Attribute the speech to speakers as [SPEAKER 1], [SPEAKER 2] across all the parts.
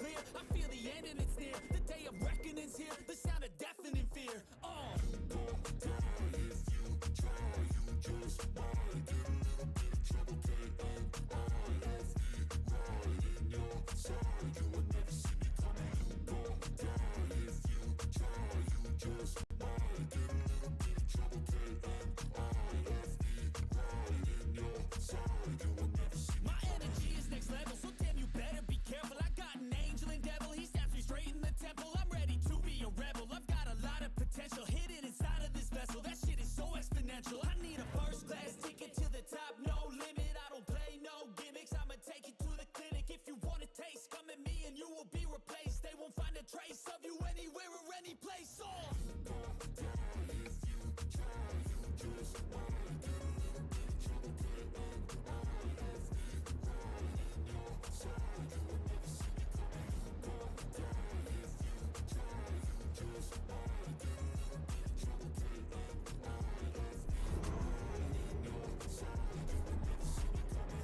[SPEAKER 1] clear. I feel the end and it's near. The day of reckoning's here. The sound of deafening fear.
[SPEAKER 2] You gon' die if you try. You just might get a little bit of trouble. K-N-I-F-E, right in your side. You will never see me coming. You gon' die if you try. You just might get a little bit of trouble. K-N-I-F-E, right in your side. You will never see me.
[SPEAKER 1] My energy is next level, so damn you better be careful. I got an angel and devil, he stabs me straight in the temple. I'm ready to be a rebel. I've got a lot of potential hidden inside of this vessel. That shit is so exponential. I need a first class ticket to the top, no limit. I don't play no gimmicks. I'ma take you to the clinic. If you want a taste, come at me and you will be replaced. They won't find a trace of you anywhere or any place.
[SPEAKER 2] You gon' die if you try. You just might get a little bit of trouble. K-N-I-F-E, right in your side. You will never see me coming. You gon' die if you try. You just might get a little bit of trouble. K-N-I-F-E, right in your side. You will never see me coming.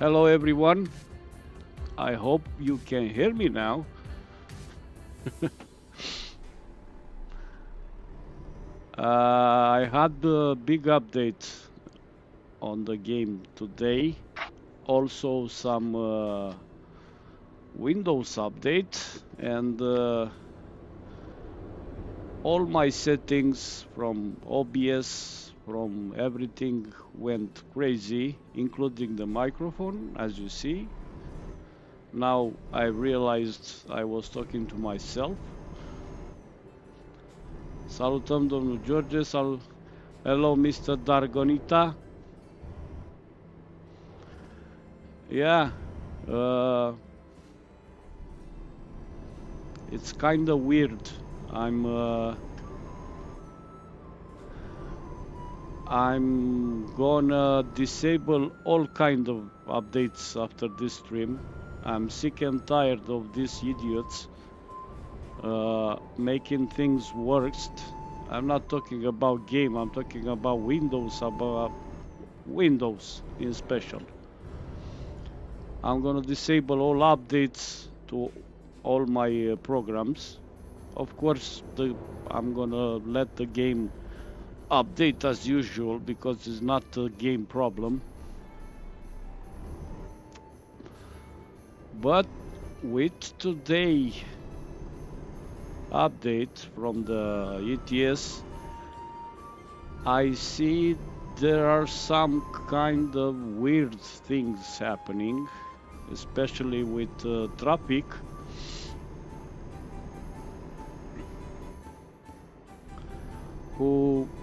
[SPEAKER 3] Hello everyone, I hope you can hear me now. I had a big update on the game today, also some Windows update, and all my settings from OBS, from everything went crazy, including the microphone, as you see. Now I realized I was talking to myself. Salutăm domnul George, hello Mr. Dargonita. Yeah, it's kind of weird. I'm gonna disable all kind of updates after this stream. I'm sick and tired of these idiots making things worst. I'm not talking about game, I'm talking about Windows in special. I'm gonna disable all updates to all my programs. Of course, I'm gonna let the game update as usual because it's not a game problem. But with today update from the ETS, I see there are some kind of weird things happening, especially with traffic.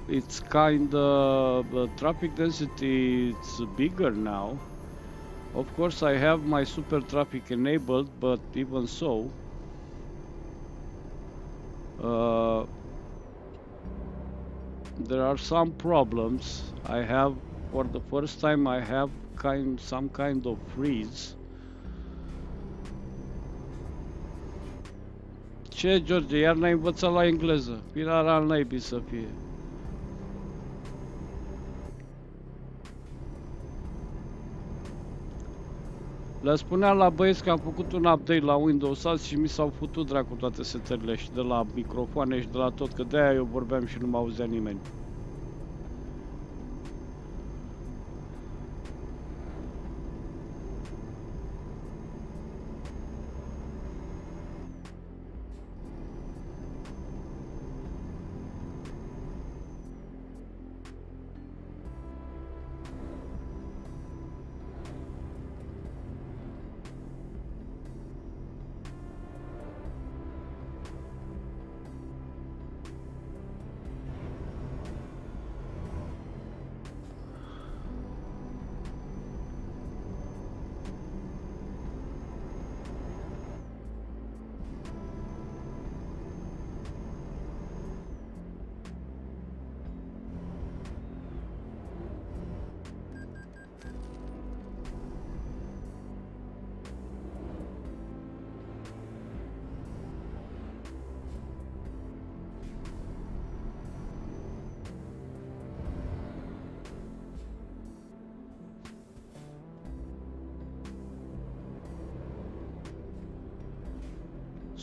[SPEAKER 3] It's kind of traffic density, it's bigger now. Of course I have my Supertraffic enabled, but even so there are some problems. I have, for the first time, I have some kind of freeze. Ce, George, iar n-ai învățat la engleză? Pilar al naibii să fie. Le spuneam la băieți că am făcut un update la Windows azi și mi s-au futut dracu toate setările și de la microfoane și de la tot, că de-aia eu vorbeam și nu mă auzea nimeni.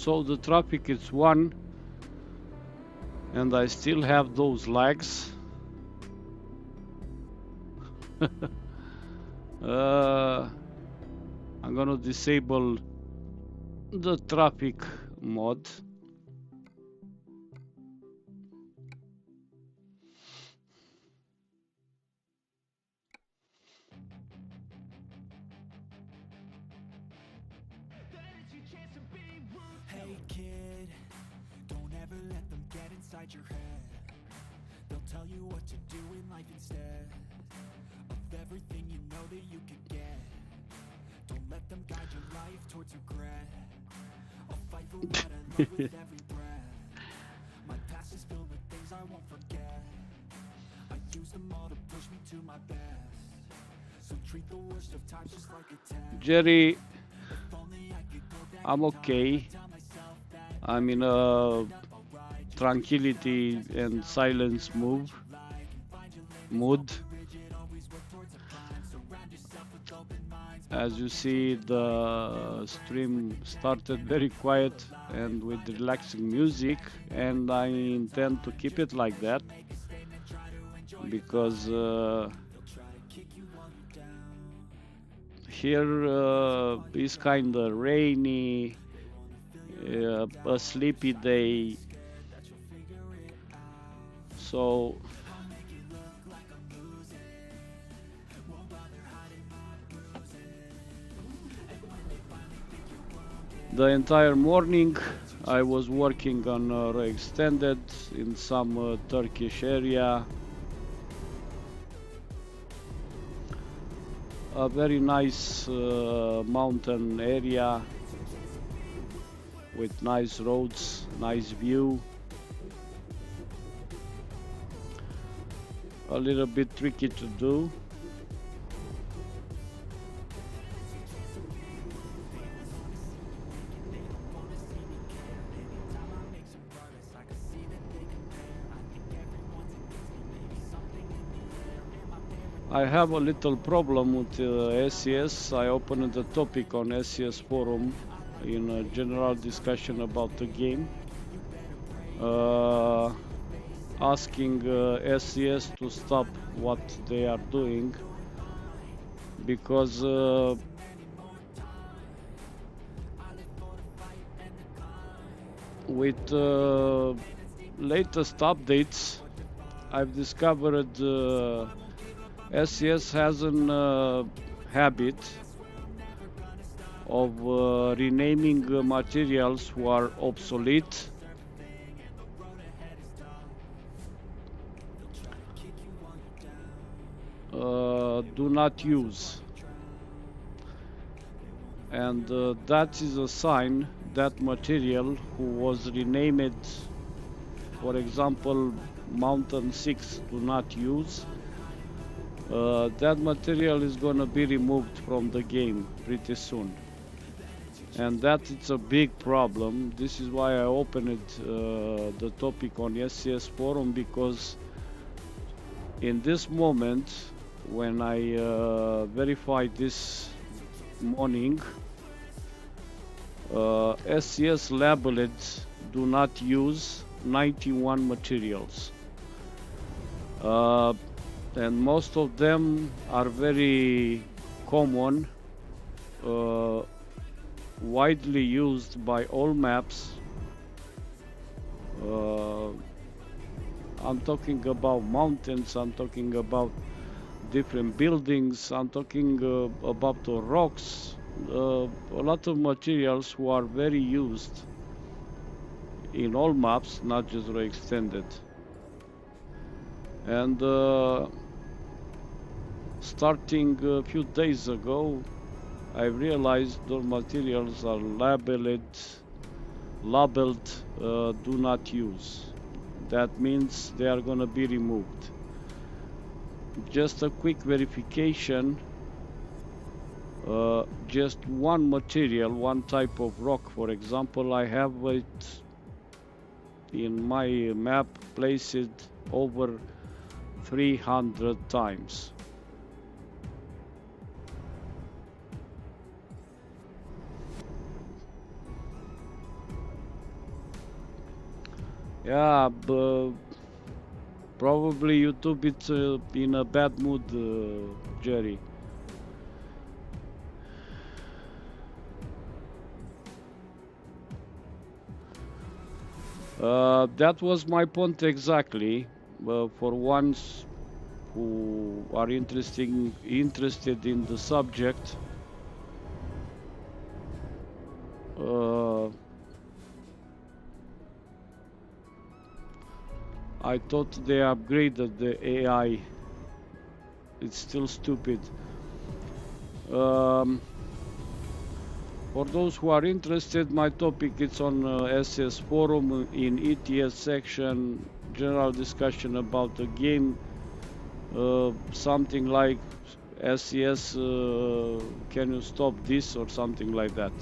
[SPEAKER 3] So the traffic is 1, and I still have those lags. I'm gonna disable the traffic mod.
[SPEAKER 1] Hey kid, don't ever let them get inside your head. They'll tell you what to do in life instead of everything you know that you could get. Don't let them guide your life towards regret. I'll fight for what I love with every breath. My past is filled with things I won't forget. I use them all to push me to my best. So treat the worst of times just like a test.
[SPEAKER 3] Jerry,
[SPEAKER 1] If only I could go back
[SPEAKER 3] I'm okay.
[SPEAKER 1] tell myself that
[SPEAKER 3] I'm in a tranquility and silence mood. As you see, the stream started very quiet and with relaxing music, and I intend to keep it like that because here is kind of rainy, a sleepy day, so the entire morning I was working on Roex Extended in some Turkish area. A very nice mountain area with nice roads, nice view. A little bit tricky to do. I have a little problem with SES. I opened the topic on SES forum in a general discussion about the game, asking SES to stop what they are doing, because with latest updates I've discovered SES has an habit of renaming materials who are obsolete, do not use, and that is a sign that material who was renamed, for example, Mountain 6 do not use, that material is going to be removed from the game pretty soon, and that it's a big problem. This is why I opened the topic on SCS forum, because in this moment when I verified this morning, SCS labeled do not use 91 materials, and most of them are very common, widely used by all maps. I'm talking about mountains, I'm talking about different buildings, I'm talking about the rocks, a lot of materials who are very used in all maps, not just Roex Extended. And starting a few days ago, I realized those materials are labeled do not use. That means they are going to be removed. Just a quick verification, just one material, one type of rock, for example, I have it in my map placed over 300 times. Yeah, but probably YouTube it's in a bad mood, Jerry. That was my point exactly. For ones who are interested in the subject, uh, I thought they upgraded the AI. It's still stupid. For those who are interested, my topic is on SES forum in ETS section, general discussion about the game, something like SES, can you stop this or something like that.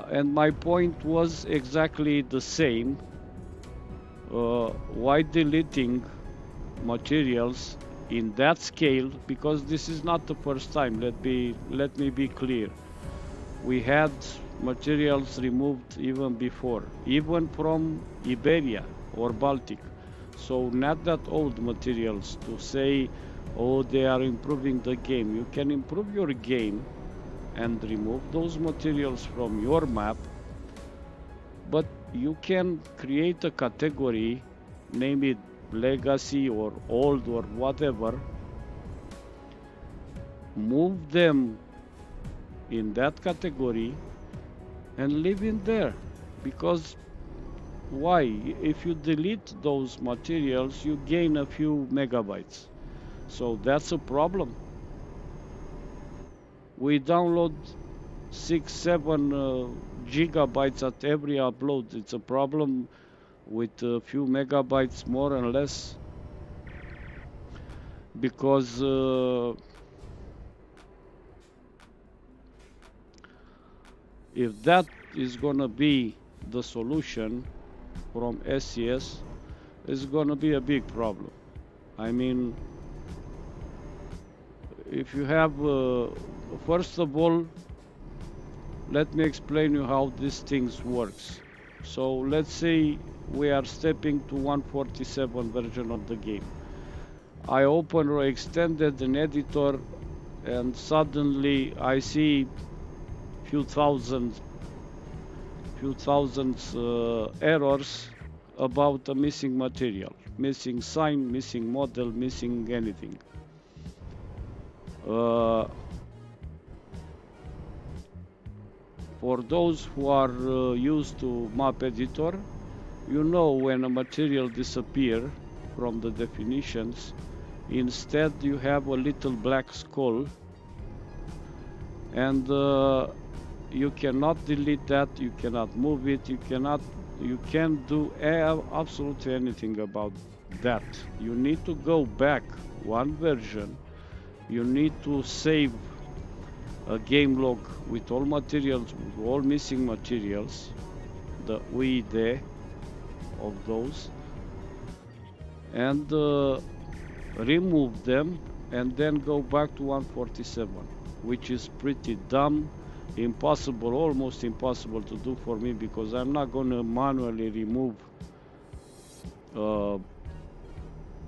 [SPEAKER 3] And my point was exactly the same. Why deleting materials in that scale? Because this is not the first time. Let me be clear. We had materials removed even before, even from Iberia or Baltic. So not that old materials to say, oh, they are improving the game. You can improve your game and remove those materials from your map, but you can create a category, name it legacy or old or whatever, move them in that category and leave in there. Because why? If you delete those materials, you gain a few megabytes. So that's a problem. We download 6-7 gigabytes at every upload. It's a problem with a few megabytes more and less, because if that is gonna be the solution from SES, it's gonna be a big problem. I mean, if you have first of all, let me explain you how these things works. So let's say we are stepping to 147 version of the game. I open or extended an editor, and suddenly I see few thousand errors about a missing material, missing sign, missing model, missing anything. For those who are used to map editor, you know when a material disappears from the definitions, instead you have a little black skull, and you cannot delete that, you cannot move it, you can't do absolutely anything about that. You need to go back one version, you need to save a game log with all materials, with all missing materials, the UID of those, and remove them, and then go back to 147, which is pretty dumb, impossible, almost impossible to do for me, because I'm not going to manually remove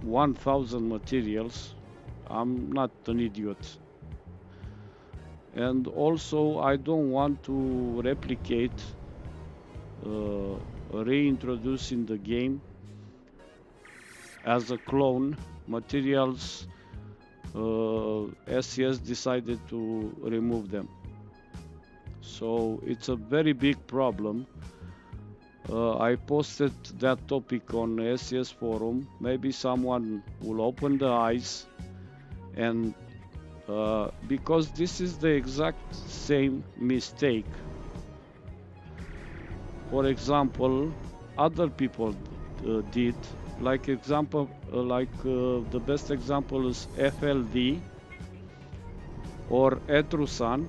[SPEAKER 3] 1000 materials. I'm not an idiot. And also I don't want to replicate, reintroduce in the game as a clone materials. SES decided to remove them. So it's a very big problem. I posted that topic on SES forum. Maybe someone will open the eyes, and because this is the exact same mistake, for example, other people did. Like example, the best example is FLD or Etrusan,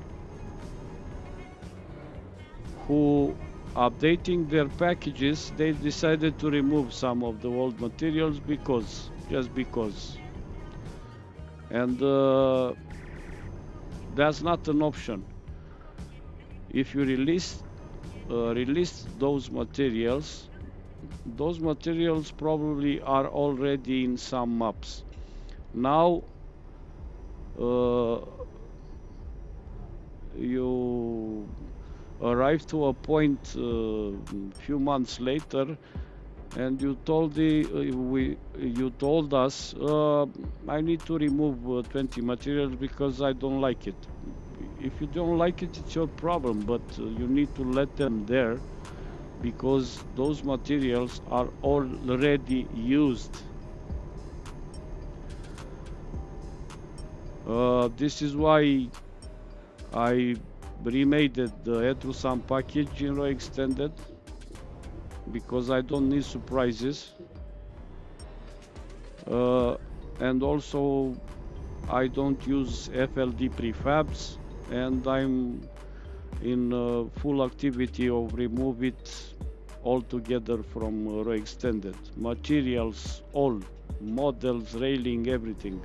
[SPEAKER 3] who, updating their packages, they decided to remove some of the old materials just because. And that's not an option. If you release released those materials probably are already in some maps. Now you arrive to a point few months later, and you told us I need to remove 20 materials because I don't like it. If you don't like it, it's your problem, but you need to let them there because those materials are already used. This is why I remade the ETS2 package in Roex extended, because I don't need surprises. And also I don't use FLD prefabs, and I'm in full activity of remove it altogether from Roex extended. Materials, all models, railing, everything.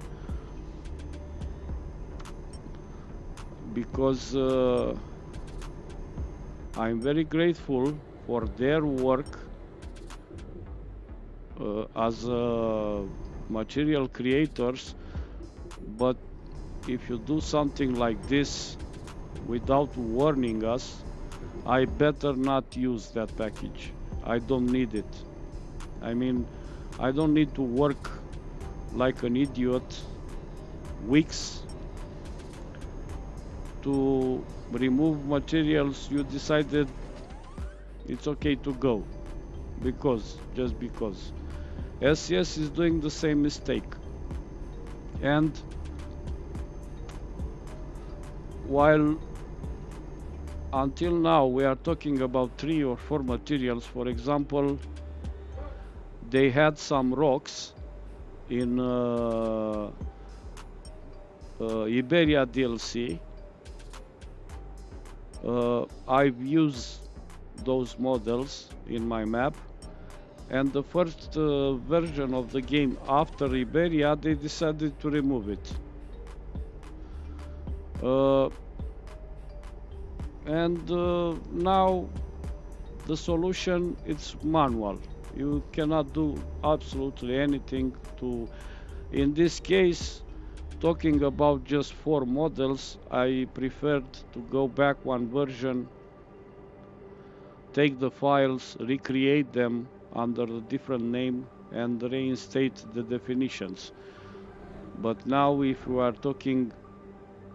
[SPEAKER 3] Because I'm very grateful for their work as material creators, but if you do something like this without warning us, I better not use that package. I don't need it. I mean, I don't need to work like an idiot weeks to remove materials you decided it's okay to go just because SES is doing the same mistake. And while until now we are talking about 3 or 4 materials, for example, they had some Roex in Iberia DLC. I've used those models in my map, and the first version of the game after Iberia, they decided to remove it. And now the solution is manual. You cannot do absolutely anything to, in this case, talking about just 4 models, I preferred to go back one version, take the files, recreate them under a different name, and reinstate the definitions. But now if we are talking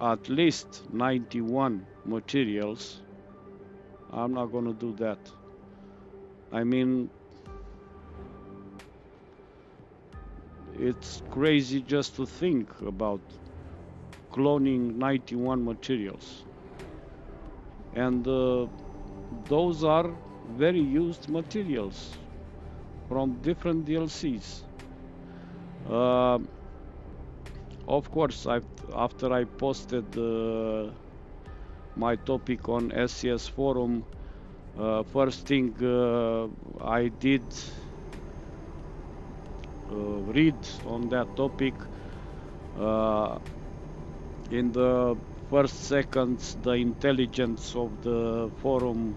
[SPEAKER 3] at least 91 materials, I'm not gonna do that. I mean, it's crazy just to think about cloning 91 materials. And those are very used materials from different DLCs. Of course, after I posted my topic on SES forum, first thing I did read on that topic. In the first seconds, the intelligence of the forum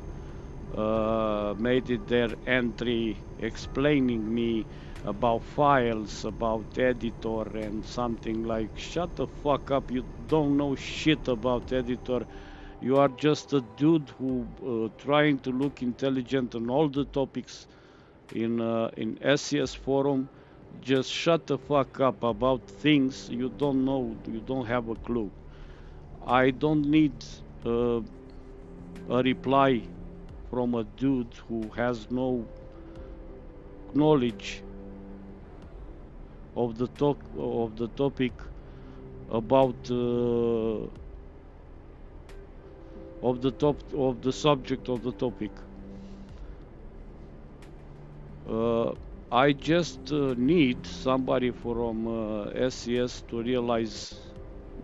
[SPEAKER 3] made it their entry explaining me about files, about editor, and something like, shut the fuck up, you don't know shit about editor. You are just a dude who trying to look intelligent on all the topics in SES forum. Just shut the fuck up about things you don't know, you don't have a clue. I don't need a reply from a dude who has no knowledge of the topic about of the subject of the topic. I just need somebody from SES to realize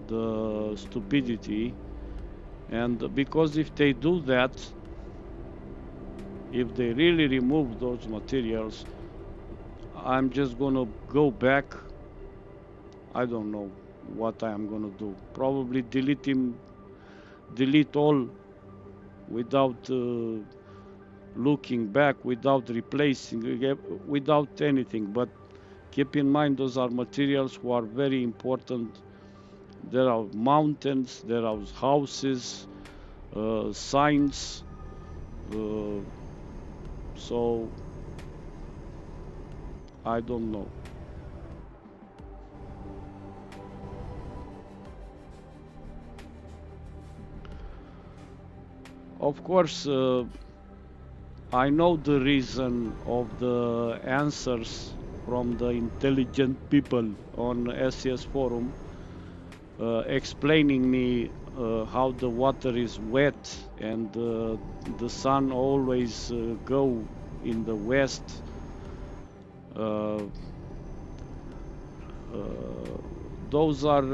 [SPEAKER 3] the stupidity, and because if they do that, if they really remove those materials, I'm just gonna go back. I don't know what I am gonna do. Probably delete all without looking back, without replacing, without anything. But keep in mind, those are materials who are very important. There are mountains, there are houses, signs. So I don't know. Of course, I know the reason of the answers from the intelligent people on SES forum, explaining me how the water is wet and the sun always go in the west. Uh, those are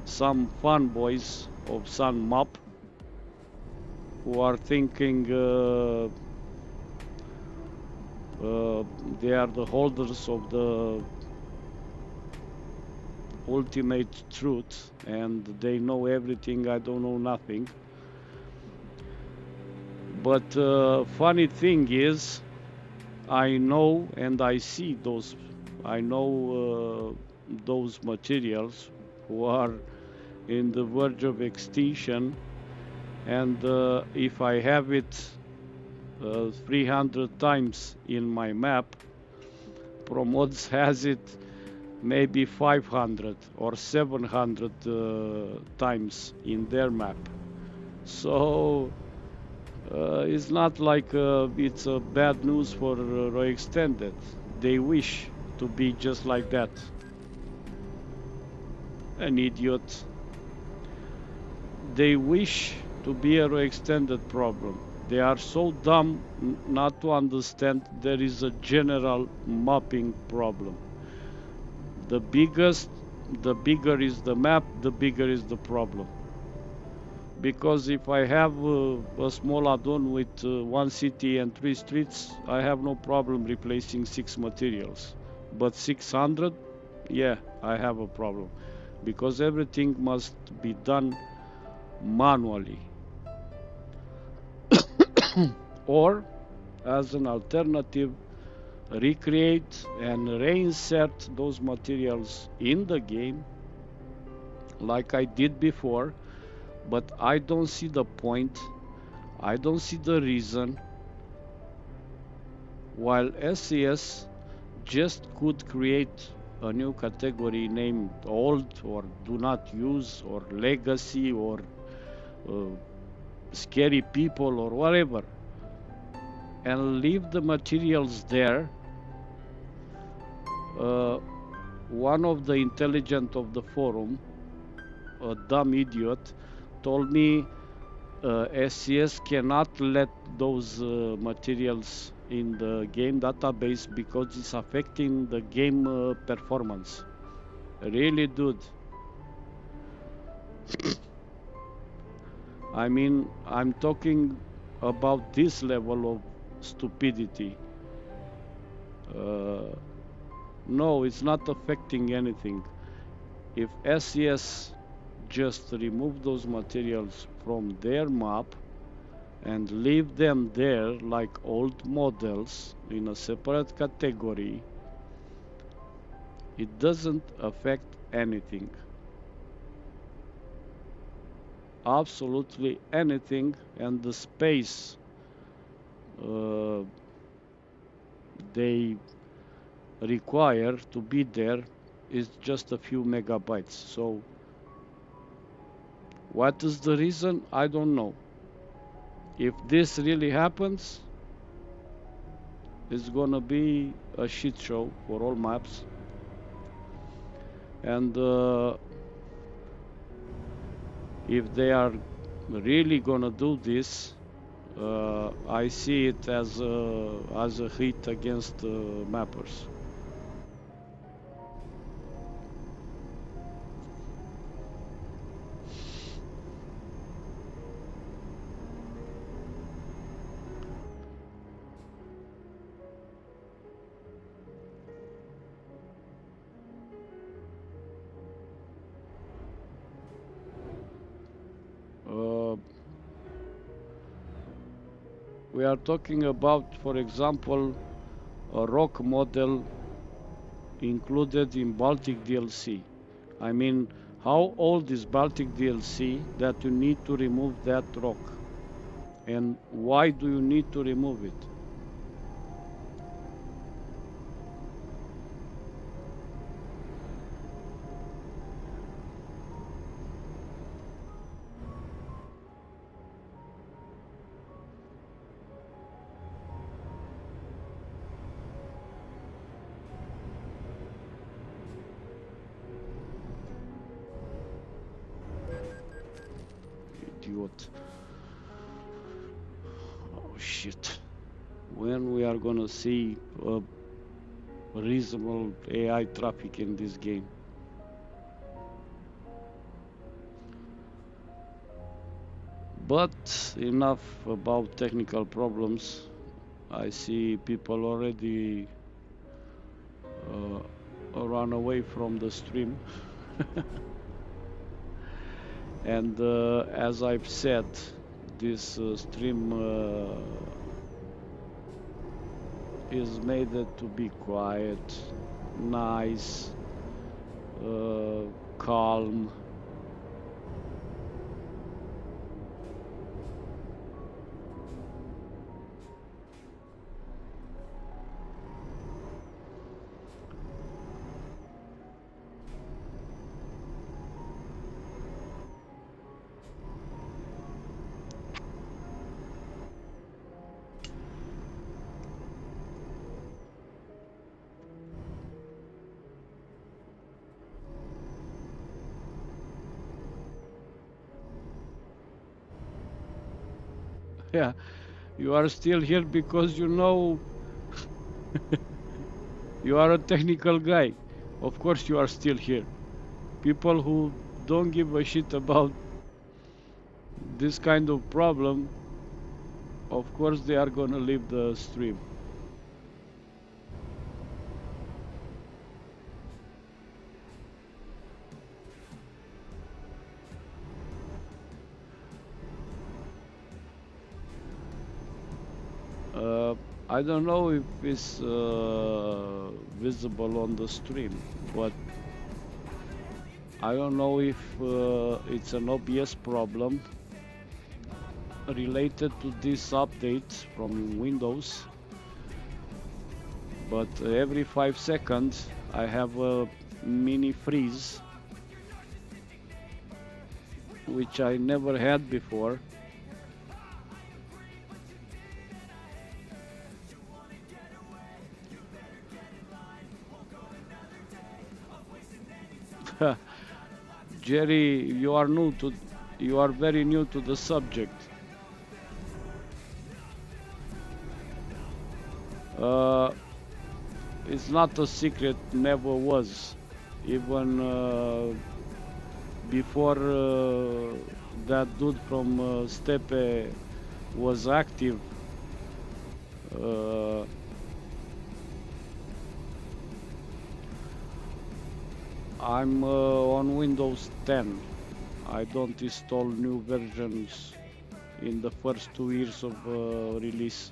[SPEAKER 3] some fun boys of Sun Map who are thinking they are the holders of the ultimate truth and they know everything. I don't know nothing. But funny thing is, I know and I see those. I know those materials who are in the verge of extinction, and if I have it 300 times in my map, Promods has it maybe 500 or 700 times in their map. So it's not like it's a bad news for Roex Extended. They wish to be just like that. An idiot. They wish to be a Roex Extended problem. They are so dumb not to understand there is a general mapping problem. The bigger is the map, the bigger is the problem. Because if I have a small add-on with one city and 3 streets, I have no problem replacing 6 materials. But 600, yeah, I have a problem. Because everything must be done manually. Or, as an alternative, recreate and reinsert those materials in the game like I did before. But I don't see the point, I don't see the reason, while SES just could create a new category named old or do not use or legacy or scary people or whatever, and leave the materials there. One of the intelligent of the forum, a dumb idiot, told me SES cannot let those materials in the game database because it's affecting the game performance. Really, dude? I mean, I'm talking about this level of stupidity. No, it's not affecting anything. If SES just remove those materials from their map and leave them there like old models in a separate category, it doesn't affect anything. Absolutely anything, and the space they require to be there is just a few megabytes. So what is the reason? I don't know. If this really happens, it's gonna be a shit show for all maps. And if they are really gonna do this, I see it as a hit against mappers. We are talking about, for example, a rock model included in Baltic DLC. I mean, how old is Baltic DLC that you need to remove that rock? And why do you need to remove it? Idiot. Oh shit. When we are gonna see a reasonable AI traffic in this game? But enough about technical problems. I see people already run away from the stream. And as I've said, this stream is made to be quiet, nice, calm. Yeah, you are still here because you know you are a technical guy. Of course you are still here. People who don't give a shit about this kind of problem, of course they are gonna leave the stream. I don't know if it's visible on the stream, but I don't know if it's an OBS problem related to this update from Windows, but every 5 seconds I have a mini freeze, which I never had before. Jerry, you are very new to the subject. It's not a secret, never was. Even before that dude from Steppe was active, I'm on Windows 10. I don't install new versions in the first 2 years of release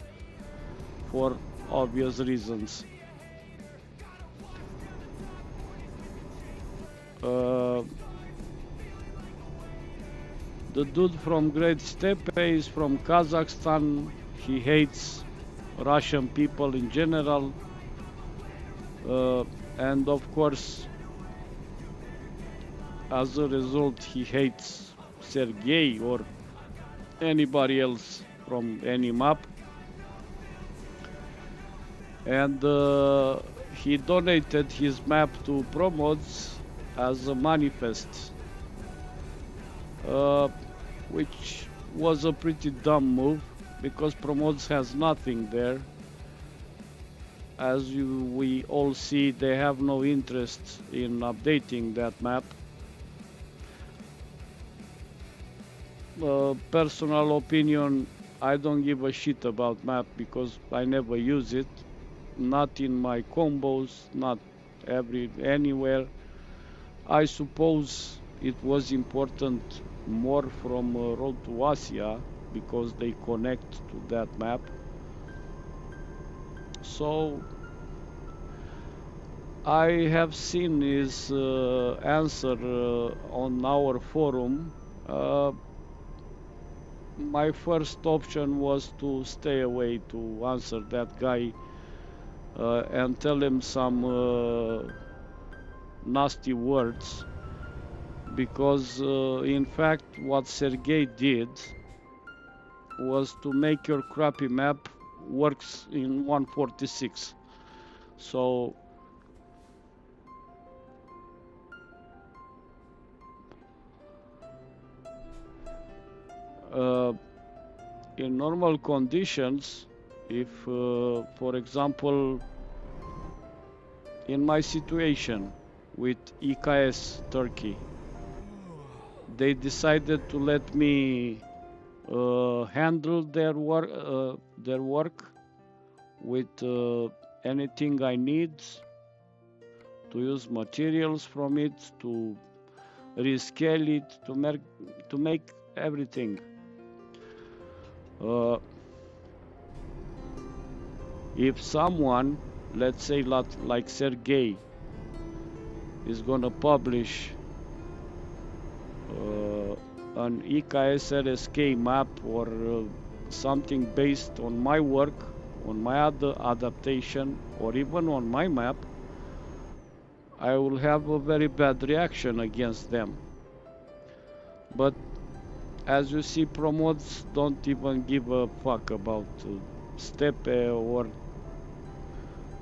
[SPEAKER 3] for obvious reasons. The dude from Great Steppe is from Kazakhstan. He hates Russian people in general, and of course, as a result, he hates Sergei or anybody else from any map. And he donated his map to Promods as a manifest, which was a pretty dumb move because Promods has nothing there. As we all see, they have no interest in updating that map. Personal opinion, I don't give a shit about map because I never use it. Not in my combos, not anywhere. I suppose it was important more from Road to Asia because they connect to that map. So I have seen his answer on our forum. My first option was to stay away to answer that guy and tell him some nasty words, because in fact what Sergey did was to make your crappy map works in 146. So in normal conditions, if for example in my situation with ETS Turkey, they decided to let me handle their work with anything I need, to use materials from it, to rescale it, to make everything. If someone, let's say like Sergey, is gonna publish an EKS RSK map or something based on my work, on my other adaptation, or even on my map, I will have a very bad reaction against them. But as you see, promotes don't even give a fuck about Steppe or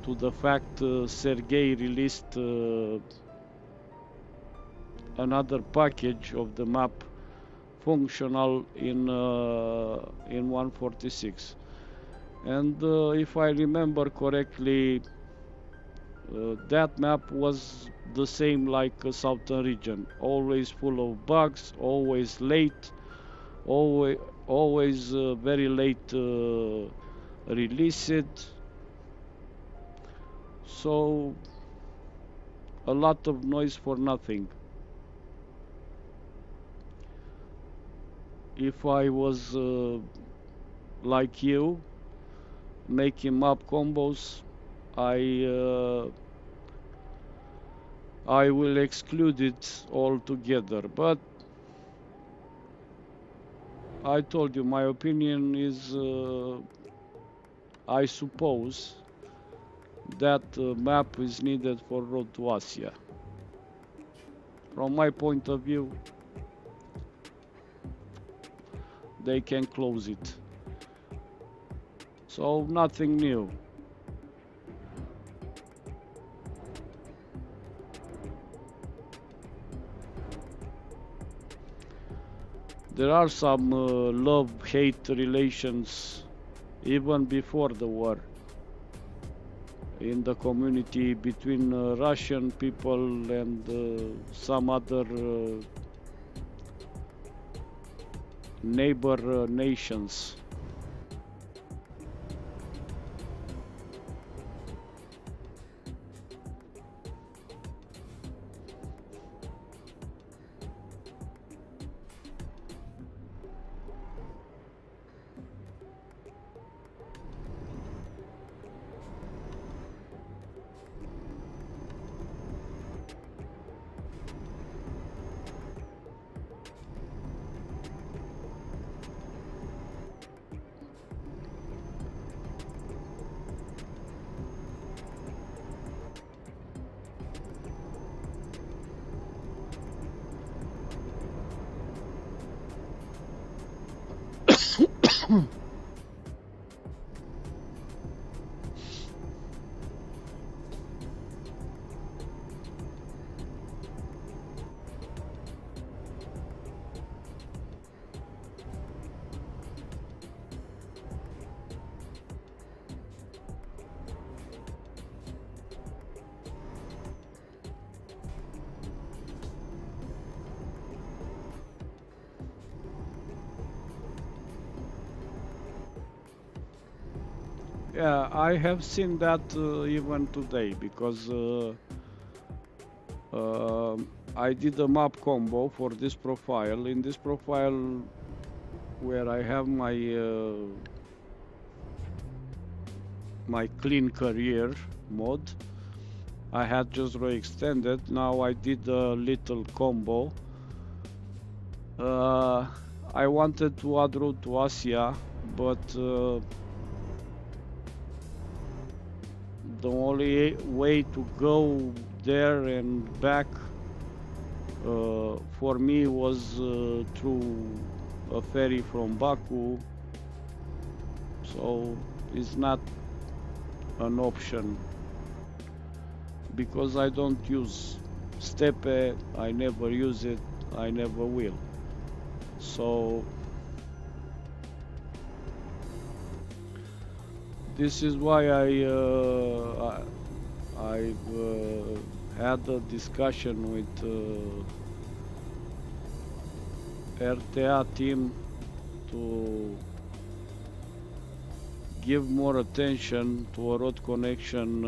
[SPEAKER 3] to the fact Sergey released another package of the map functional in 146. And if I remember correctly, that map was the same like a southern region, always full of bugs, always late, always very late released. So a lot of noise for nothing. If I was like you, making map combos, I will exclude it altogether. But I told you, my opinion is, I suppose that map is needed for Road to Asia. From my point of view, they can close it. So nothing new. There are some love-hate relations even before the war in the community between Russian people and some other neighbor nations. Yeah, I have seen that even today, because I did a map combo for this profile. In this profile, where I have my my clean career mode. I had just extended. Now I did a little combo. I wanted to add route to Asia, but the only way to go there and back for me was through a ferry from Baku, so it's not an option because I don't use Steppe, I never use it, I never will. So this is why I've had a discussion with RTA team to give more attention to a road connection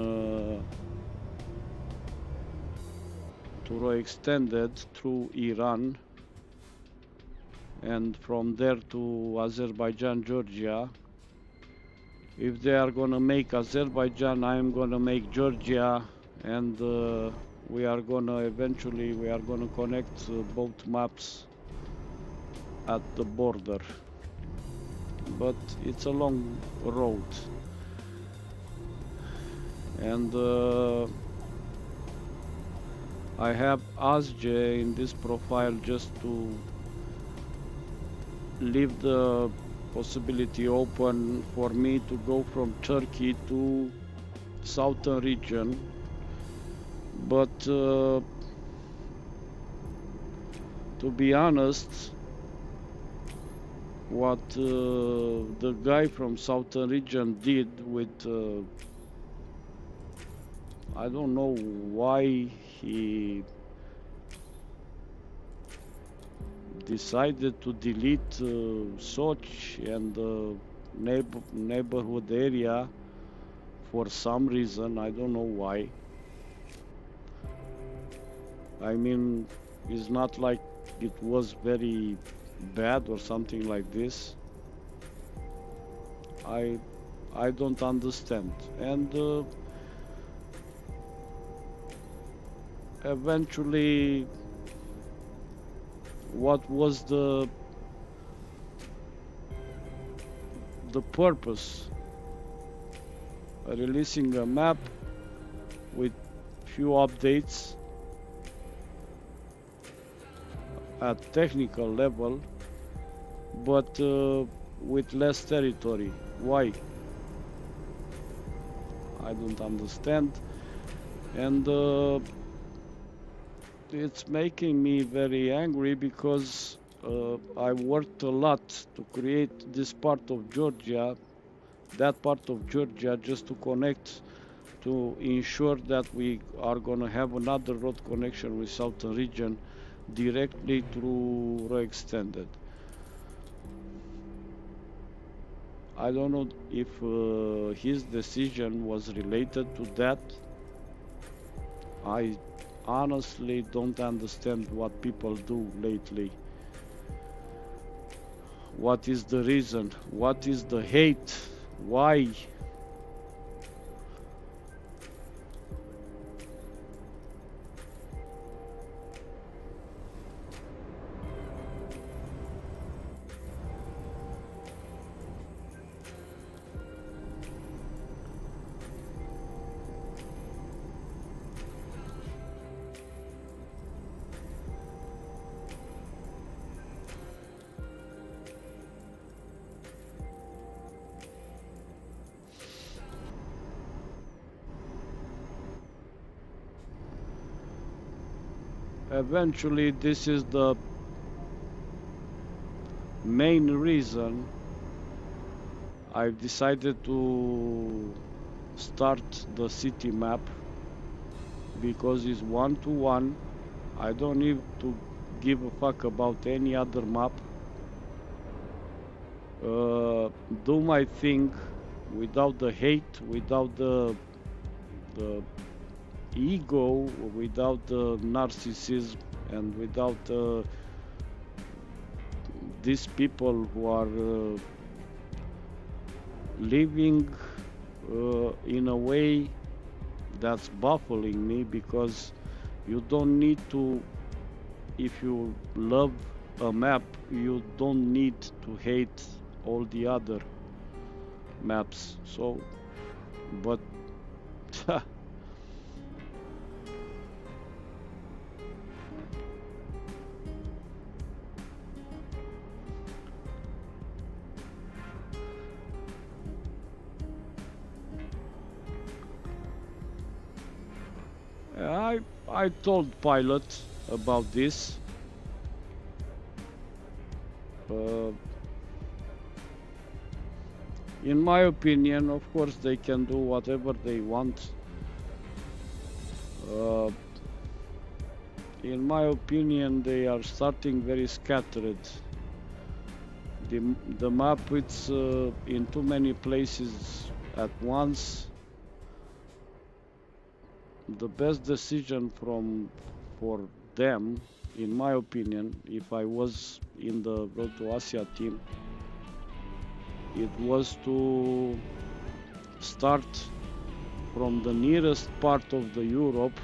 [SPEAKER 3] to Roex extended through Iran and from there to Azerbaijan, Georgia. If they are gonna make Azerbaijan, I am gonna make Georgia, and we are gonna connect both maps at the border. But it's a long road, and I have asked Jay in this profile just to leave the possibility open for me to go from Turkey to southern region, but to be honest, what the guy from southern region did with I don't know why he decided to delete Soch and the neighborhood area for some reason. I don't know why. I mean, it's not like it was very bad or something like this. I don't understand. And eventually, what was the purpose? Releasing a map with few updates at technical level, but with less territory. Why? I don't understand, and it's making me very angry because I worked a lot to create this part of Georgia, that part of Georgia, just to connect, to ensure that we are going to have another road connection with southern region directly through Roex extended. I don't know if his decision was related to that. I honestly don't understand what people do lately. What is the reason? What is the hate? Why? Eventually, this is the main reason I've decided to start the city map, because it's 1-to-1. I don't need to give a fuck about any other map. Do my thing without the hate, without the ego, without the narcissism, and without these people who are living in a way that's baffling me, because you don't need to, if you love a map, you don't need to hate all the other maps. So, but I told Pilot about this. In my opinion, of course, they can do whatever they want. In my opinion, they are starting very scattered. The map, it's in too many places at once. The best decision for them, in my opinion, if I was in the Road to Asia team, it was to start from the nearest part of the Europe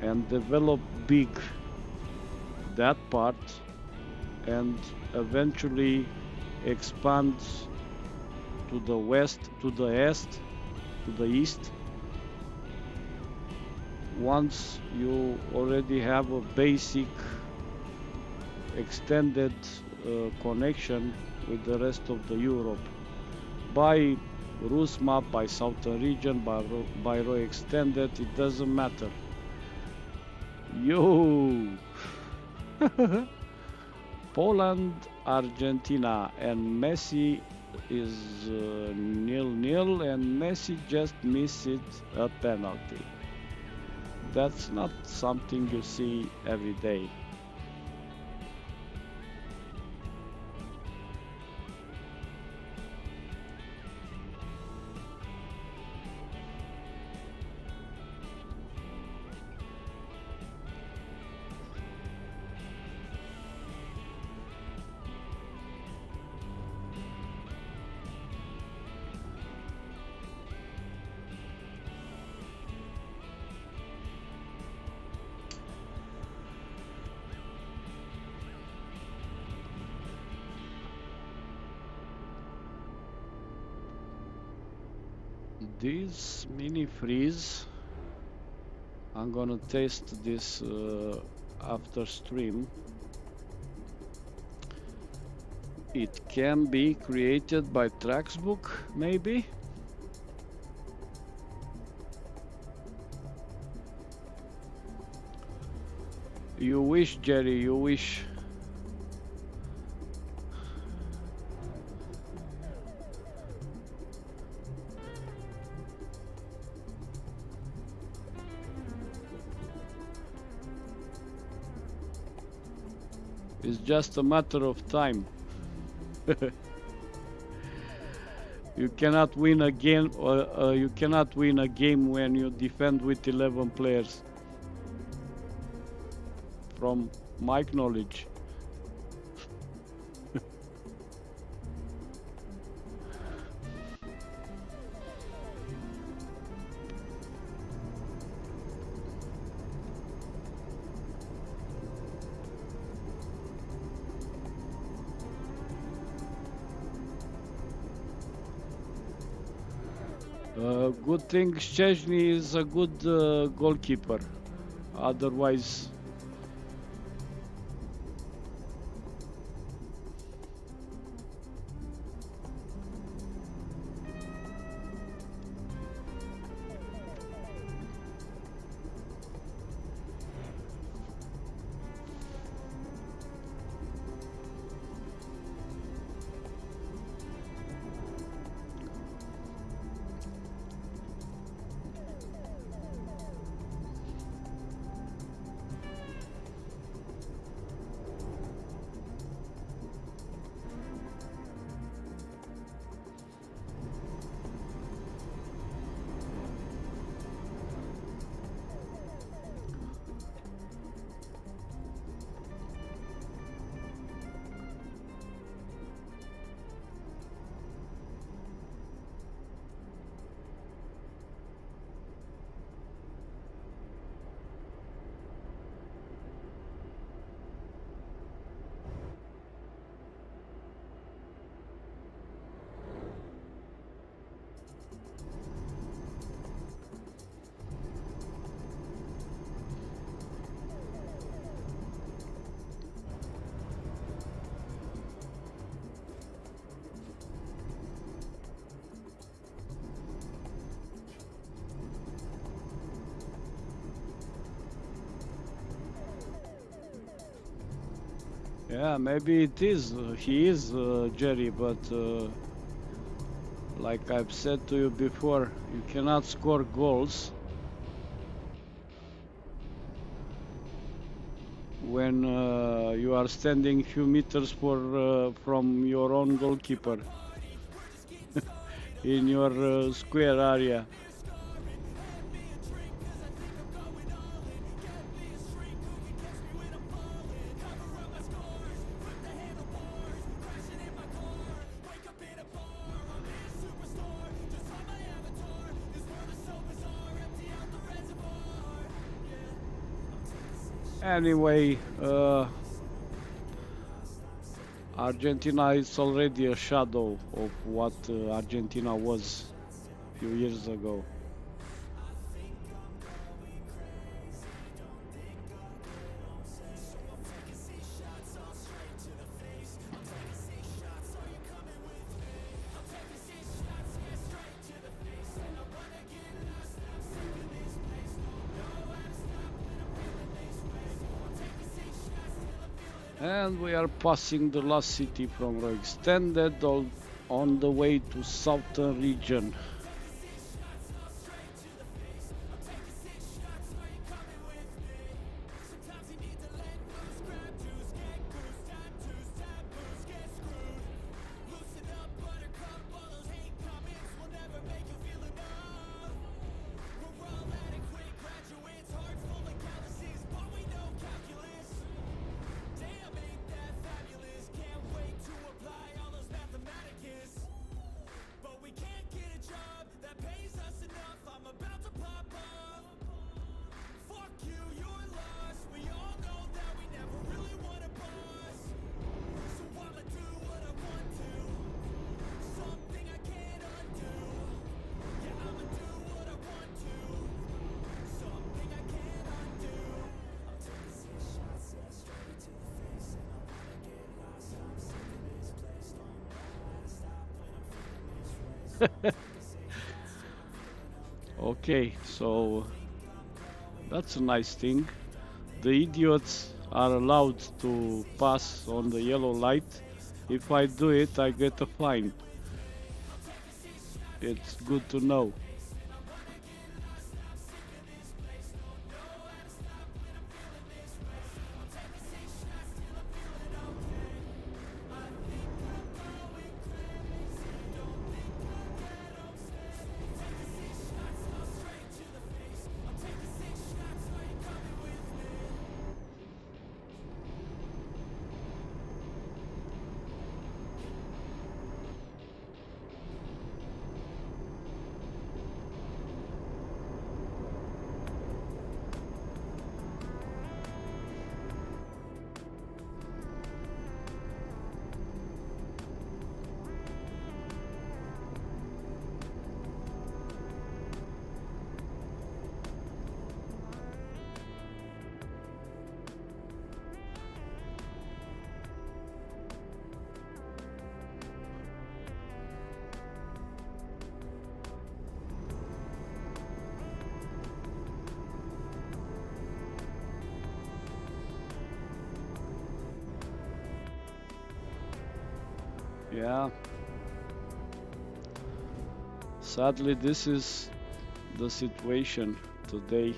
[SPEAKER 3] and develop big that part, and eventually expand to the west, to the east, to the east. Once you already have a basic extended connection with the rest of the Europe, by Rus map, by Southern region, by Roex extended, it doesn't matter. Yo! Poland, Argentina, and Messi is 0-0, and Messi just missed a penalty. That's not something you see every day. This mini freeze, I'm gonna test this after stream. It can be created by Trucksbook, maybe? You wish, Jerry, you wish. It's just a matter of time. You cannot win a game, you cannot win a game when you defend with 11 players. From my knowledge. Good thing Szczęsny is a good goalkeeper. Otherwise, Yeah, maybe it is. He is Jerry, but like I've said to you before, you cannot score goals when you are standing few meters from your own goalkeeper in your square area. Anyway, Argentina is already a shadow of what Argentina was a few years ago. And we are passing the last city from Roex, extended on the way to southern region. Okay, so that's a nice thing. The idiots are allowed to pass on the yellow light. If I do it, I get a fine. It's good to know. Yeah. Sadly, this is the situation today.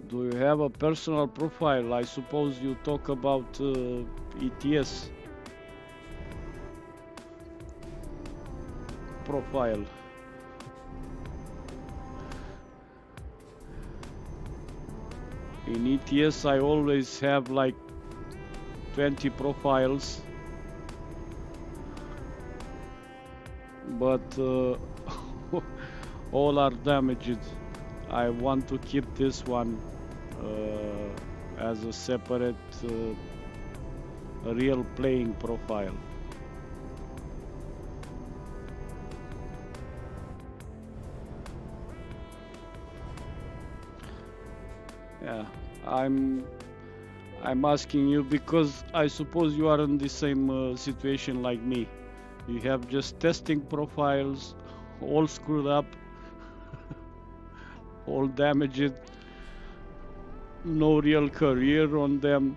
[SPEAKER 3] Do you have a personal profile? I suppose you talk about ETS profile. In ETS I always have like 20 profiles, but all are damaged. I want to keep this one as a separate real playing profile. Yeah, I'm asking you because I suppose you are in the same situation like me. You have just testing profiles, all screwed up, all damaged, no real career on them,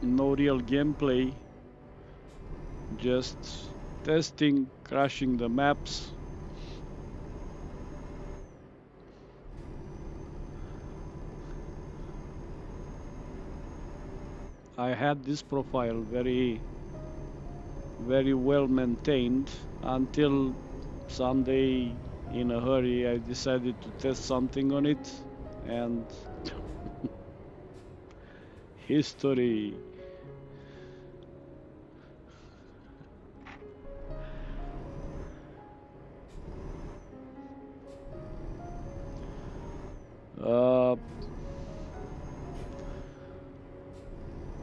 [SPEAKER 3] no real gameplay, just testing, crashing the maps. I had this profile very well maintained until someday in a hurry I decided to test something on it, and history.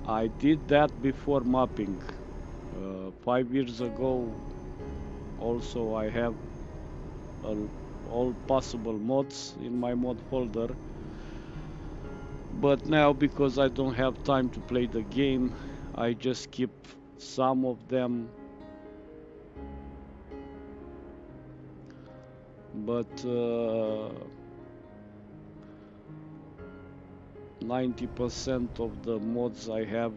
[SPEAKER 3] I did that before mapping. 5 years ago also I have all possible mods in my mod folder, but now because I don't have time to play the game, I just keep some of them, but 90% of the mods I have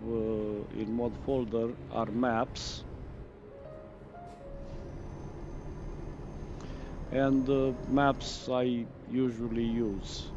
[SPEAKER 3] in mod folder are maps, and the maps I usually use.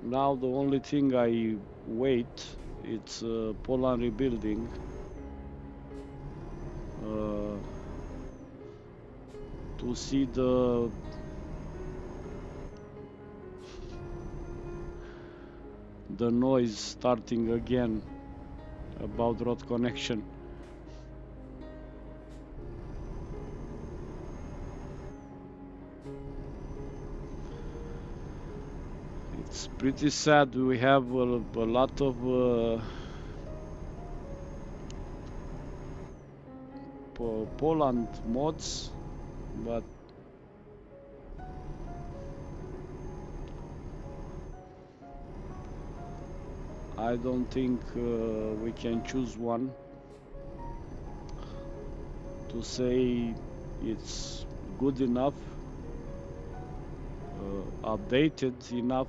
[SPEAKER 3] Now the only thing I wait, it's Poland rebuilding. To see the noise starting again about road connection. It's pretty sad. We have a lot of Poland mods, but I don't think we can choose one to say it's good enough, updated enough.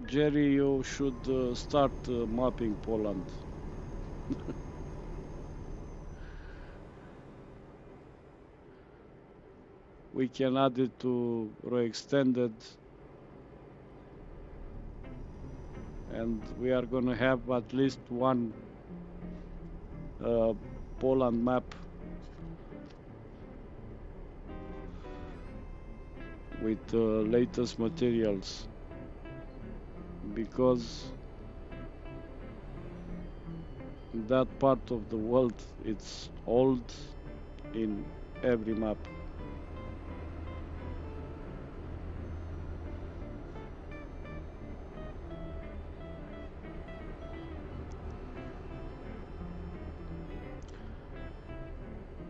[SPEAKER 3] Jerry, you should start mapping Poland. We can add it to Roex, and we are gonna have at least one Poland map with latest materials, because that part of the world, it's old in every map.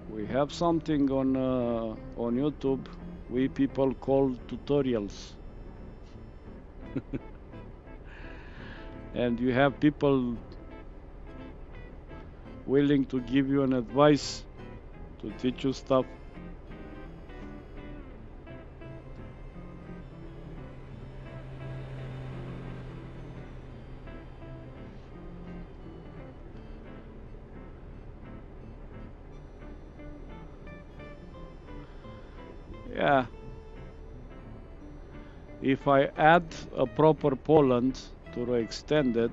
[SPEAKER 3] We have something on YouTube we people call tutorials. And you have people willing to give you an advice to teach you stuff. Yeah. If I add a proper Poland to Extended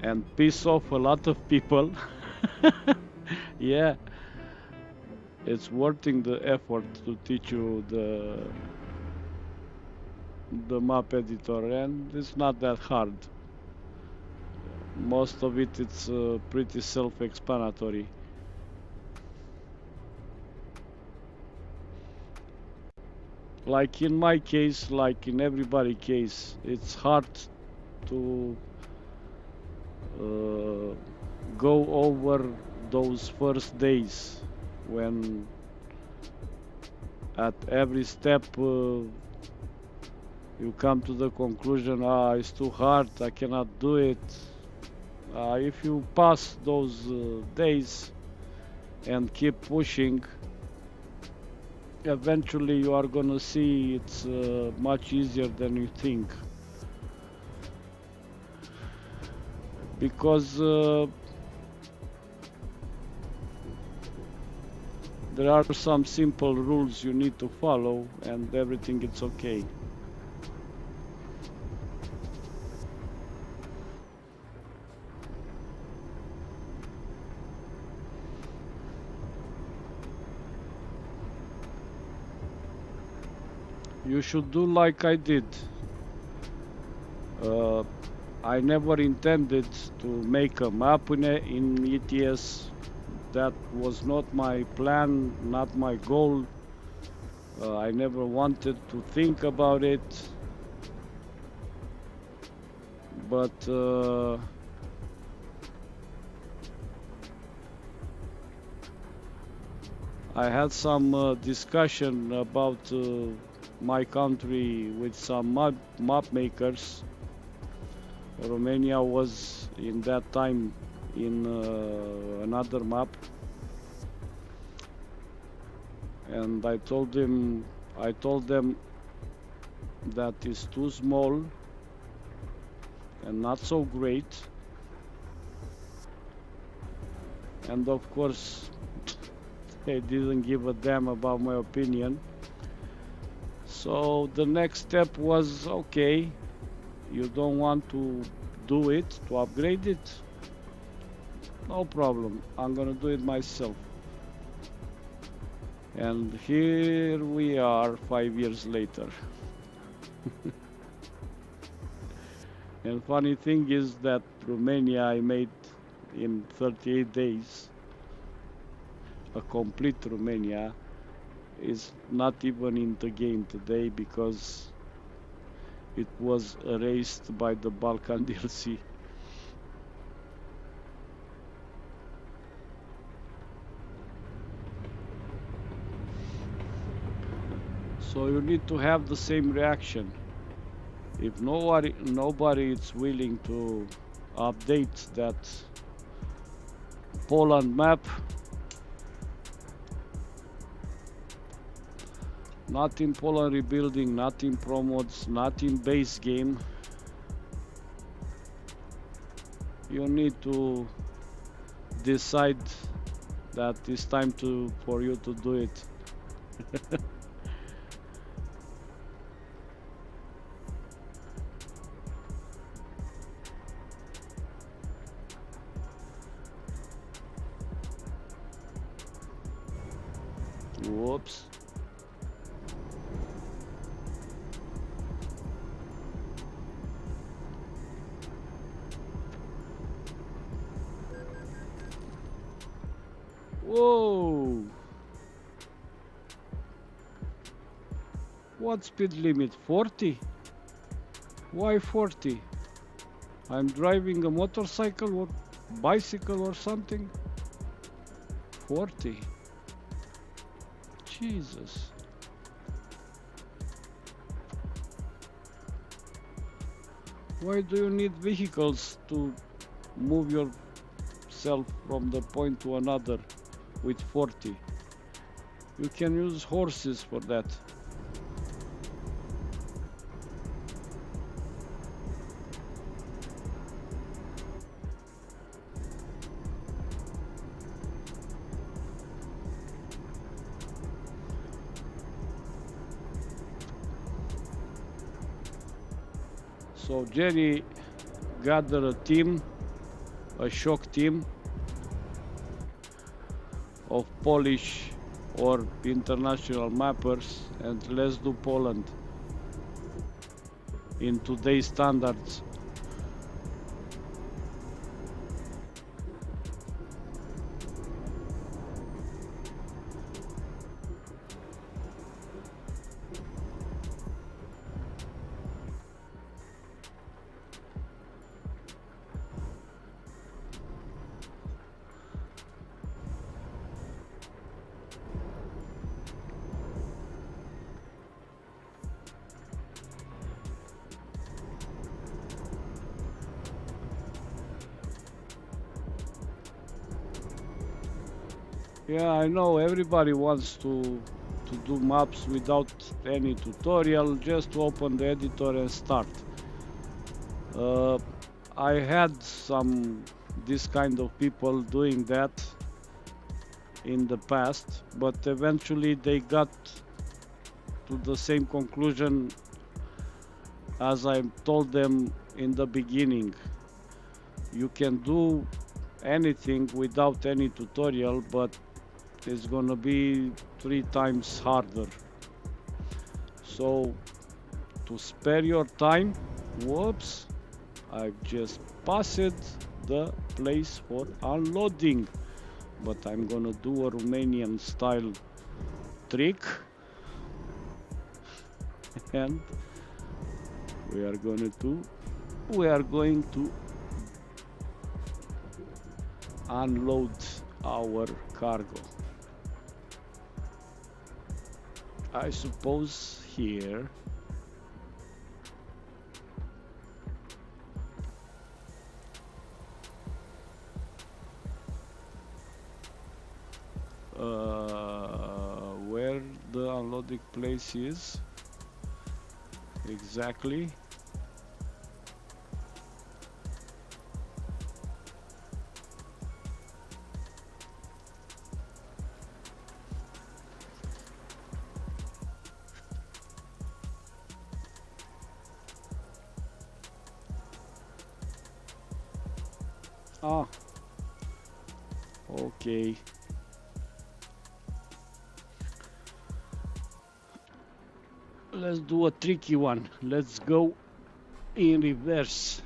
[SPEAKER 3] and piss off a lot of people, yeah, it's worth the effort to teach you the map editor, and it's not that hard. most of it it's pretty self-explanatory. Like in my case, like in everybody's case, it's hard to go over those first days when at every step you come to the conclusion, it's too hard, I cannot do it. If you pass those days and keep pushing, eventually you are gonna see it's much easier than you think. Because there are some simple rules you need to follow and everything is okay. You should do like I did. I never intended to make a map in ETS. That was not my plan, not my goal. I never wanted to think about it. But I had some discussion about my country with some map makers. Romania was in that time in another map, and I told them that is too small and not so great, and of course they didn't give a damn about my opinion. So the next step was, okay, you don't want to do it, to upgrade it? No problem, I'm gonna do it myself. And here we are 5 years later. And funny thing is that Romania I made in 38 days. A complete Romania is not even in the game today because it was erased by the Balkan DLC. So you need to have the same reaction. If nobody is willing to update that Poland map, not in Poland rebuilding, not in promods, not in base game, you need to decide that it's time for you to do it. Whoops. Whoa! What speed limit? 40? Why 40? I'm driving a motorcycle or bicycle or something? 40? Jesus. Why do you need vehicles to move yourself from the point to another with 40? You can use horses for that. So Jenny gathered a team, a shock team of Polish or international mappers, and let's do Poland in today's standards. Yeah, I know everybody wants to do maps without any tutorial, just to open the editor and start. Uh, I had some this kind of people doing that in the past, but eventually they got to the same conclusion as I told them in the beginning. You can do anything without any tutorial, but it's gonna be 3 times harder. So to spare your time, whoops, I've just passed the place for unloading, but I'm gonna do a Romanian style trick and we are going to unload our cargo. I suppose here. Where the unloading place is exactly. Ah, okay. Let's do a tricky one. Let's go in reverse.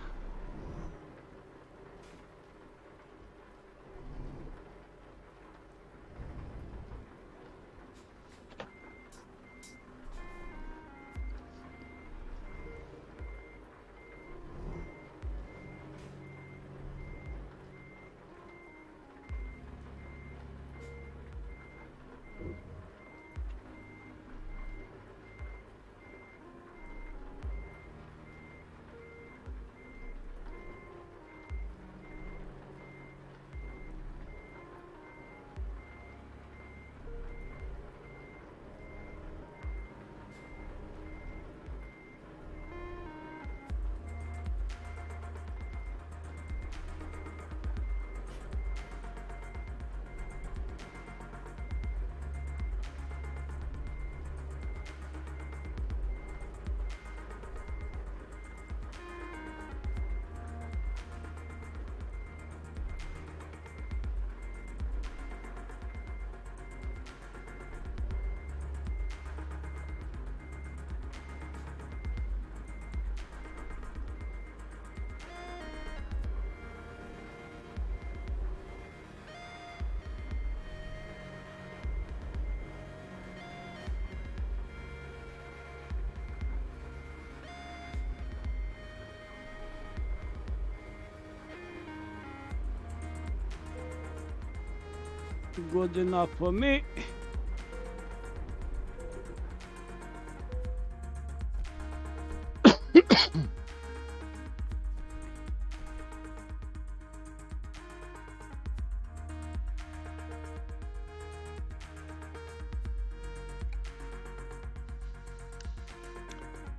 [SPEAKER 3] Good enough for me.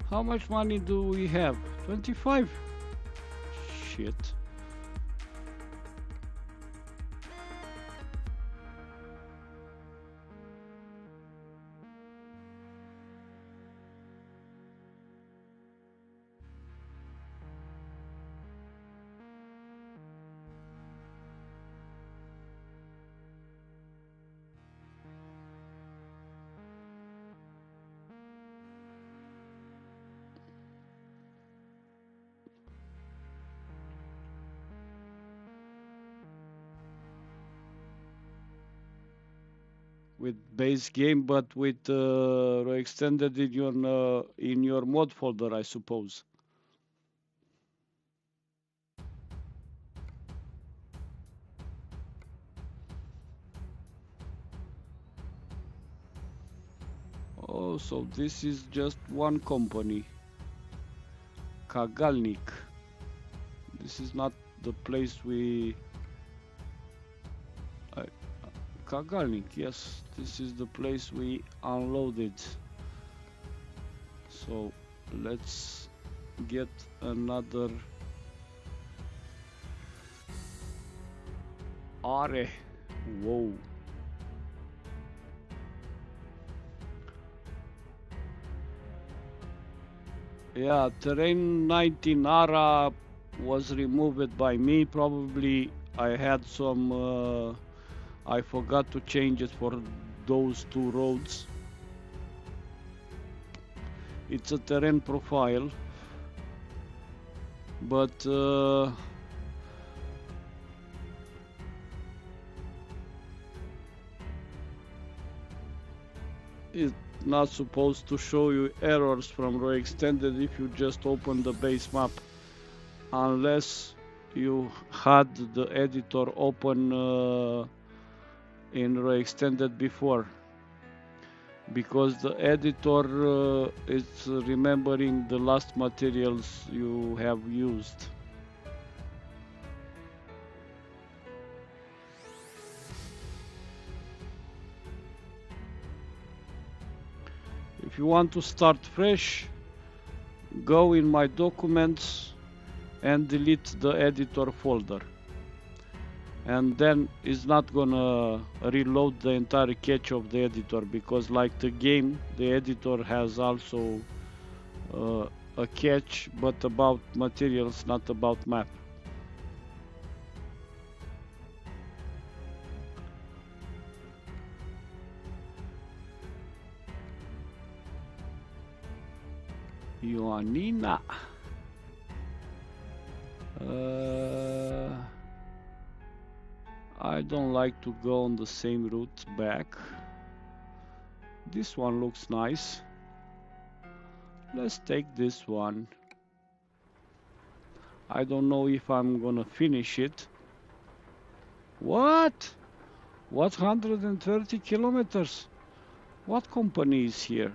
[SPEAKER 3] How much money do we have? 25? Shit. With base game, but with extended in your mod folder, I suppose. Oh, so this is just one company, Kagalnik. This is not the place we. Kagalnik, yes, this is the place we unloaded. So let's get another Are. Whoa. Yeah, terrain 19 ARA was removed by me. Probably I had some, I forgot to change it for those two roads. It's a terrain profile, but it's not supposed to show you errors from Roex Extended if you just open the base map, unless you had the editor open in Roex Extended before, because the editor is remembering the last materials you have used. If you want to start fresh, go in my documents and delete the editor folder, and then it's not gonna reload the entire cache of the editor, because like the game, the editor has also a cache, but about materials, not about map. Ioanina. I don't like to go on the same route back. This one looks nice. Let's take this one. I don't know if I'm gonna finish it. What? 130 kilometers? What company is here?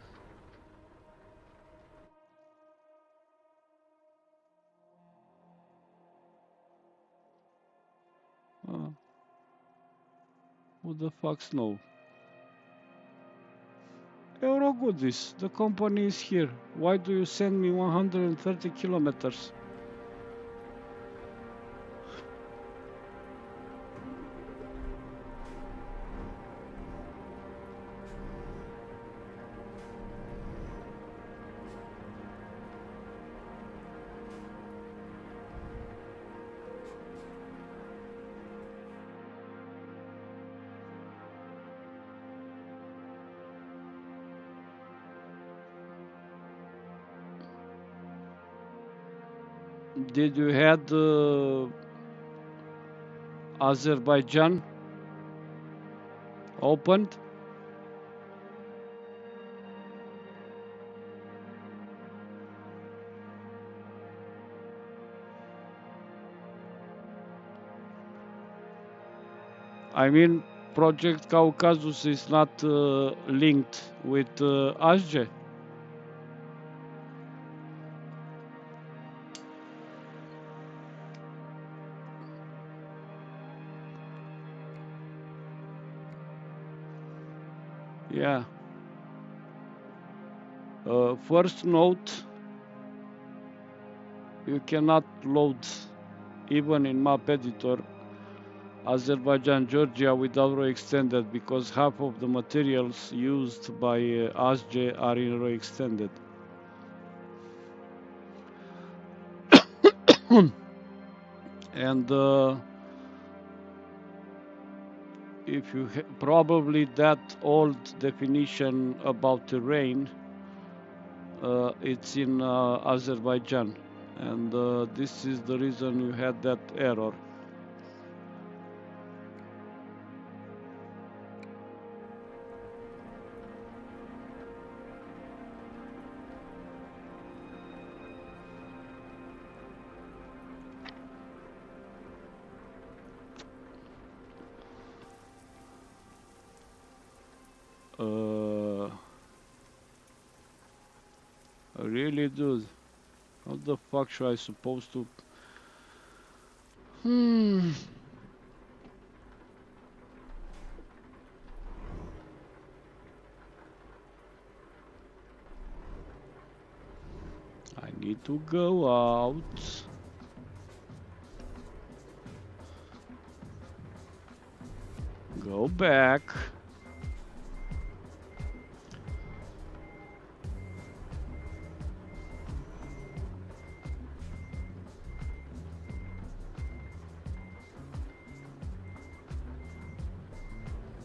[SPEAKER 3] Who the fuck's know? Eurogoodies, the company is here. Why do you send me 130 kilometers? Did you had Azerbaijan opened? I mean, Project Caucasus is not linked with ASGE. Yeah. First note, you cannot load, even in map editor, Azerbaijan, Georgia without Roex Extended, because half of the materials used by ASGE are in Roex Extended. And if you probably that old definition about terrain, it's in Azerbaijan, and this is the reason you had that error. Really, dude? How the fuck should I supposed to? I need to go out. Go back.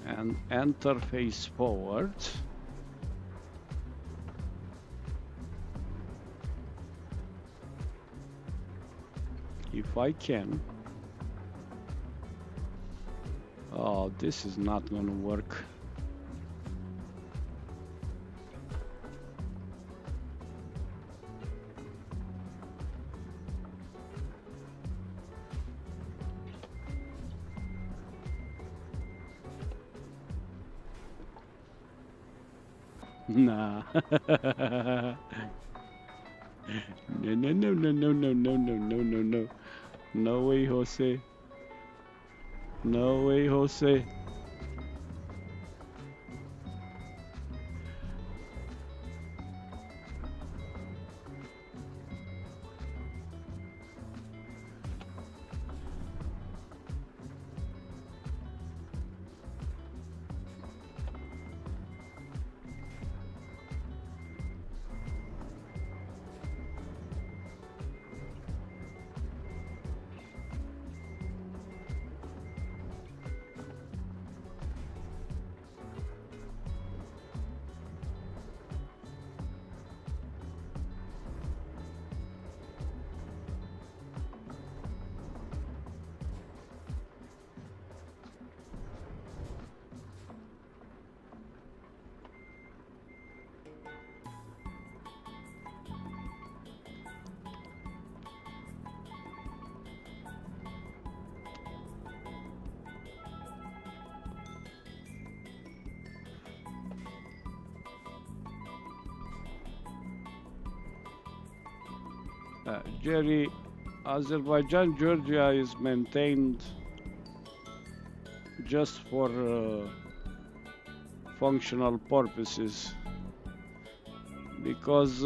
[SPEAKER 3] And enter face forward. If I can. Oh, this is not gonna work. Nah. No, no, no, no, no, no, no, no, no, no, no. No way, Jose. No way, Jose. Jerry, Azerbaijan, Georgia is maintained just for functional purposes because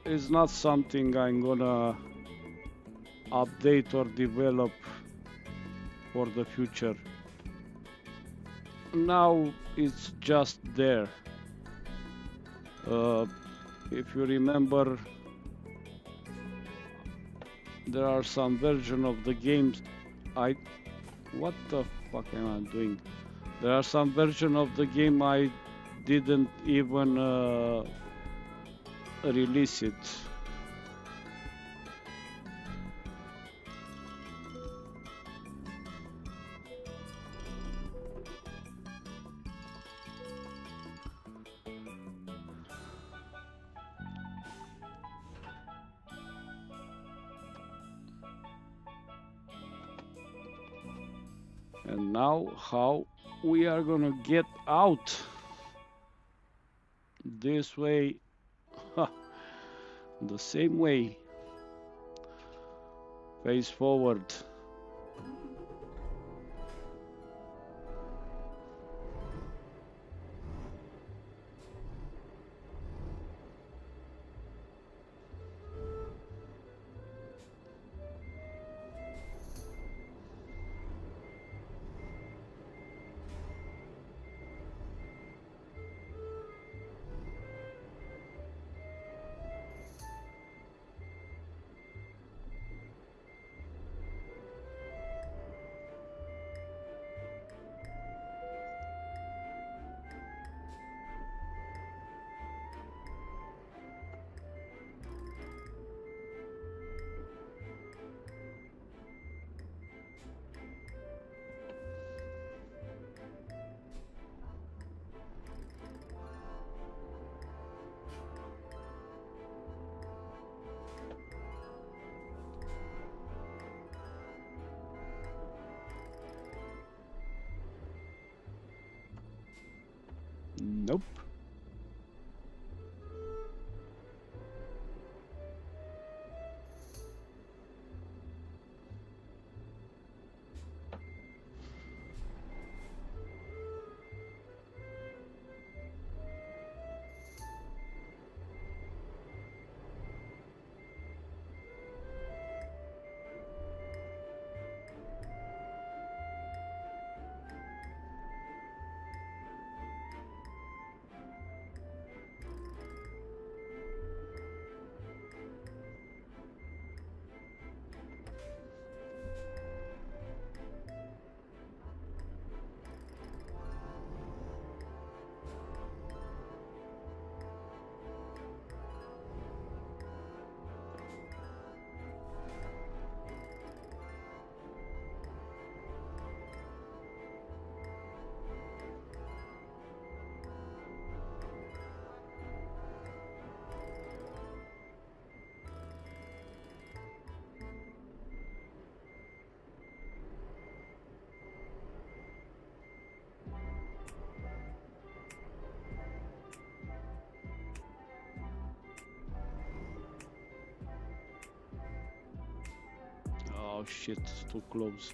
[SPEAKER 3] it's not something I'm gonna update or develop for the future. Now it's just there. If you remember, there are some version of the games what the fuck am I doing? There are some version of the game I didn't even release it. And now how we are gonna get out? This way, the same way, face forward. Nope. shit, it's too close.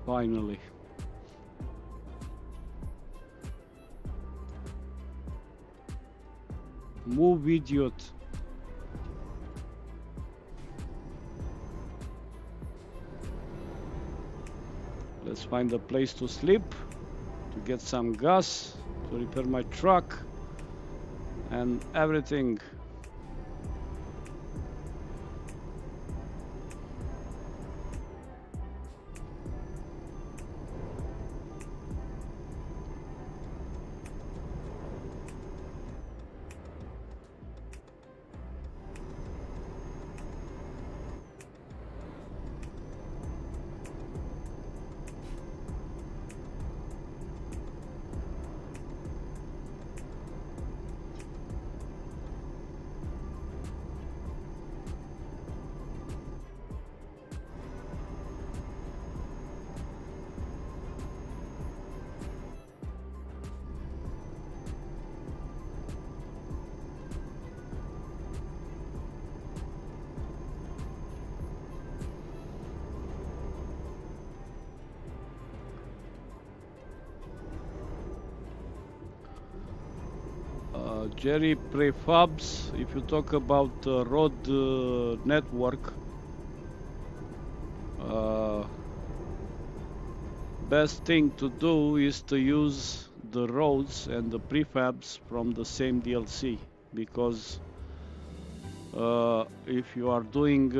[SPEAKER 3] Finally. Move, idiot. Let's find a place to sleep, to get some gas, to repair my truck and everything. Jerry Prefabs, if you talk about road network, best thing to do is to use the roads and the prefabs from the same DLC, because if you are doing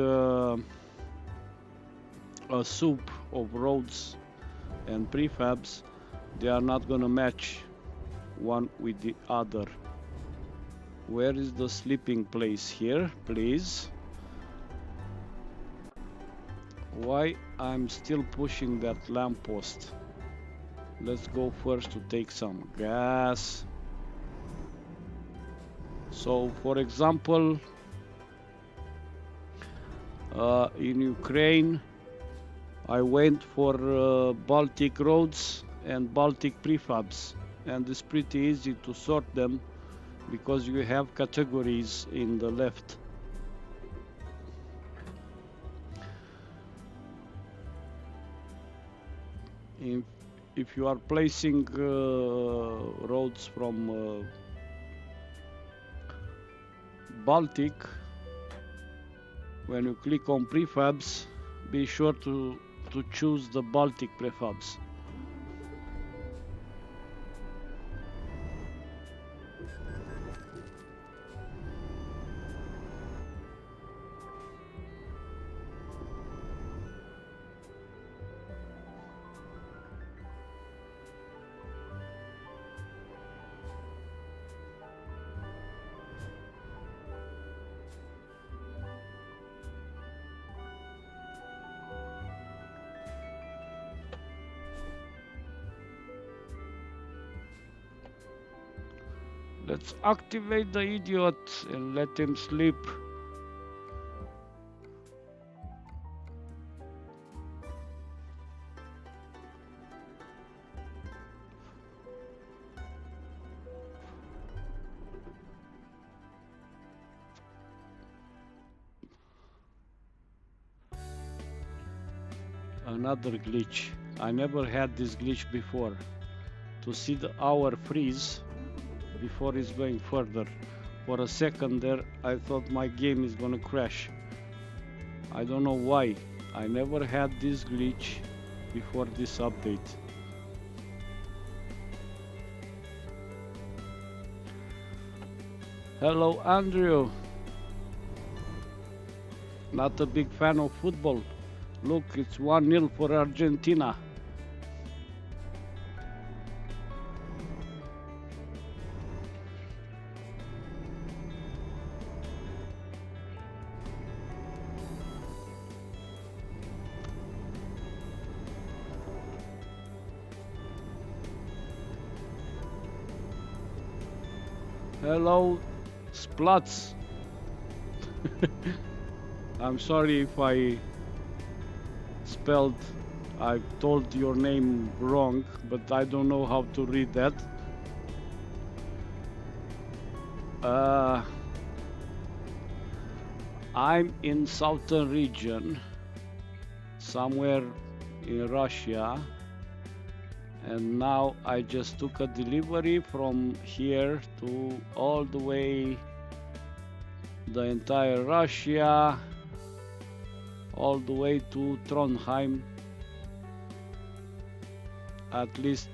[SPEAKER 3] a soup of roads and prefabs, they are not gonna match one with the other. Where is the sleeping place here, please? Why I'm still pushing that lamppost? Let's go first to take some gas. So, for example, in Ukraine, I went for Baltic roads and Baltic prefabs, and it's pretty easy to sort them because you have categories in the left. If you are placing roads from Baltic, when you click on prefabs, be sure to choose the Baltic prefabs. Let's activate the idiot and let him sleep. Another glitch. I never had this glitch before. To see the hour freeze before it's going further. For a second there, I thought my game is gonna crash. I don't know why. I never had this glitch before this update. Hello, Andrew. Not a big fan of football. Look, it's 1-0 for Argentina. Hello, Splats. I'm sorry if I told your name wrong, but I don't know how to read that. Uh, I'm in southern region, somewhere in Russia, and now I just took a delivery from here to all the way the entire Russia, all the way to Trondheim, at least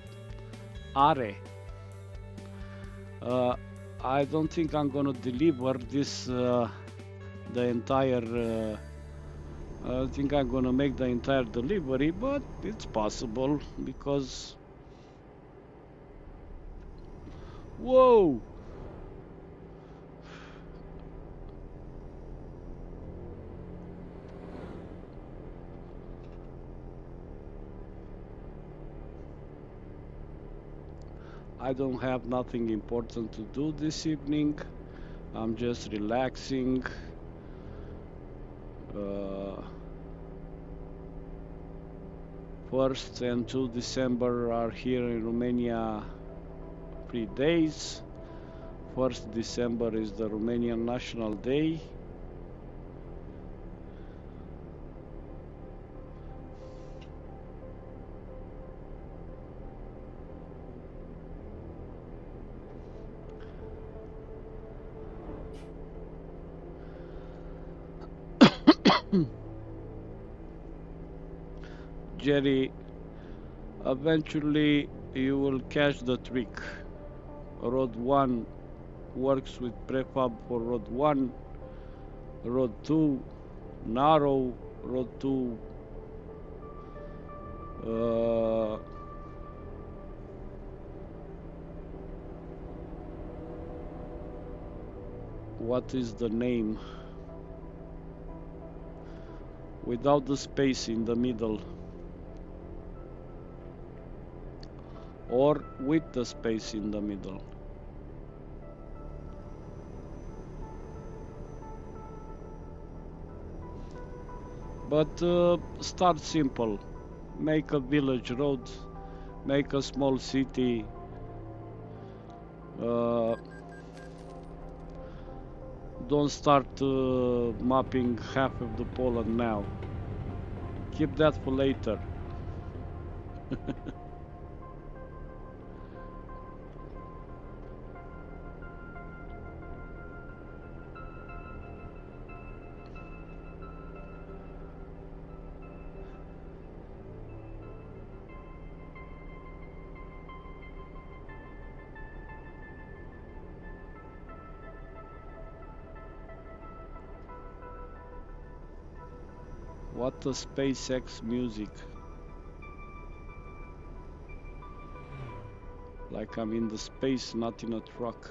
[SPEAKER 3] Are. I don't think I'm gonna deliver this the entire I think I'm gonna make the entire delivery, but it's possible because whoa, I don't have nothing important to do this evening. I'm just relaxing. Uh, 1st and 2 December are here in Romania 3 days. 1st December is the Romanian National Day. Jerry, eventually you will catch the trick. Road 1 works with prefab for Road 1, Road 2 narrow, Road 2 what is the name? Without the space in the middle, or with the space in the middle. But start simple. Make a village road, make a small city. Don't start mapping half of the Poland now. Keep that for later. What a SpaceX music. Like I'm in the space, not in a truck.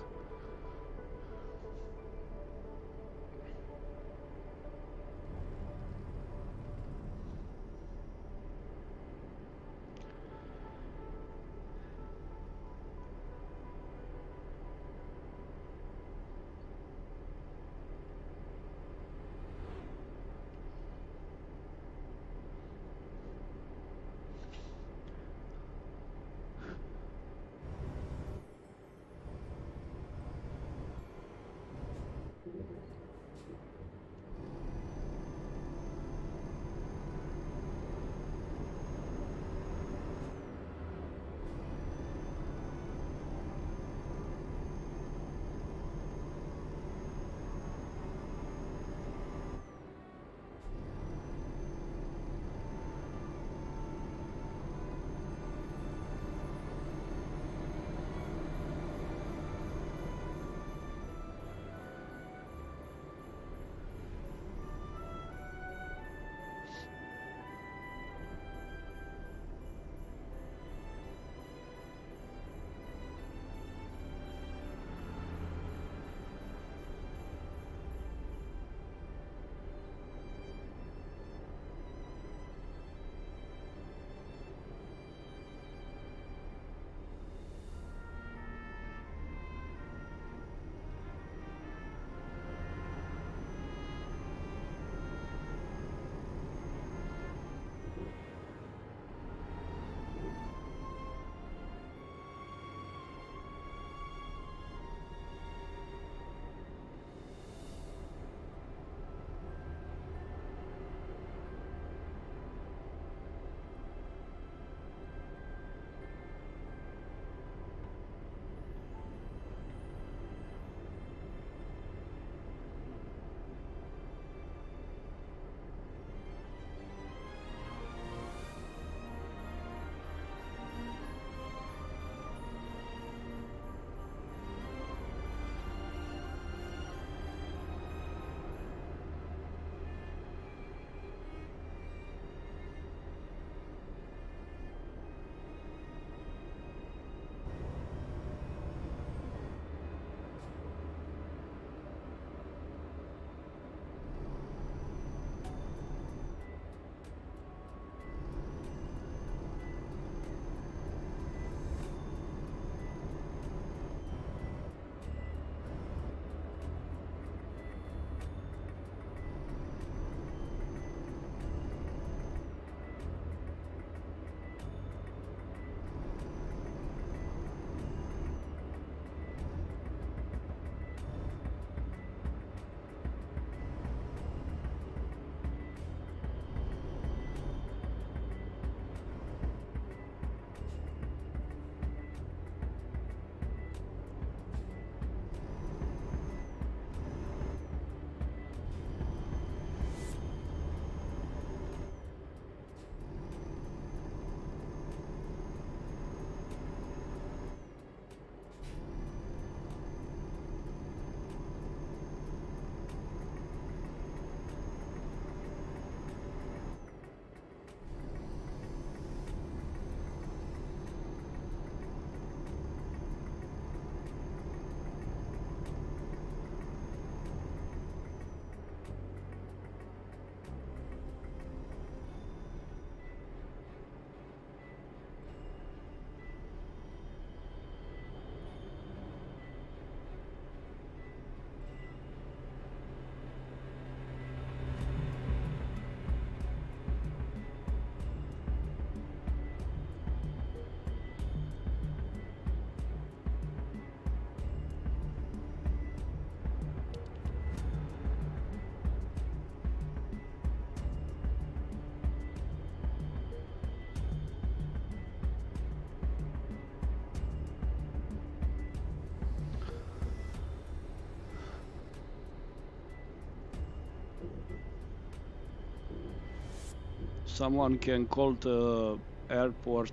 [SPEAKER 3] Someone can call the airport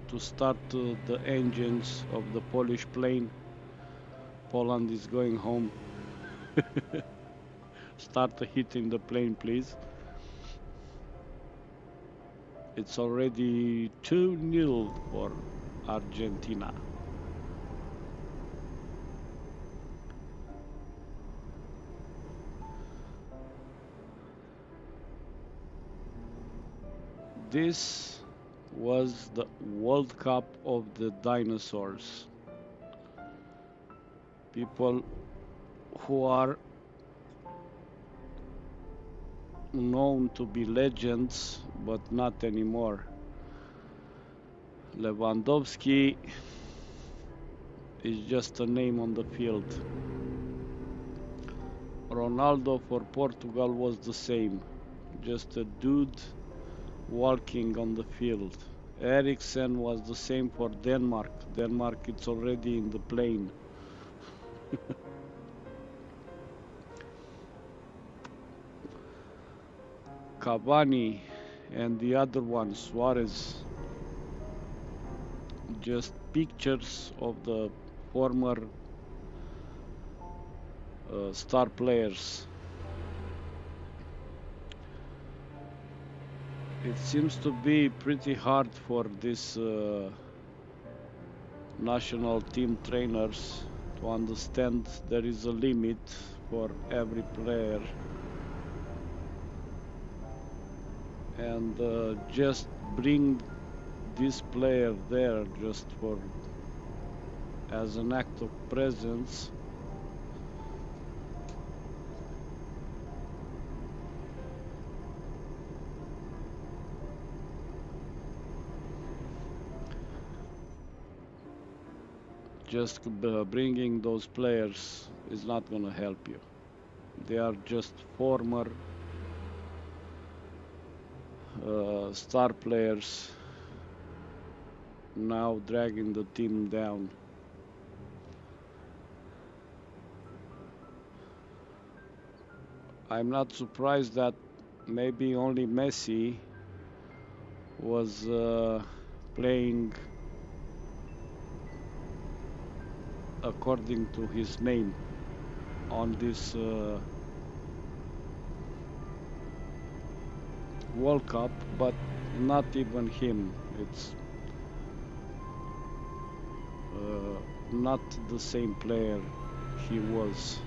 [SPEAKER 3] to start the engines of the Polish plane. Poland is going home. Start hitting the plane, please. It's already 2-0 for Argentina. This was the World Cup of the dinosaurs. People who are known to be legends, but not anymore. Lewandowski is just a name on the field. Ronaldo for Portugal was the same, just a dude walking on the field. Eriksen was the same for Denmark. Denmark, it's already in the plane. Cavani and the other one, Suarez, just pictures of the former star players. It seems to be pretty hard for these national team trainers to understand there is a limit for every player, and just bring this player there just for as an act of presence. Just bringing those players is not going to help you. They are just former star players now dragging the team down. I'm not surprised that maybe only Messi was playing according to his name on this World Cup, but not even him. It's not the same player he was.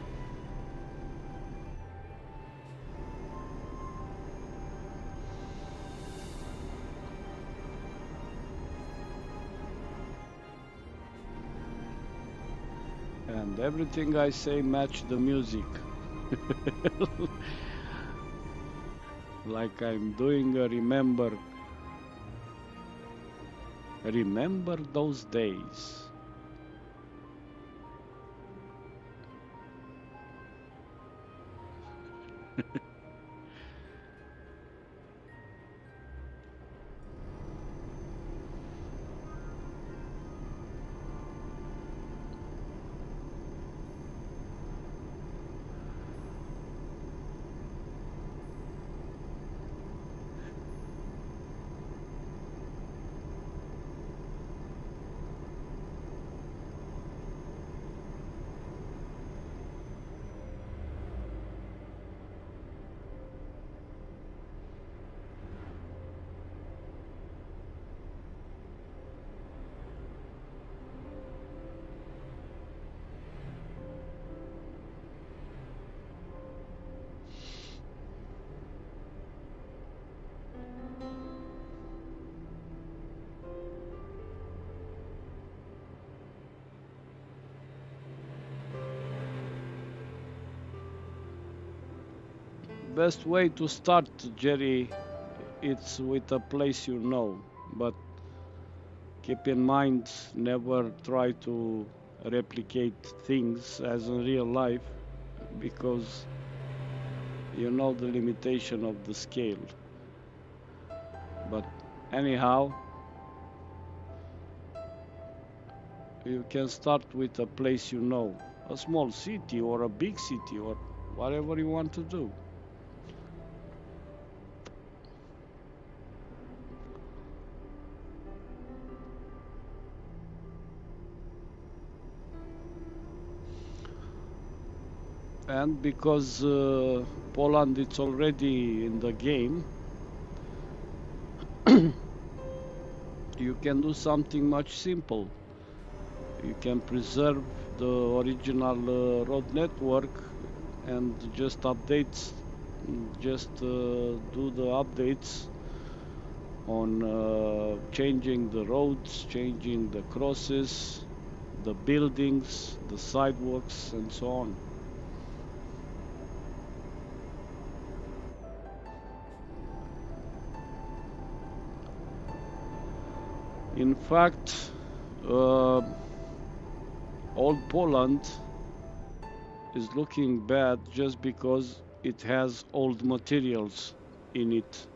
[SPEAKER 3] And everything I say match the music. Like I'm doing a remember those days. Best way to start, Jerry, it's with a place you know, but keep in mind, never try to replicate things as in real life, because you know the limitation of the scale. But anyhow, you can start with a place you know, a small city or a big city or whatever you want to do. And because Poland is already in the game, you can do something much simple. You can preserve the original road network and just do the updates on changing the roads, changing the crosses, the buildings, the sidewalks, and so on. In fact, old Poland is looking bad just because it has old materials in it.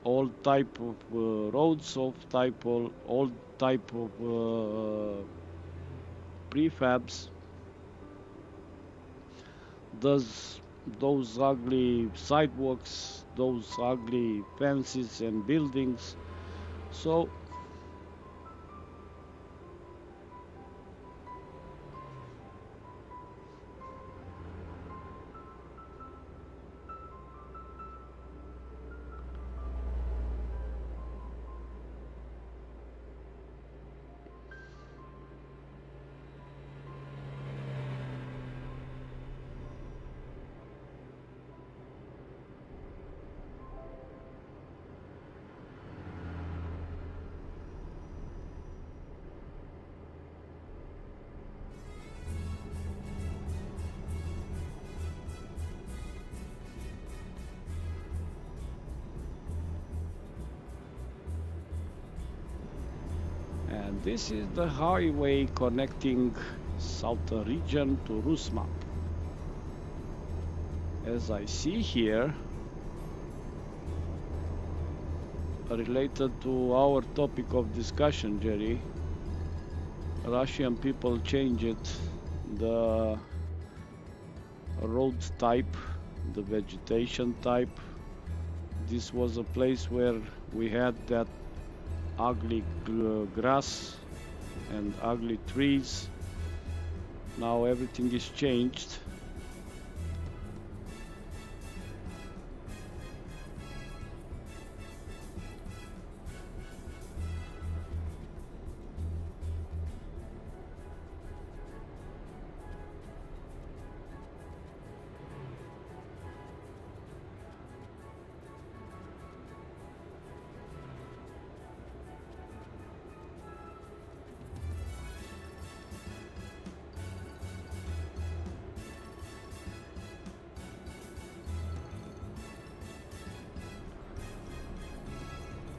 [SPEAKER 3] Old type of roads, old type of prefabs. Those ugly sidewalks, those ugly fences and buildings. So and this is the highway connecting southern region to Rusma. As I see here, related to our topic of discussion, Jerry, Russian people changed the road type, the vegetation type. This was a place where we had that ugly grass and ugly trees. Now everything is changed.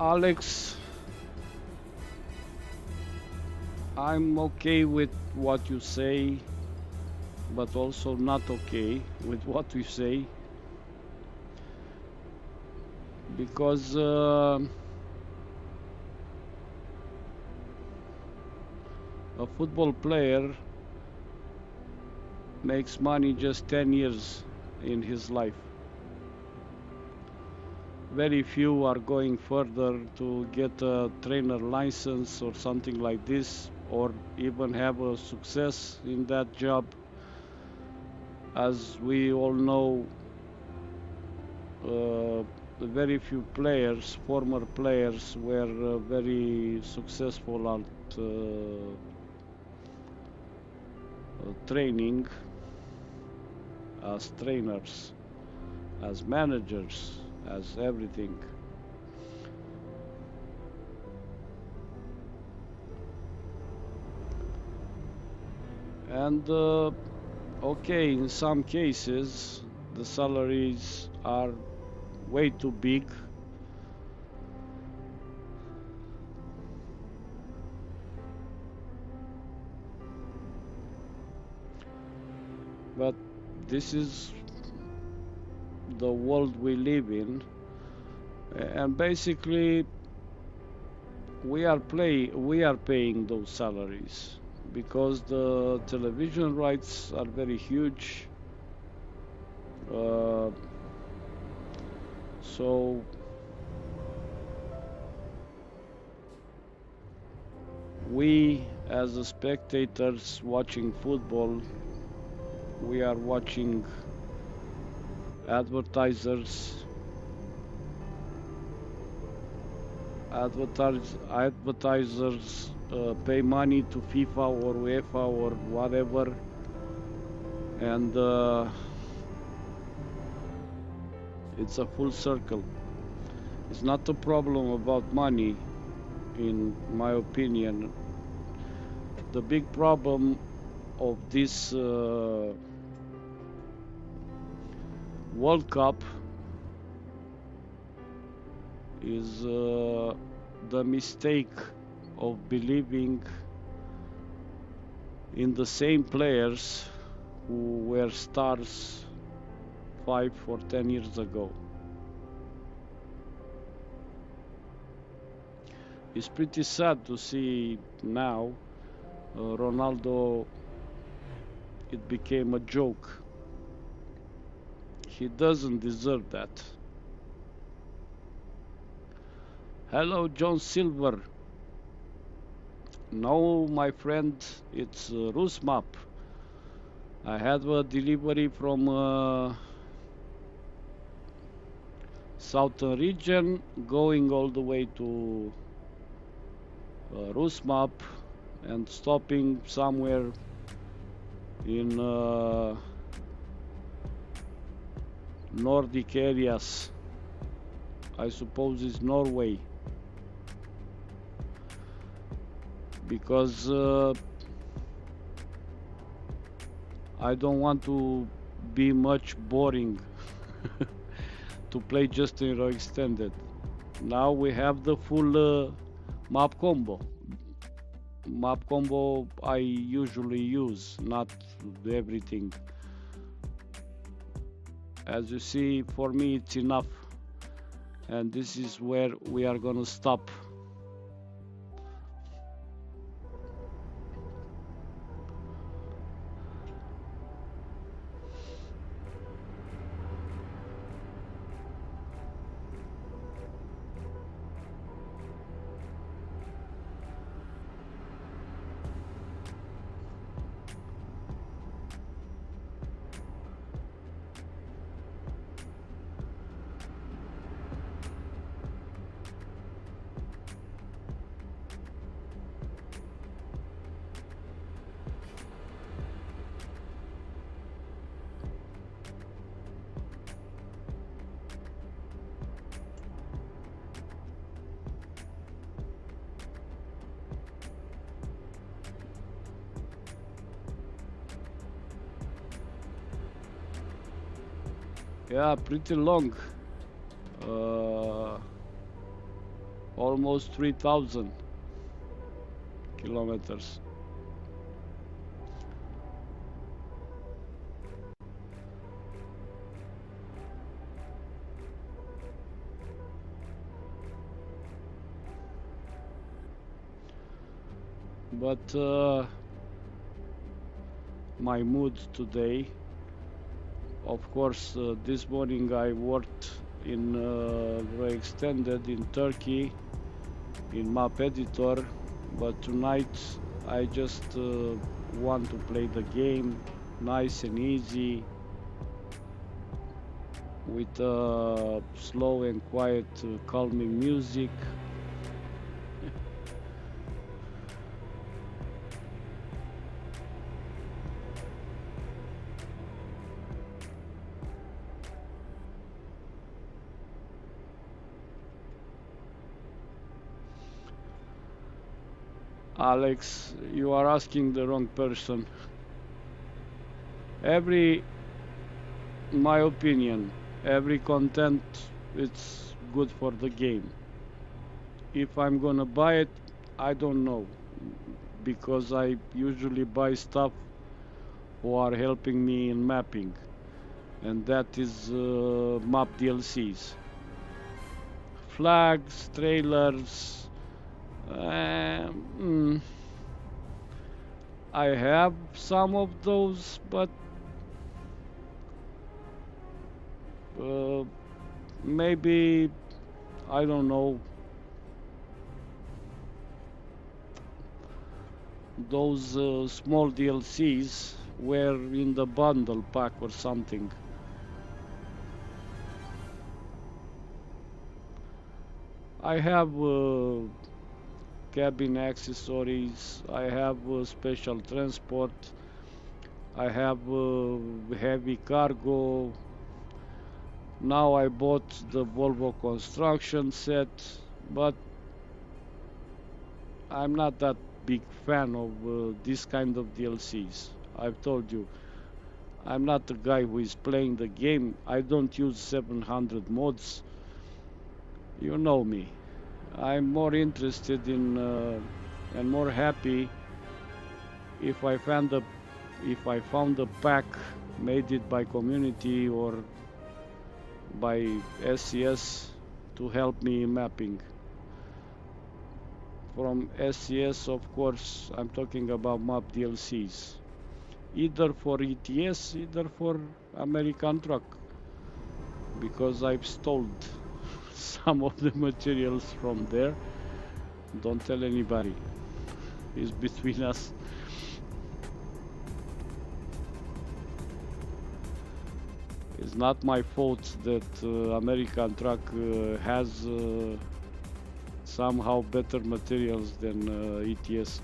[SPEAKER 3] Alex, I'm okay with what you say, but also not okay with what you say, because a football player makes money just 10 years in his life. Very few are going further to get a trainer license or something like this, or even have a success in that job. As we all know, very few players, former players, were very successful at training as trainers, as managers, as everything. And okay, in some cases the salaries are way too big. But this is the world we live in, and basically we are paying those salaries because the television rights are very huge. So we, as the spectators watching football, we are watching advertisers pay money to FIFA or UEFA or whatever, and it's a full circle. It's not a problem about money, in my opinion. The big problem of this World Cup is the mistake of believing in the same players who were stars 5 or 10 years ago. It's pretty sad to see now Ronaldo, it became a joke. He doesn't deserve that. Hello, John Silver. No, my friend, it's Rusmap. I had a delivery from southern region going all the way to Rusmap and stopping somewhere in Nordic areas. I suppose it's Norway, because I don't want to be much boring to play just in Roex Extended. Now we have the full map combo. Map combo I usually use, not everything. As you see, for me it's enough, and this is where we are gonna stop. Yeah, pretty long. Almost 3,000 kilometers. But my mood today, of course, this morning I worked in Roex Extended in Turkey in map editor, but tonight I just want to play the game nice and easy with slow and quiet calming music. Alex, you are asking the wrong person. My opinion, every content, it's good for the game. If I'm gonna buy it, I don't know, because I usually buy stuff who are helping me in mapping, and that is map DLCs. Flags, trailers, I have some of those, but maybe, I don't know, those small DLCs were in the bundle pack or something. I have cabin accessories, I have special transport, I have heavy cargo. Now I bought the Volvo construction set, but I'm not that big fan of this kind of DLCs. I've told you, I'm not the guy who is playing the game. I don't use 700 mods. You know me. I'm more interested in and more happy if I found a pack made it by community or by SCS to help me in mapping. From SCS, of course, I'm talking about map DLCs, either for ETS, either for American Truck, because I've stole some of the materials from there. Don't tell anybody. It's between us. It's not my fault that American Truck has somehow better materials than ETS.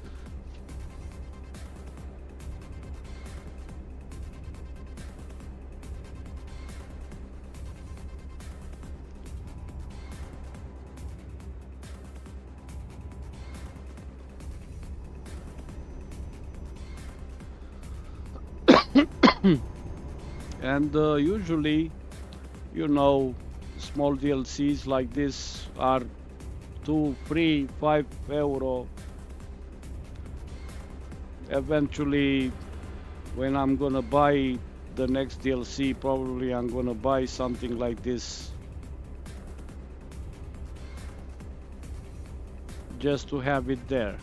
[SPEAKER 3] And usually, you know, small DLCs like this are 2, 3, 5 euro. Eventually, when I'm gonna buy the next DLC, probably I'm gonna buy something like this just to have it there.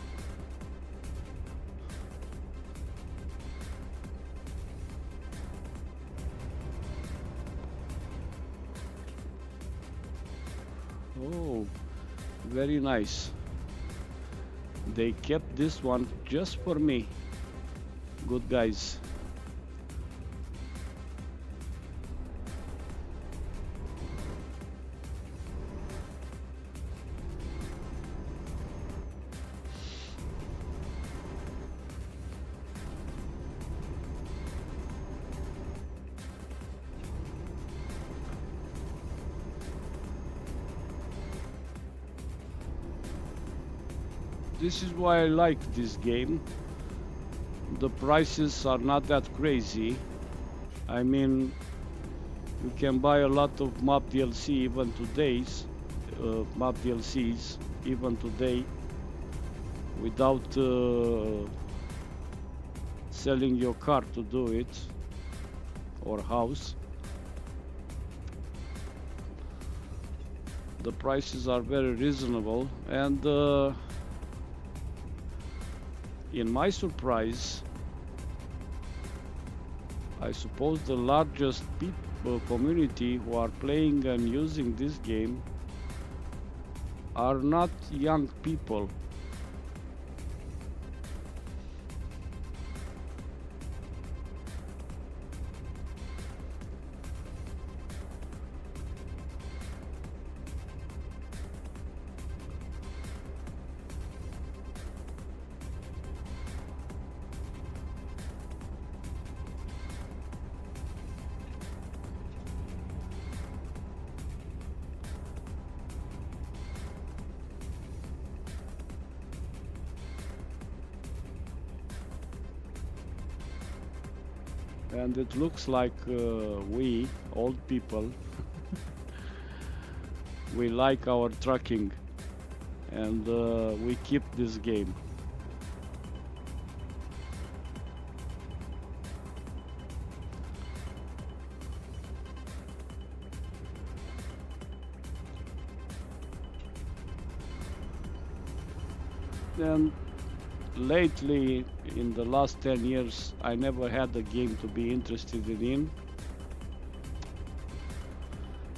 [SPEAKER 3] Oh, very nice. They kept this one just for me. Good guys. This is why I like this game. The prices are not that crazy. I mean, you can buy a lot of map DLC even today's map DLCs even today without selling your car to do it, or house. The prices are very reasonable, and in my surprise, I suppose the largest community who are playing and using this game are not young people. And it looks like we, old people, we like our trucking, and we keep this game. And lately, in the last 10 years, I never had a game to be interested in.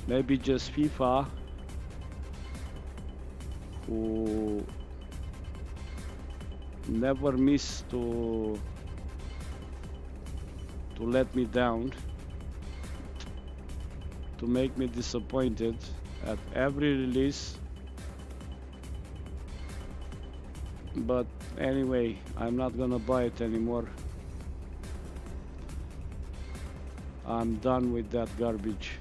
[SPEAKER 3] Maybe just FIFA, who never miss to to let me down, to make me disappointed at every release. But anyway, I'm not gonna buy it anymore. I'm done with that garbage.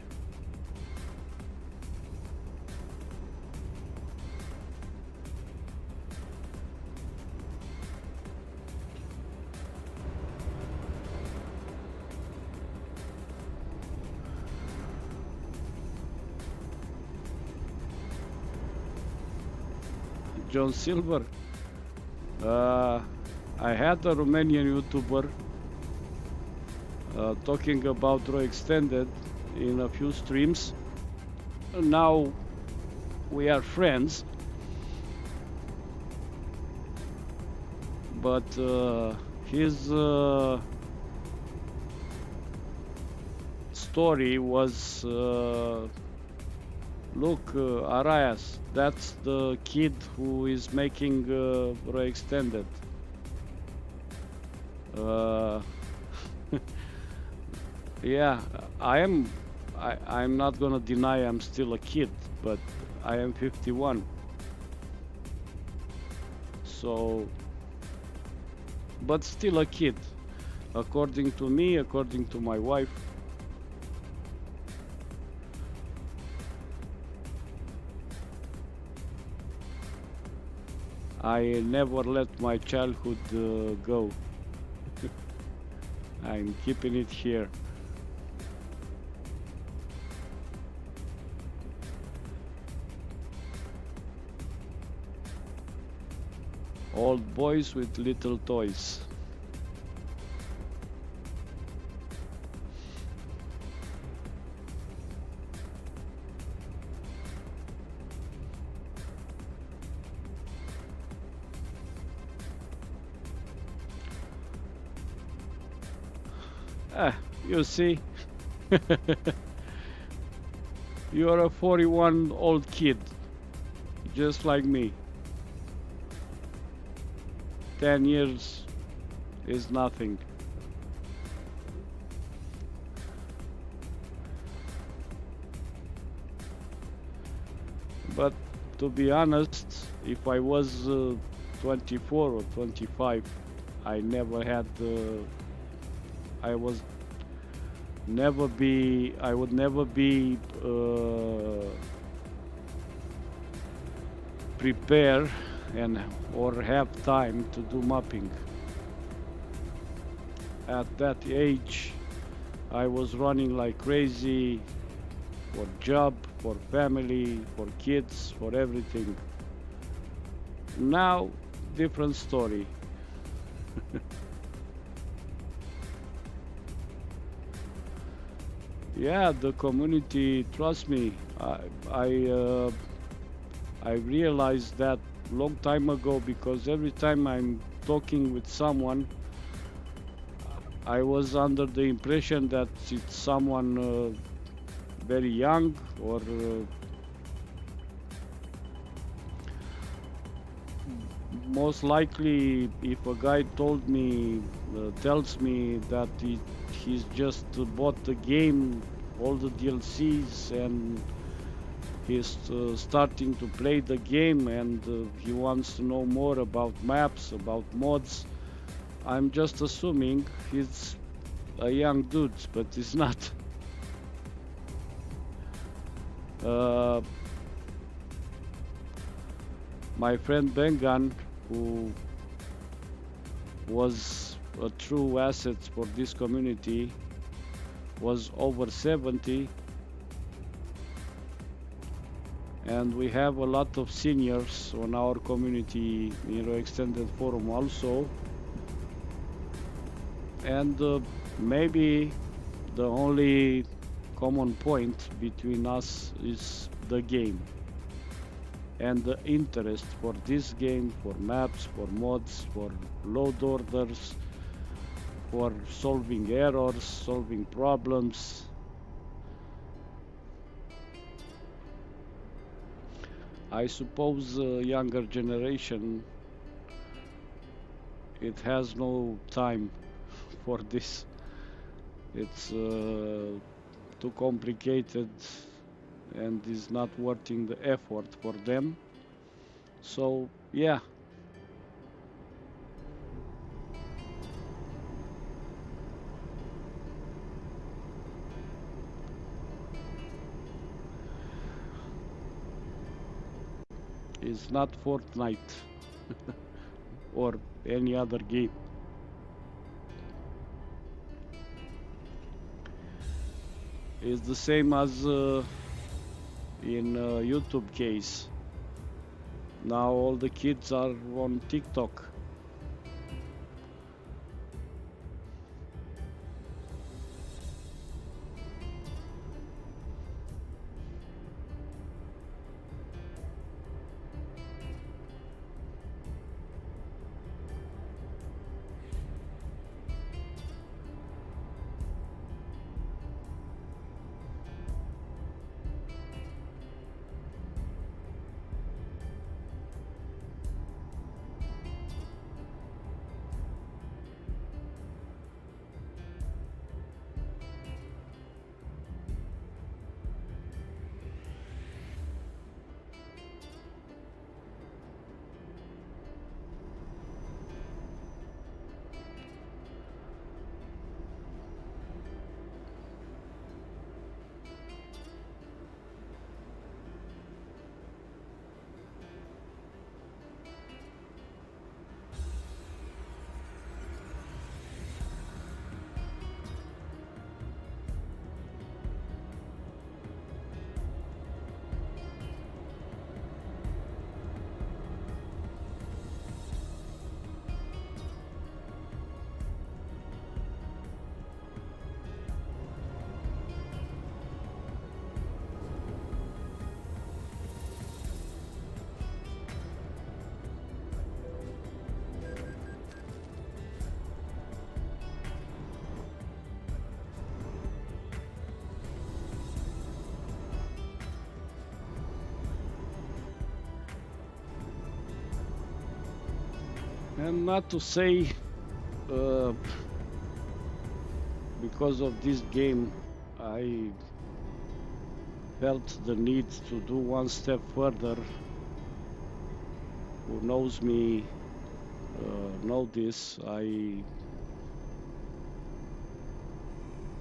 [SPEAKER 3] John Silver. I had a Romanian YouTuber talking about Roex Extended in a few streams. Now we are friends, but his story was look, Arias, that's the kid who is making Roex Extended. Yeah, I'm not gonna deny I'm still a kid, but I am 51. So, but still a kid, according to me, according to my wife. I never let my childhood go. I'm keeping it here. Old boys with little toys. You see, you're a 41-old kid, just like me. 10 years is nothing. But to be honest, if I was 24 or 25, I never had I would never be prepared and or have time to do mapping. At that age, I was running like crazy for job, for family, for kids, for everything. Now, different story. Yeah, the community, trust me, I realized that long time ago, because every time I'm talking with someone, I was under the impression that it's someone very young or most likely if a guy tells me that he's just bought the game, all the DLCs, and he's starting to play the game, and he wants to know more about maps, about mods, I'm just assuming he's a young dude, but he's not. My friend Bengan, who was a true asset for this community, was over 70, and we have a lot of seniors on our community in Roex Extended Forum also, and maybe the only common point between us is the game and the interest for this game, for maps, for mods, for load orders, for solving errors, solving problems. I suppose the younger generation, it has no time for this. It's too complicated and is not worth the effort for them. So yeah, it's not Fortnite or any other game. It's the same as in YouTube case. Now all the kids are on TikTok. And not to say, uh, because of this game, I felt the need to do one step further. Who knows me know this.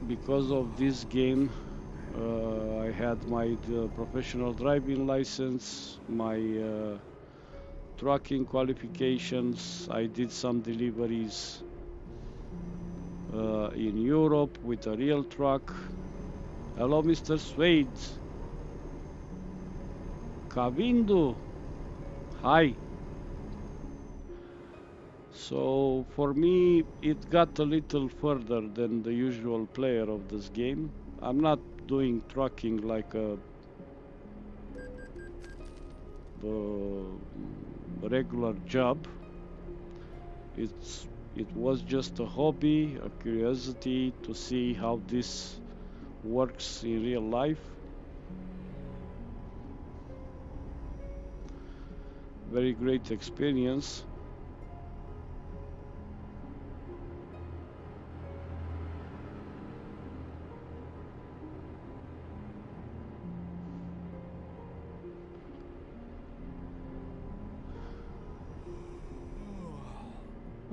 [SPEAKER 3] Because of this game, I had my professional driving license, my trucking qualifications. I did some deliveries in Europe with a real truck. Hello, Mr. Swade. Cavindu. Hi. So for me, it got a little further than the usual player of this game. I'm not doing trucking like a regular job. It was just a hobby, a curiosity to see how this works in real life. Very great experience.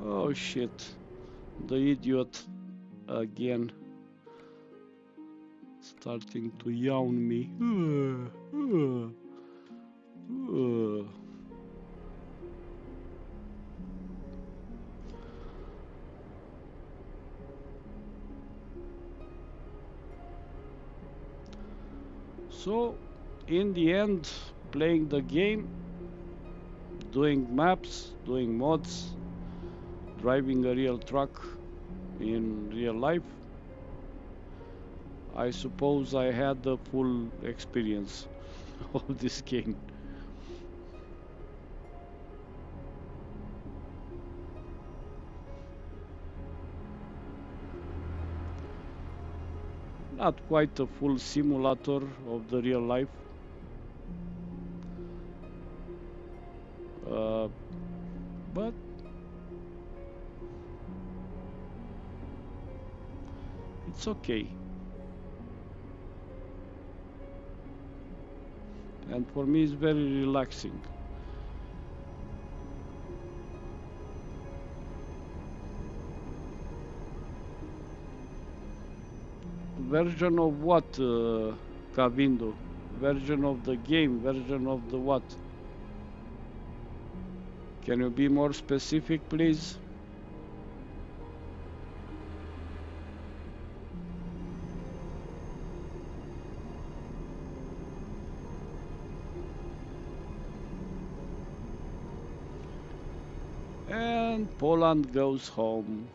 [SPEAKER 3] Oh shit, the idiot again starting to yawn me. So in the end, playing the game, doing maps, doing mods, driving a real truck in real life, I suppose I had the full experience of this game. Not quite a full simulator of the real life, but It's okay. And for me it's very relaxing. Version of what, Cavindo? Version of the game, version of the what? Can you be more specific, please? And Poland goes home.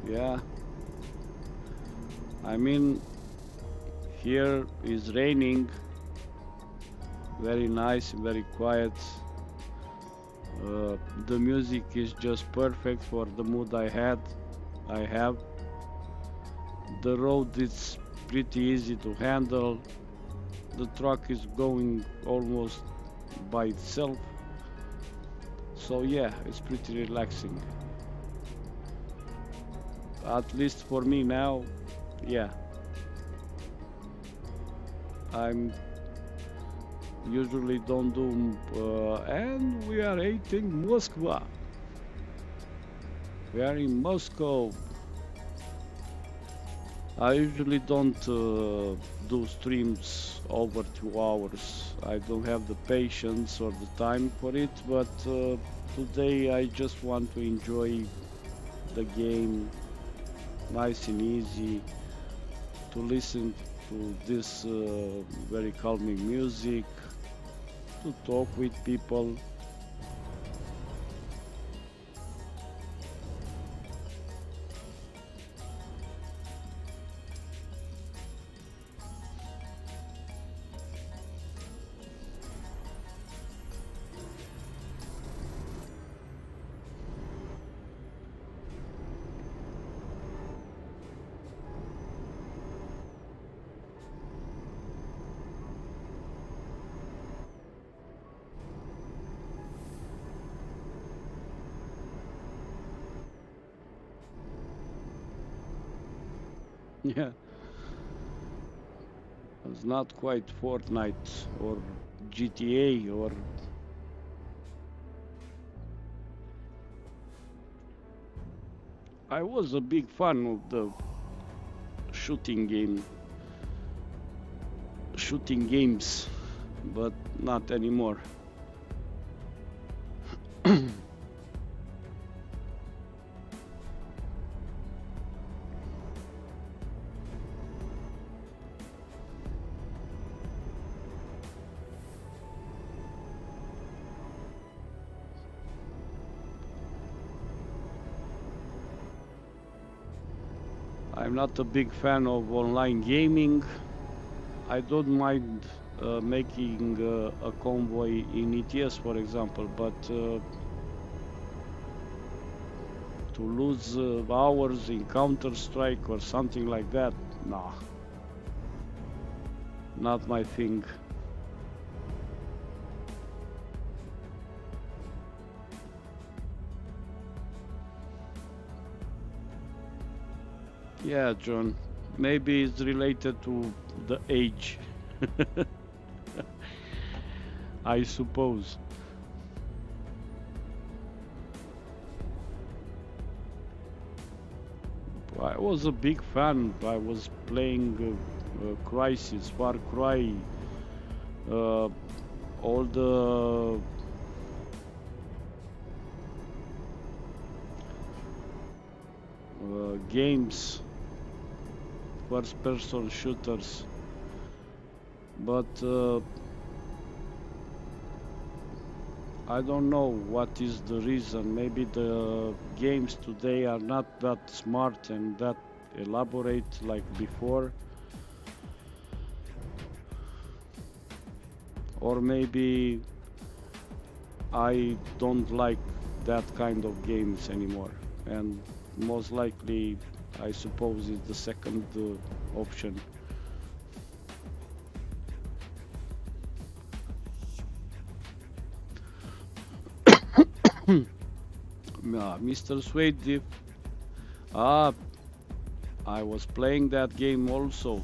[SPEAKER 3] Yeah, I mean, here is raining, very nice, very quiet. The music is just perfect for the mood I have. The road is pretty easy to handle. The truck is going almost by itself. So yeah, it's pretty relaxing. At least for me now, yeah. I'm usually don't do, and we are eating Moscow. We are in Moscow. I usually don't do streams over 2 hours. I don't have the patience or the time for it, but today I just want to enjoy the game nice and easy, to listen to this very calming music, to talk with people. Yeah, it's not quite Fortnite or GTA or I was a big fan of the shooting games, but not anymore. I'm not a big fan of online gaming. I don't mind making a convoy in ETS, for example, but to lose hours in Counter-Strike or something like that, nah, not my thing. Yeah, John, maybe it's related to the age. I suppose. I was a big fan. I was playing Crisis, Far Cry, all the games first-person shooters, but I don't know what is the reason. Maybe the games today are not that smart and that elaborate like before, or maybe I don't like that kind of games anymore, and most likely I suppose it's the second option. Mr. Swade, if ah, I was playing that game also.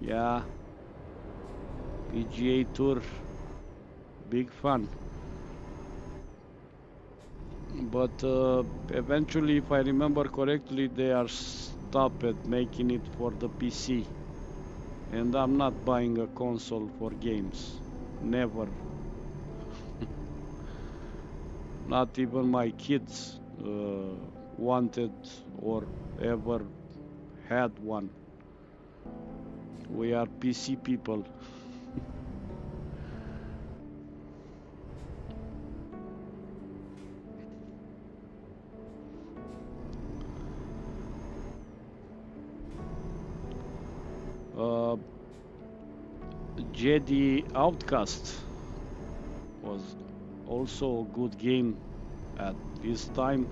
[SPEAKER 3] Yeah, PGA Tour, big fun. But eventually, if I remember correctly, they are stopped at making it for the PC. And I'm not buying a console for games. Never. Not even my kids wanted or ever had one. We are PC people. Jedi Outcast was also a good game at this time.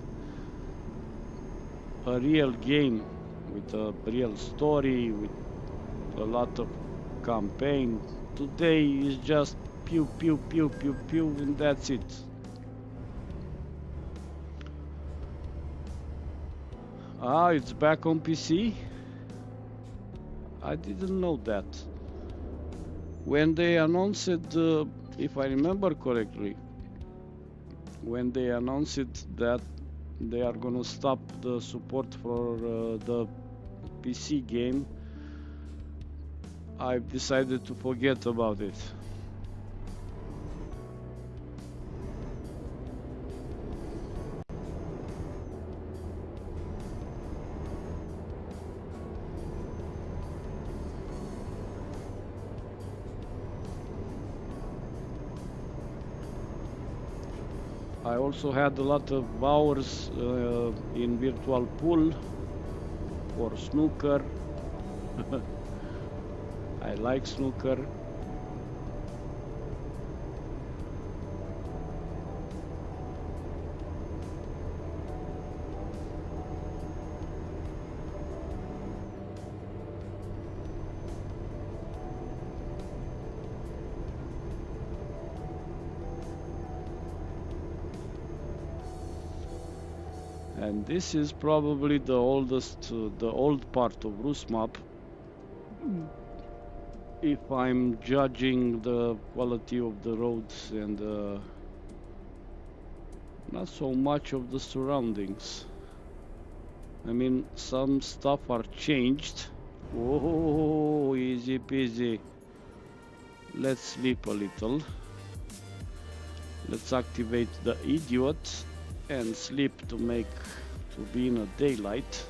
[SPEAKER 3] A real game with a real story, with a lot of campaign. Today is just pew pew pew pew pew and that's it. Ah, it's back on PC? I didn't know that. When they announced it, if I remember correctly, when they announced that they are gonna stop the support for the PC game, I've decided to forget about it. I also had a lot of hours in virtual pool for snooker. I like snooker. And this is probably the oldest, the old part of Rusmap. If I'm judging the quality of the roads and not so much of the surroundings. I mean, some stuff are changed. Oh, easy peasy. Let's sleep a little. Let's activate the idiot and sleep to be in a daylight.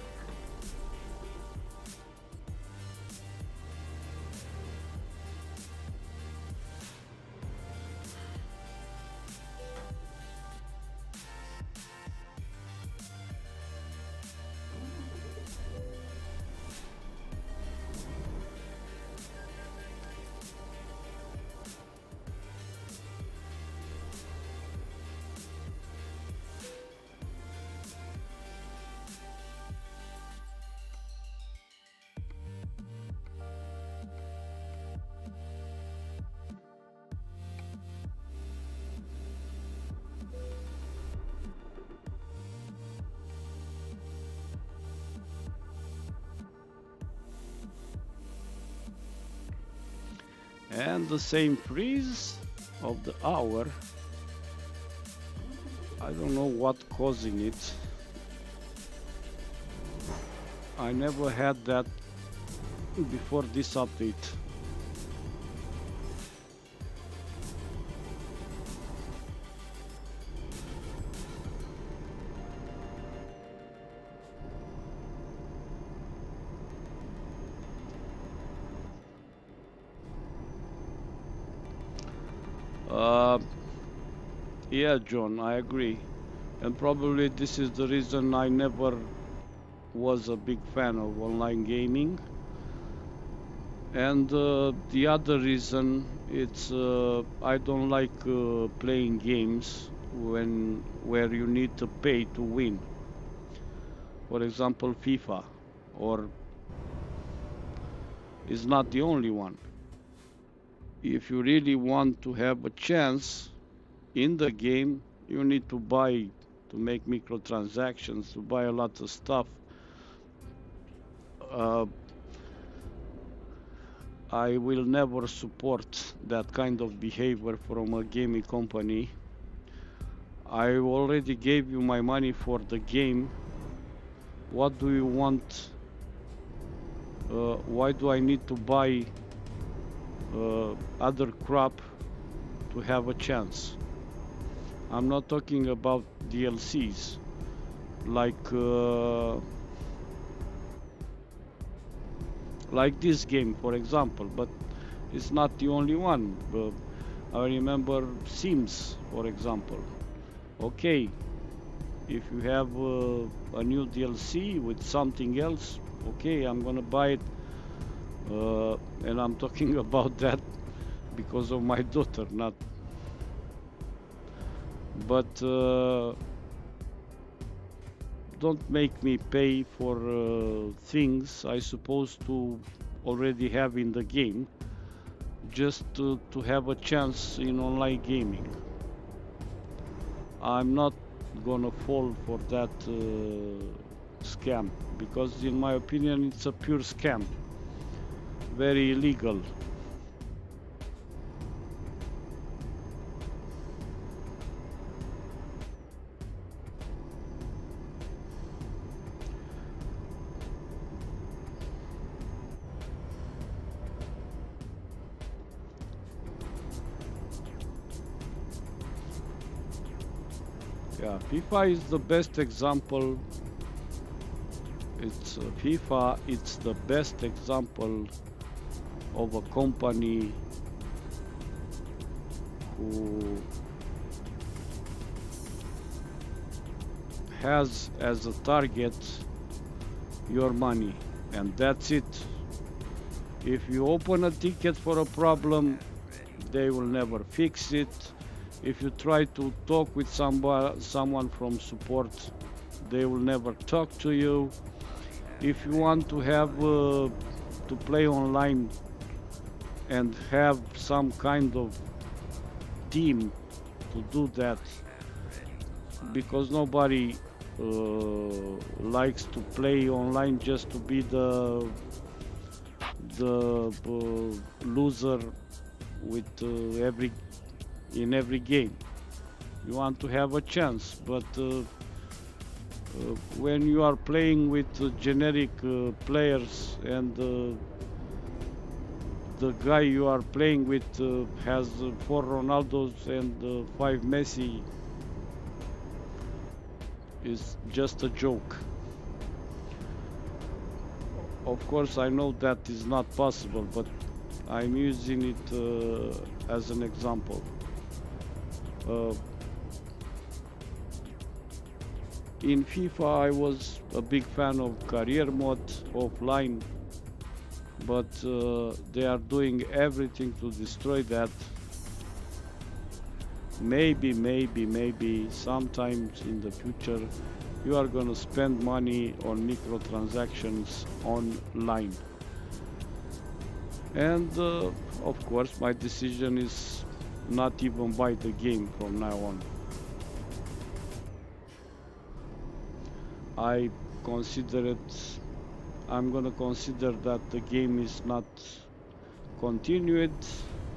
[SPEAKER 3] And the same freeze of the hour. I don't know what causing it. I never had that before this update. Yeah, John, I agree. And probably this is the reason I never was a big fan of online gaming. And the other reason it's I don't like playing games where you need to pay to win. For example, FIFA, or is not the only one. If you really want to have a chance in the game, you need to buy, to make microtransactions, to buy a lot of stuff. Uh, I will never support that kind of behavior from a gaming company. I already gave you my money for the game. What do you want? Why do I need to buy other crap to have a chance? I'm not talking about DLCs like this game, for example, but it's not the only one. I remember Sims, for example. Okay, if you have a new DLC with something else, okay, I'm gonna buy it. And I'm talking about that because of my daughter, not. But don't make me pay for things I supposed to already have in the game just to have a chance in online gaming. I'm not gonna fall for that scam, because in my opinion it's a pure scam, very illegal. Yeah, FIFA is the best example. FIFA. It's the best example of a company who has as a target your money, and that's it. If you open a ticket for a problem, they will never fix it. If you try to talk with someone from support, they will never talk to you. If you want to have to play online and have some kind of team to do that, because nobody likes to play online just to be the loser with in every game. You want to have a chance, but when you are playing with generic players, and the guy you are playing with has 4 Ronaldos and 5 Messi, is just a joke. Of course, I know that is not possible, but I'm using it as an example. In FIFA, I was a big fan of career mode offline, but they are doing everything to destroy that. Maybe sometimes in the future you are gonna spend money on microtransactions online. And of course, my decision is not even buy the game from now on. I consider it, I'm gonna consider that the game is not continued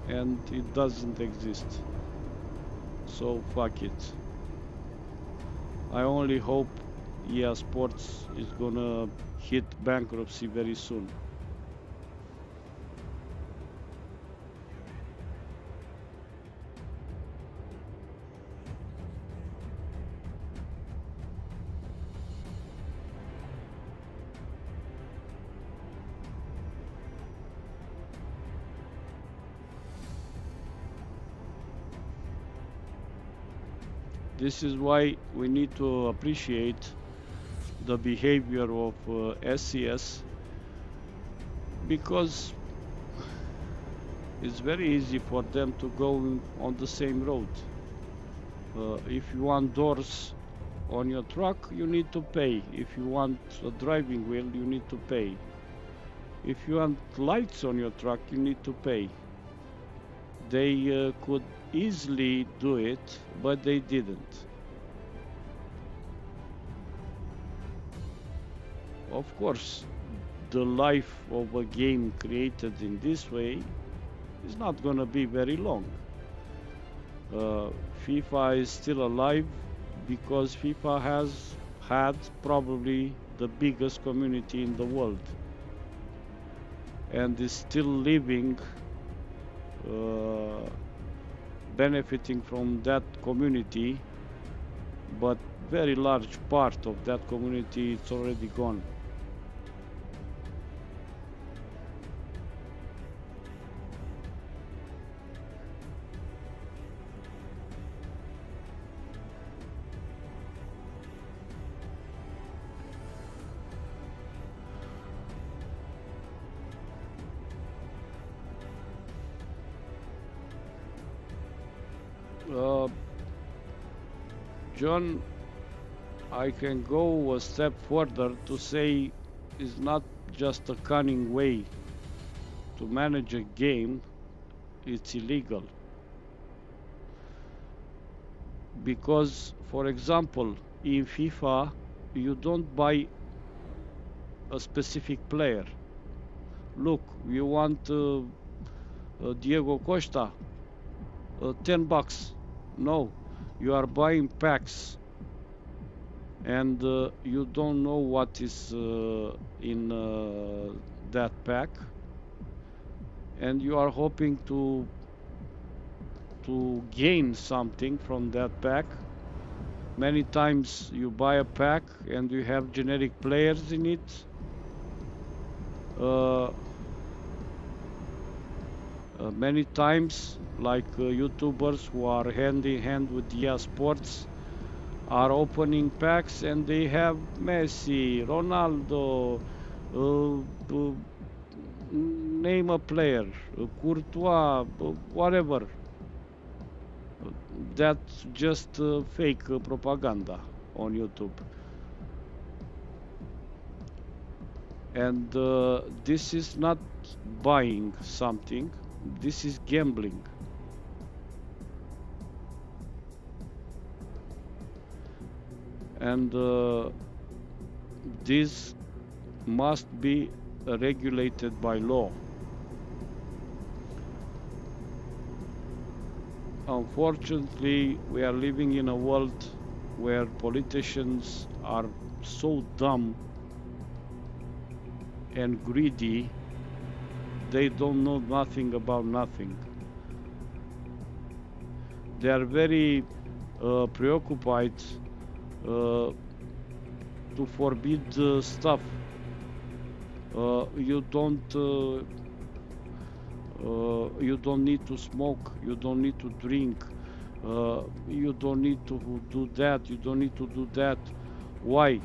[SPEAKER 3] and it doesn't exist. So fuck it. I only hope EA Sports is gonna hit bankruptcy very soon. This is why we need to appreciate the behavior of SCS, because it's very easy for them to go on the same road. If you want doors on your truck, you need to pay. If you want a driving wheel, you need to pay. If you want lights on your truck, you need to pay. They could easily do it, but they didn't. Of course, the life of a game created in this way is not going to be very long. FIFA is still alive because FIFA has had probably the biggest community in the world and is still living, benefiting from that community, but very large part of that community is already gone. John, I can go a step further to say it's not just a cunning way to manage a game, it's illegal. Because, for example, in FIFA, you don't buy a specific player. Look, you want Diego Costa, $10. No, you are buying packs, and you don't know what is in that pack, and you are hoping to gain something from that pack. Many times you buy a pack and you have generic players in it. Many times, like YouTubers who are hand in hand with EA Sports are opening packs and they have Messi, Ronaldo, name a player, Courtois, whatever. That's just fake propaganda on YouTube. And this is not buying something, this is gambling. And this must be regulated by law. Unfortunately, we are living in a world where politicians are so dumb and greedy, they don't know nothing about nothing. They are very preoccupied to forbid stuff. You don't need to smoke, you don't need to drink, you don't need to do that, you don't need to do that. Why?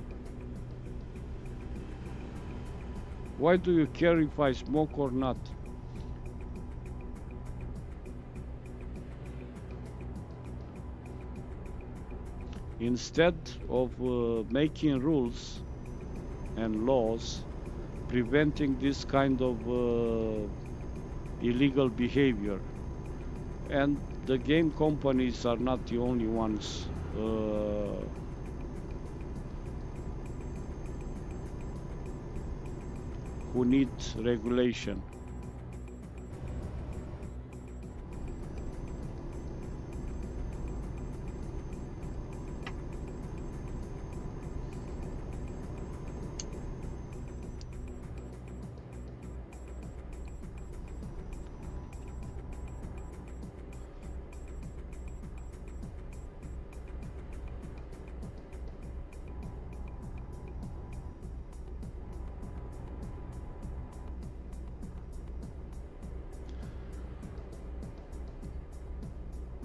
[SPEAKER 3] Why do you care if I smoke or not? Instead of making rules and laws preventing this kind of illegal behavior, and the game companies are not the only ones who need regulation.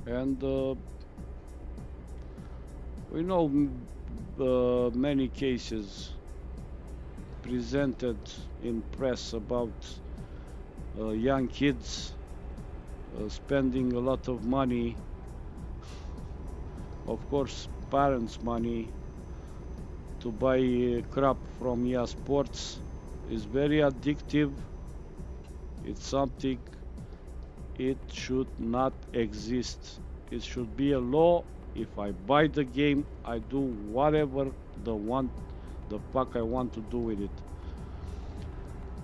[SPEAKER 3] And We know many cases presented in press about young kids spending a lot of money, of course parents' money, to buy crap from EA Sports. Is very addictive. It's something it should not exist. It should be a law. If I buy the game, I do whatever the fuck I want to do with it.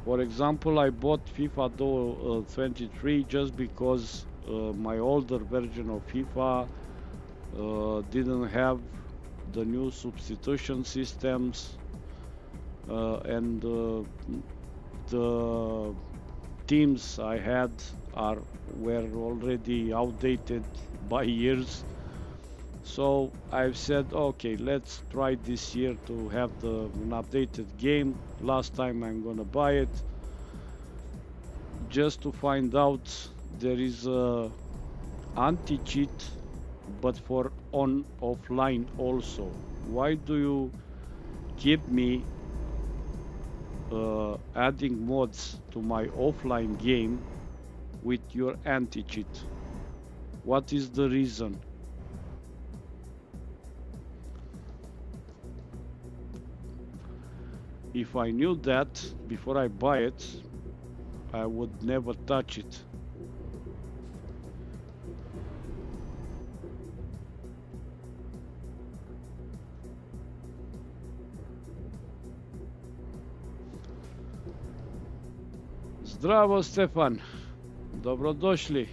[SPEAKER 3] For example, I bought FIFA 23 just because my older version of FIFA didn't have the new substitution systems, and the teams I had were already outdated by years. So I've said, okay, let's try this year to have an updated game. Last time I'm gonna buy it, just to find out there is a anti-cheat, but for offline also. Why do you keep me adding mods to my offline game with your anti-cheat? What is the reason? If I knew that before I buy it, I would never touch it. Zdravo, Stefan. Dobrodošli.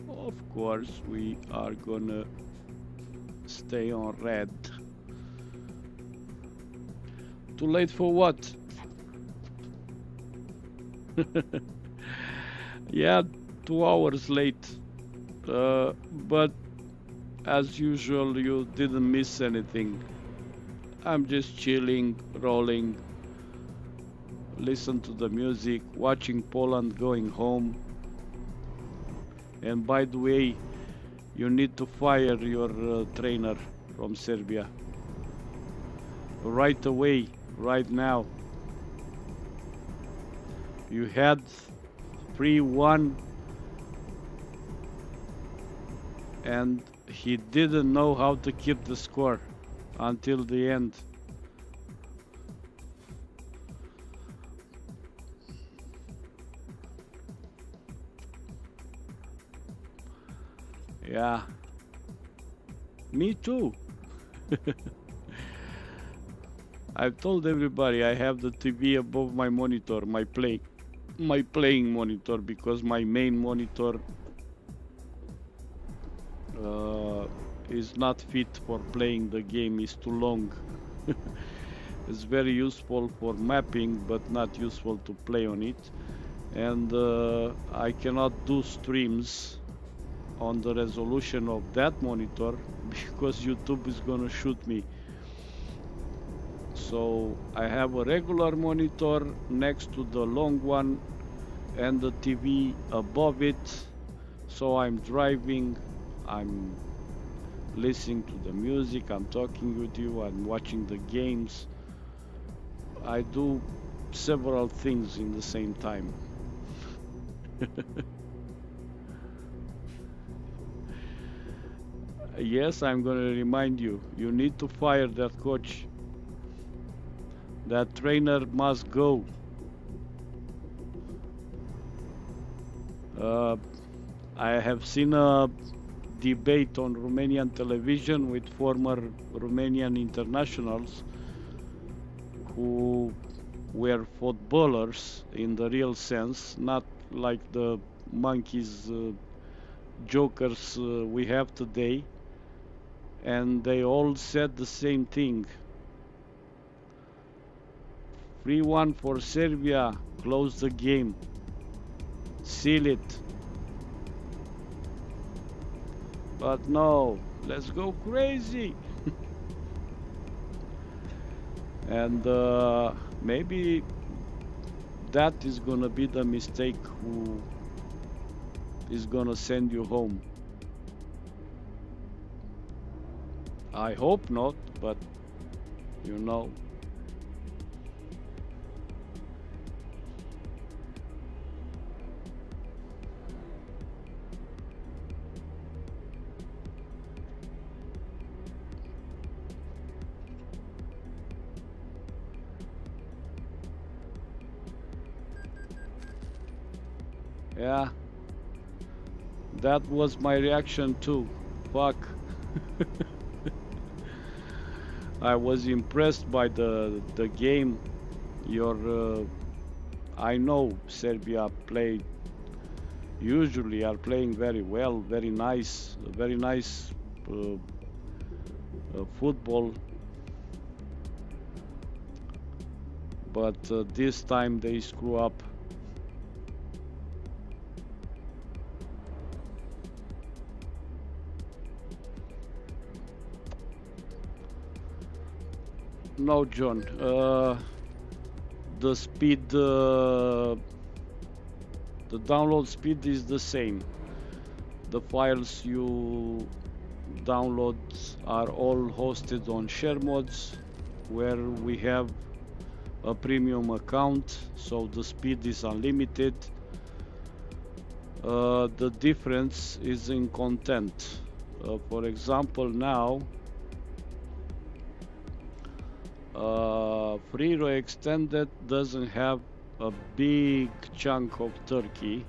[SPEAKER 3] Of course, we are gonna stay on red. Too late for what? Yeah, 2 hours late. But as usual, you didn't miss anything. I'm just chilling, rolling, listen to the music, watching Poland going home. And by the way, you need to fire your trainer from Serbia right away, right now. You had 3-1 and he didn't know how to keep the score until the end. Yeah, me too. I've told everybody I have the TV above my monitor, my playing monitor, because my main monitor is not fit for playing the game, is too long. It's very useful for mapping, but not useful to play on it. And I cannot do streams on the resolution of that monitor because YouTube is gonna shoot me. So I have a regular monitor next to the long one and the TV above it. So I'm driving, I'm listening to the music, I'm talking with you, I'm watching the games. I do several things in the same time. Yes, I'm gonna remind you, you need to fire that coach. That trainer must go. I have seen a debate on Romanian television with former Romanian internationals, who were footballers in the real sense, not like the monkeys, jokers we have today, and they all said the same thing. 3-1 for Serbia, close the game, seal it. But no, let's go crazy. And maybe that is gonna be the mistake who is gonna send you home. I hope not, but you know. Yeah, that was my reaction too. Fuck. I was impressed by the game. I know Serbia usually are playing very well, very nice football. But this time they screw up. No, John. The speed, the download speed is the same. The files you download are all hosted on share mods, where we have a premium account, so the speed is unlimited. The difference is in content. For example, now Free Roex Extended doesn't have a big chunk of Turkey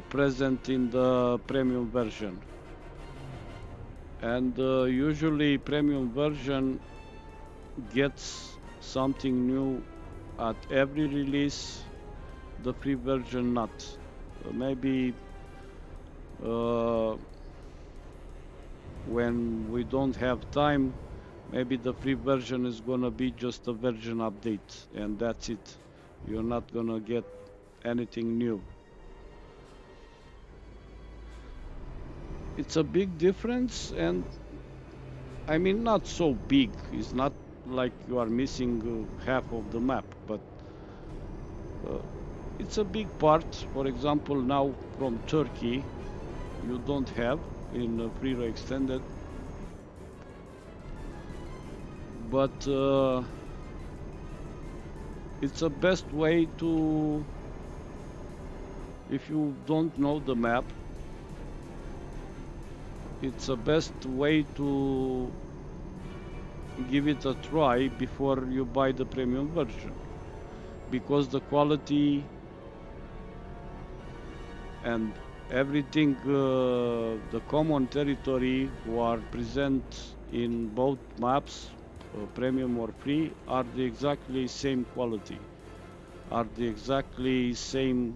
[SPEAKER 3] present in the premium version, and usually premium version gets something new at every release, the free version not. Maybe when we don't have time, maybe the free version is gonna be just a version update and that's it. You're not gonna get anything new. It's a big difference, and I mean not so big. It's not like you are missing half of the map, but it's a big part. For example, now from Turkey you don't have in Free Roex Extended, but it's a best way to, if you don't know the map, it's a best way to give it a try before you buy the premium version, because the quality and everything, the common territory who are present in both maps, premium or free, are the exactly same quality, are the exactly same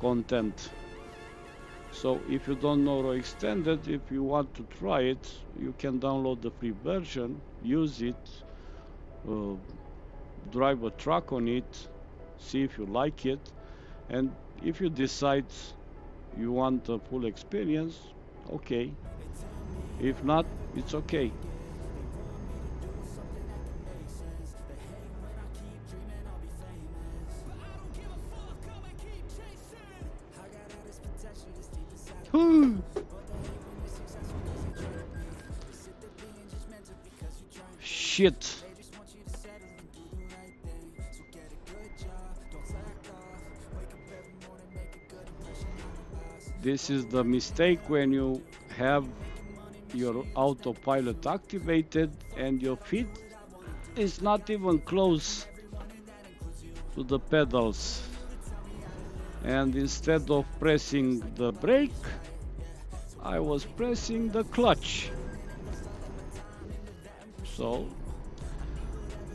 [SPEAKER 3] content. So if you don't know Roex Extended, if you want to try it, you can download the free version, use it, drive a truck on it, see if you like it, and if you decide you want a full experience, okay. If not, it's okay. Shit. This is the mistake when you have your autopilot activated and your feet is not even close to the pedals, and instead of pressing the brake, I was pressing the clutch. So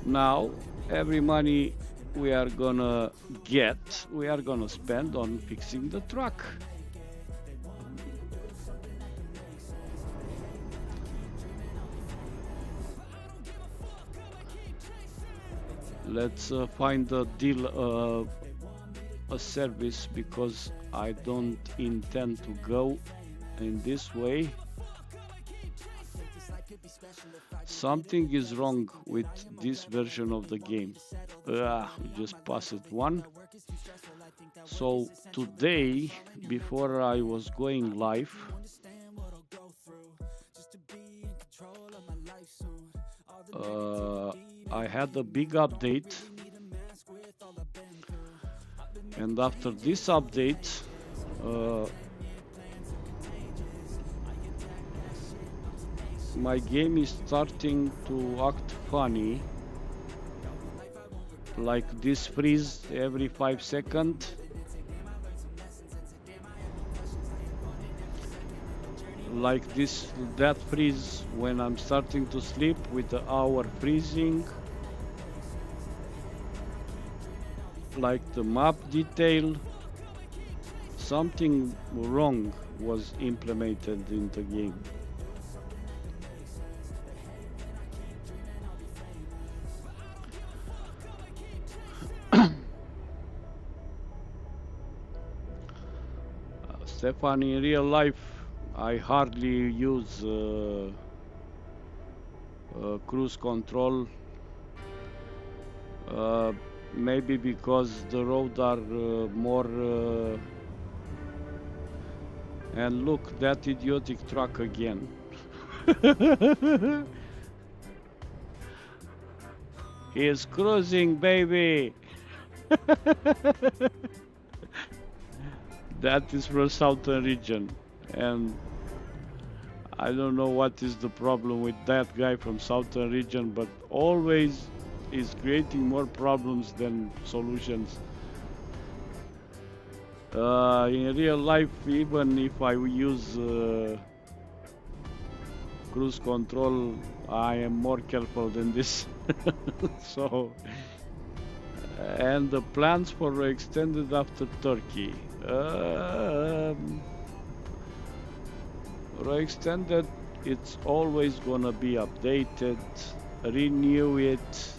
[SPEAKER 3] now every money we are gonna get, we are gonna spend on fixing the truck. Let's find a deal, a service, because I don't intend to go in this way. Something is wrong with this version of the game. We just passed one. So today, before I was going live, I had a big update, and after this update, my game is starting to act funny, like this freeze every 5 seconds. Like that freeze when I'm starting to sleep with the hour freezing. Like the map detail. Something wrong was implemented in the game. Stefan, in real life, I hardly use cruise control, maybe because the roads are more... and look, that idiotic truck again. He's cruising, baby! That is from southern region, and I don't know what is the problem with that guy from southern region, but always is creating more problems than solutions. In real life, even if I use cruise control, I am more careful than this. So, and the plans for extended after Turkey. Extended, it's always gonna be updated, renew it.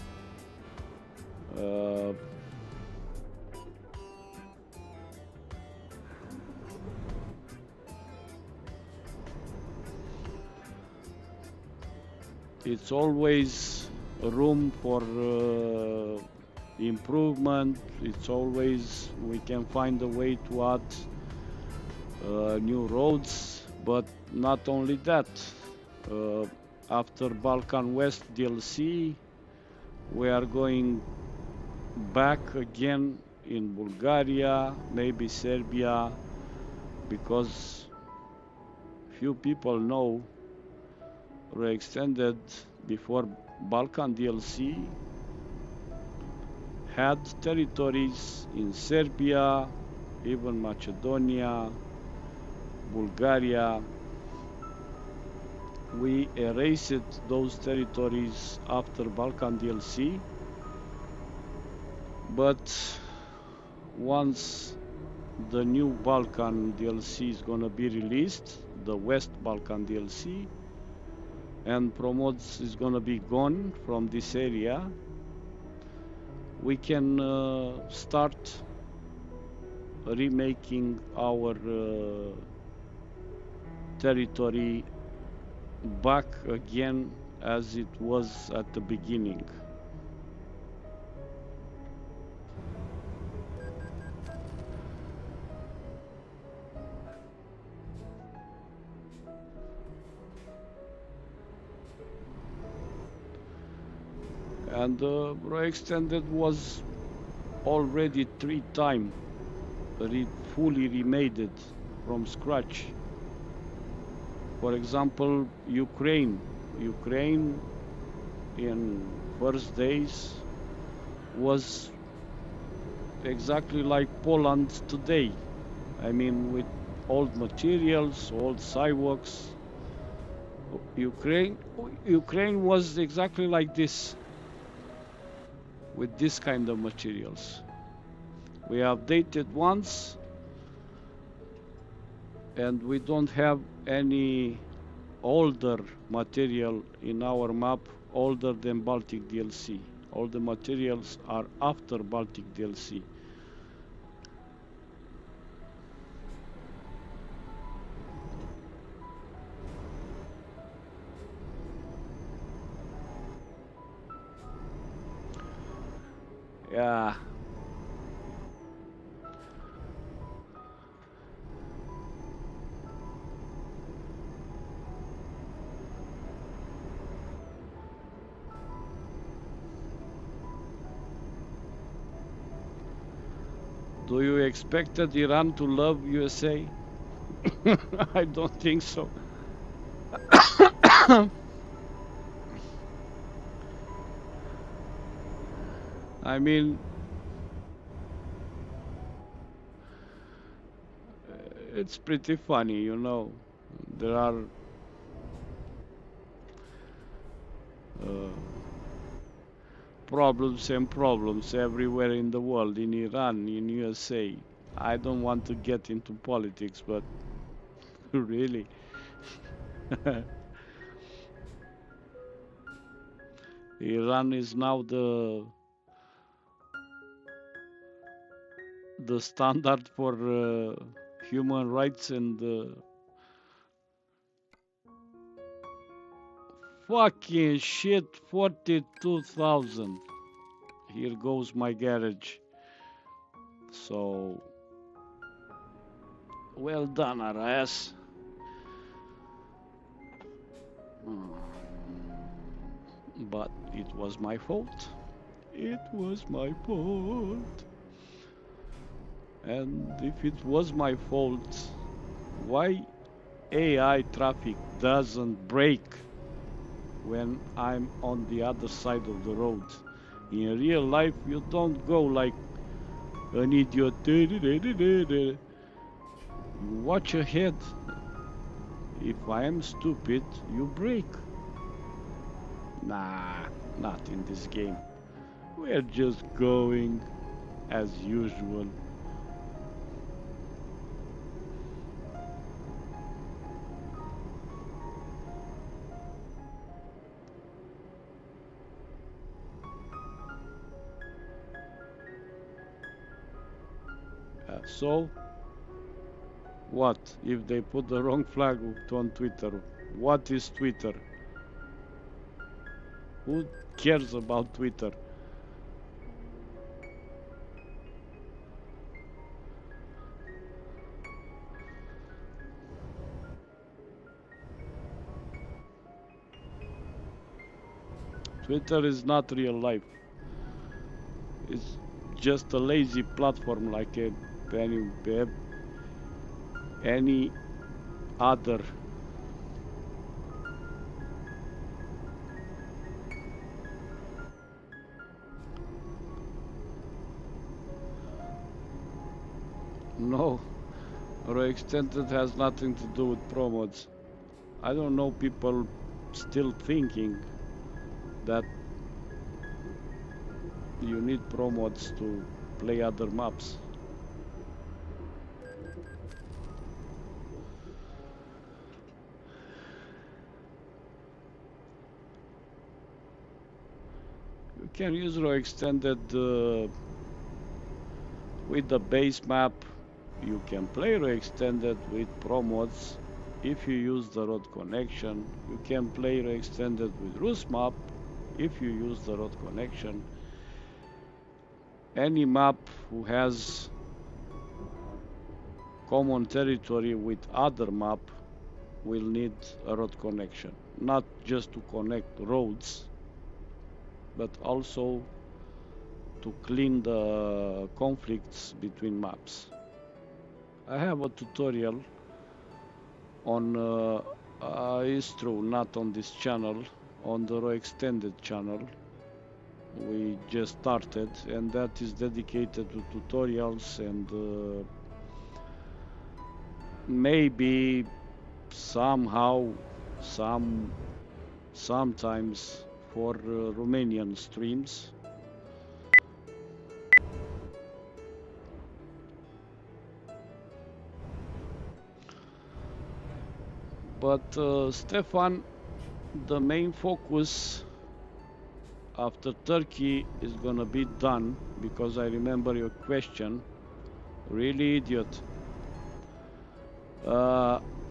[SPEAKER 3] It's always room for improvement. It's always we can find a way to add new roads, but not only that. After Balkan West DLC, we are going back again in Bulgaria, maybe Serbia, because few people know Extended before Balkan DLC had territories in Serbia, even Macedonia, Bulgaria. We erased those territories after Balkan DLC, but once the new Balkan DLC is gonna be released, the West Balkan DLC, and Promods is gonna be gone from this area, we can start remaking our territory back again as it was at the beginning. And Roex Extended was already 3 times fully remade from scratch. For example, Ukraine in first days was exactly like Poland today. I mean, with old materials, old sidewalks, Ukraine was exactly like this, with this kind of materials. We updated once, and we don't have any older material in our map older than Baltic DLC. All the materials are after Baltic DLC. Yeah. Do you expected Iran to love USA? I don't think so. I mean, it's pretty funny, you know. There are uh, problems and problems everywhere in the world, in Iran, in USA. I don't want to get into politics, but really, Iran is now the standard for human rights and fucking shit. 42,000. Here goes my garage. So well done, RS. But it was my fault. It was my fault. And if it was my fault, why AI traffic doesn't brake when I'm on the other side of the road? In real life, you don't go like an idiot. You watch ahead. If I am stupid, you brake. Nah, not in this game. We're just going as usual. So, what if they put the wrong flag on Twitter? What is Twitter? Who cares about Twitter? Twitter is not real life. It's just a lazy platform like any other. No, Roex Extended has nothing to do with promods. I don't know people still thinking that you need promods to play other maps. You can use Roex Extended with the base map. You can play Roex Extended with promods. If you use the road connection, you can play Roex Extended with Rus map. If you use the road connection, any map who has common territory with other map will need a road connection, not just to connect roads, but also to clean the conflicts between maps. I have a tutorial on it's true, not on this channel, on the Roex Extended channel. We just started, and that is dedicated to tutorials and maybe somehow sometimes for Romanian streams. But Stefan, the main focus after Turkey is gonna be done, because I remember your question, really idiot,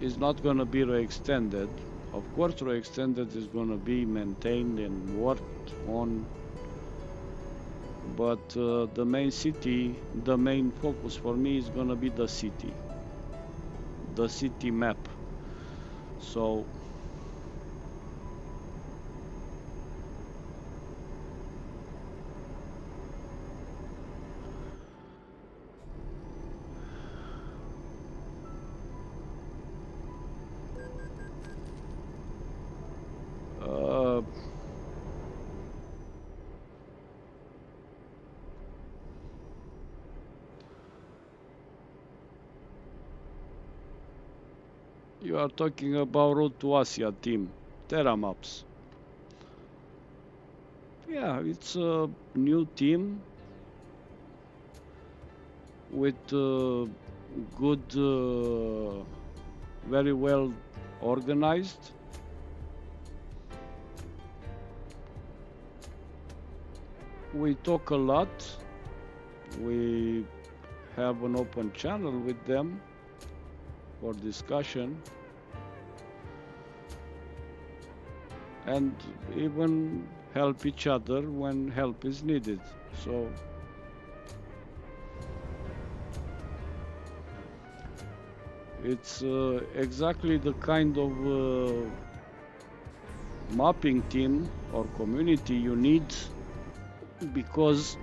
[SPEAKER 3] is not gonna be Extended. Of course Extended is gonna be maintained and worked on, but the main city, the main focus for me is gonna be the city map. So you are talking about Road to Asia team, Terra Maps. Yeah, it's a new team with good, very well organized. We talk a lot. We have an open channel with them for discussion, and even help each other when help is needed. So it's exactly the kind of mapping team or community you need, because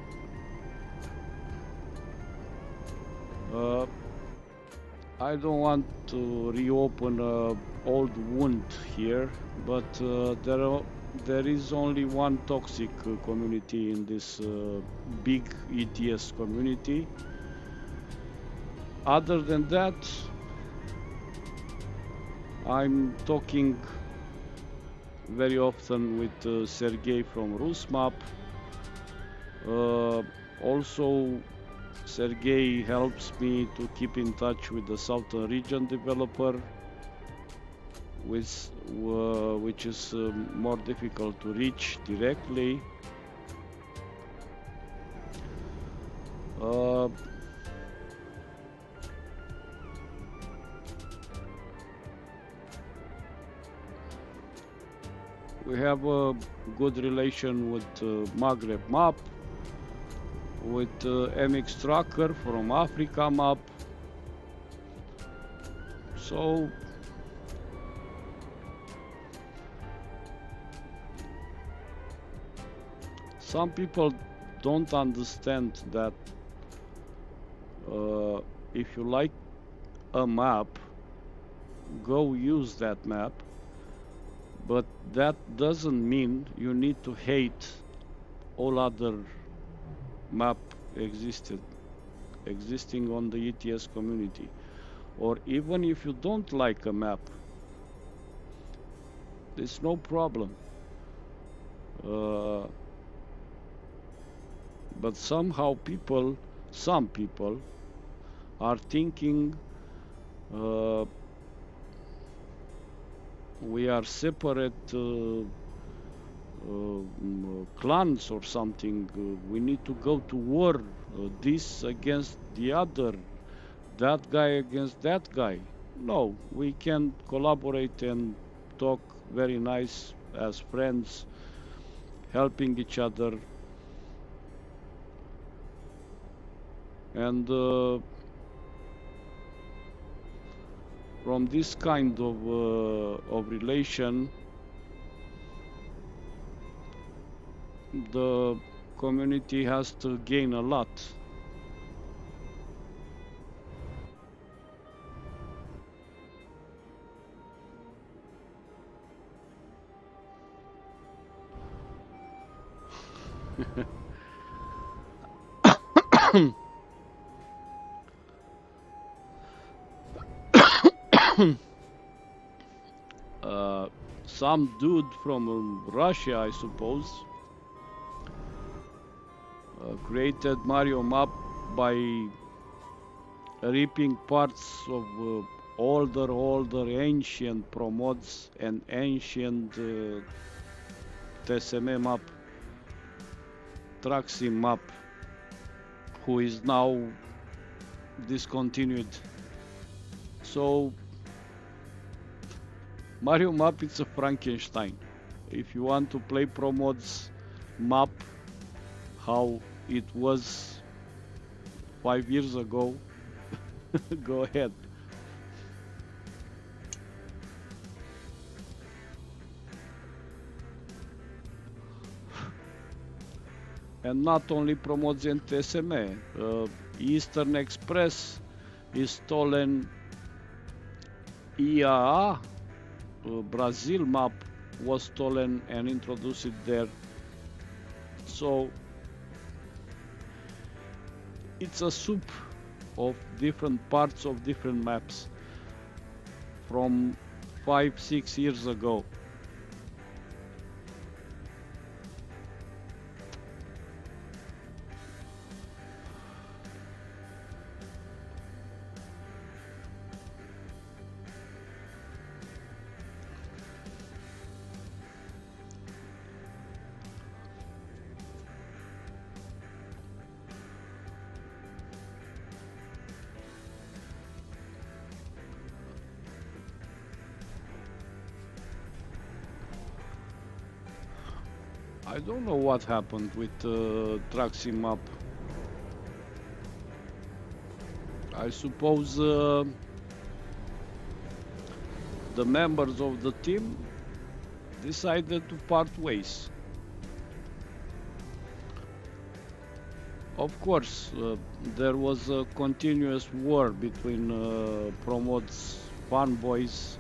[SPEAKER 3] I don't want to reopen an old wound here, but there is only one toxic community in this big ETS community. Other than that, I'm talking very often with Sergey from Rusmap. Also, Sergey helps me to keep in touch with the Southern Region developer, which is more difficult to reach directly. We have a good relation with Maghreb Map, with MX Tracker from Africa Map. So some people don't understand that if you like a map, go use that map, but that doesn't mean you need to hate all other map existing on the ETS community. Or even if you don't like a map, there's no problem. But somehow some people are thinking we are separate clans or something. We need to go to war, this against the other, that guy against that guy. No, we can collaborate and talk very nice as friends, helping each other. And from this kind of relation, the community has to gain a lot. some dude from Russia, I suppose, created Mario map by ripping parts of older ancient Pro mods and ancient TSM map, Trucksim map, who is now discontinued. So Mario map is a Frankenstein. If you want to play Pro mods map how it was 5 years ago, go ahead. And not only promotes in TSM, Eastern Express is stolen. EAA, Brazil map was stolen and introduced there. So it's a soup of different parts of different maps from 5-6 years ago. I don't know what happened with Trucksim map. I suppose the members of the team decided to part ways. Of course, there was a continuous war between Promods fanboys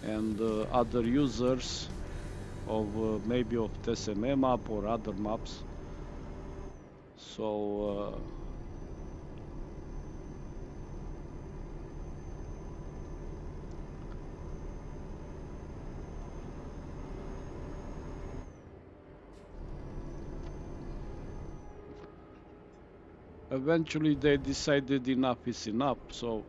[SPEAKER 3] and other users of maybe of TSM map or other maps. So eventually they decided enough is enough. So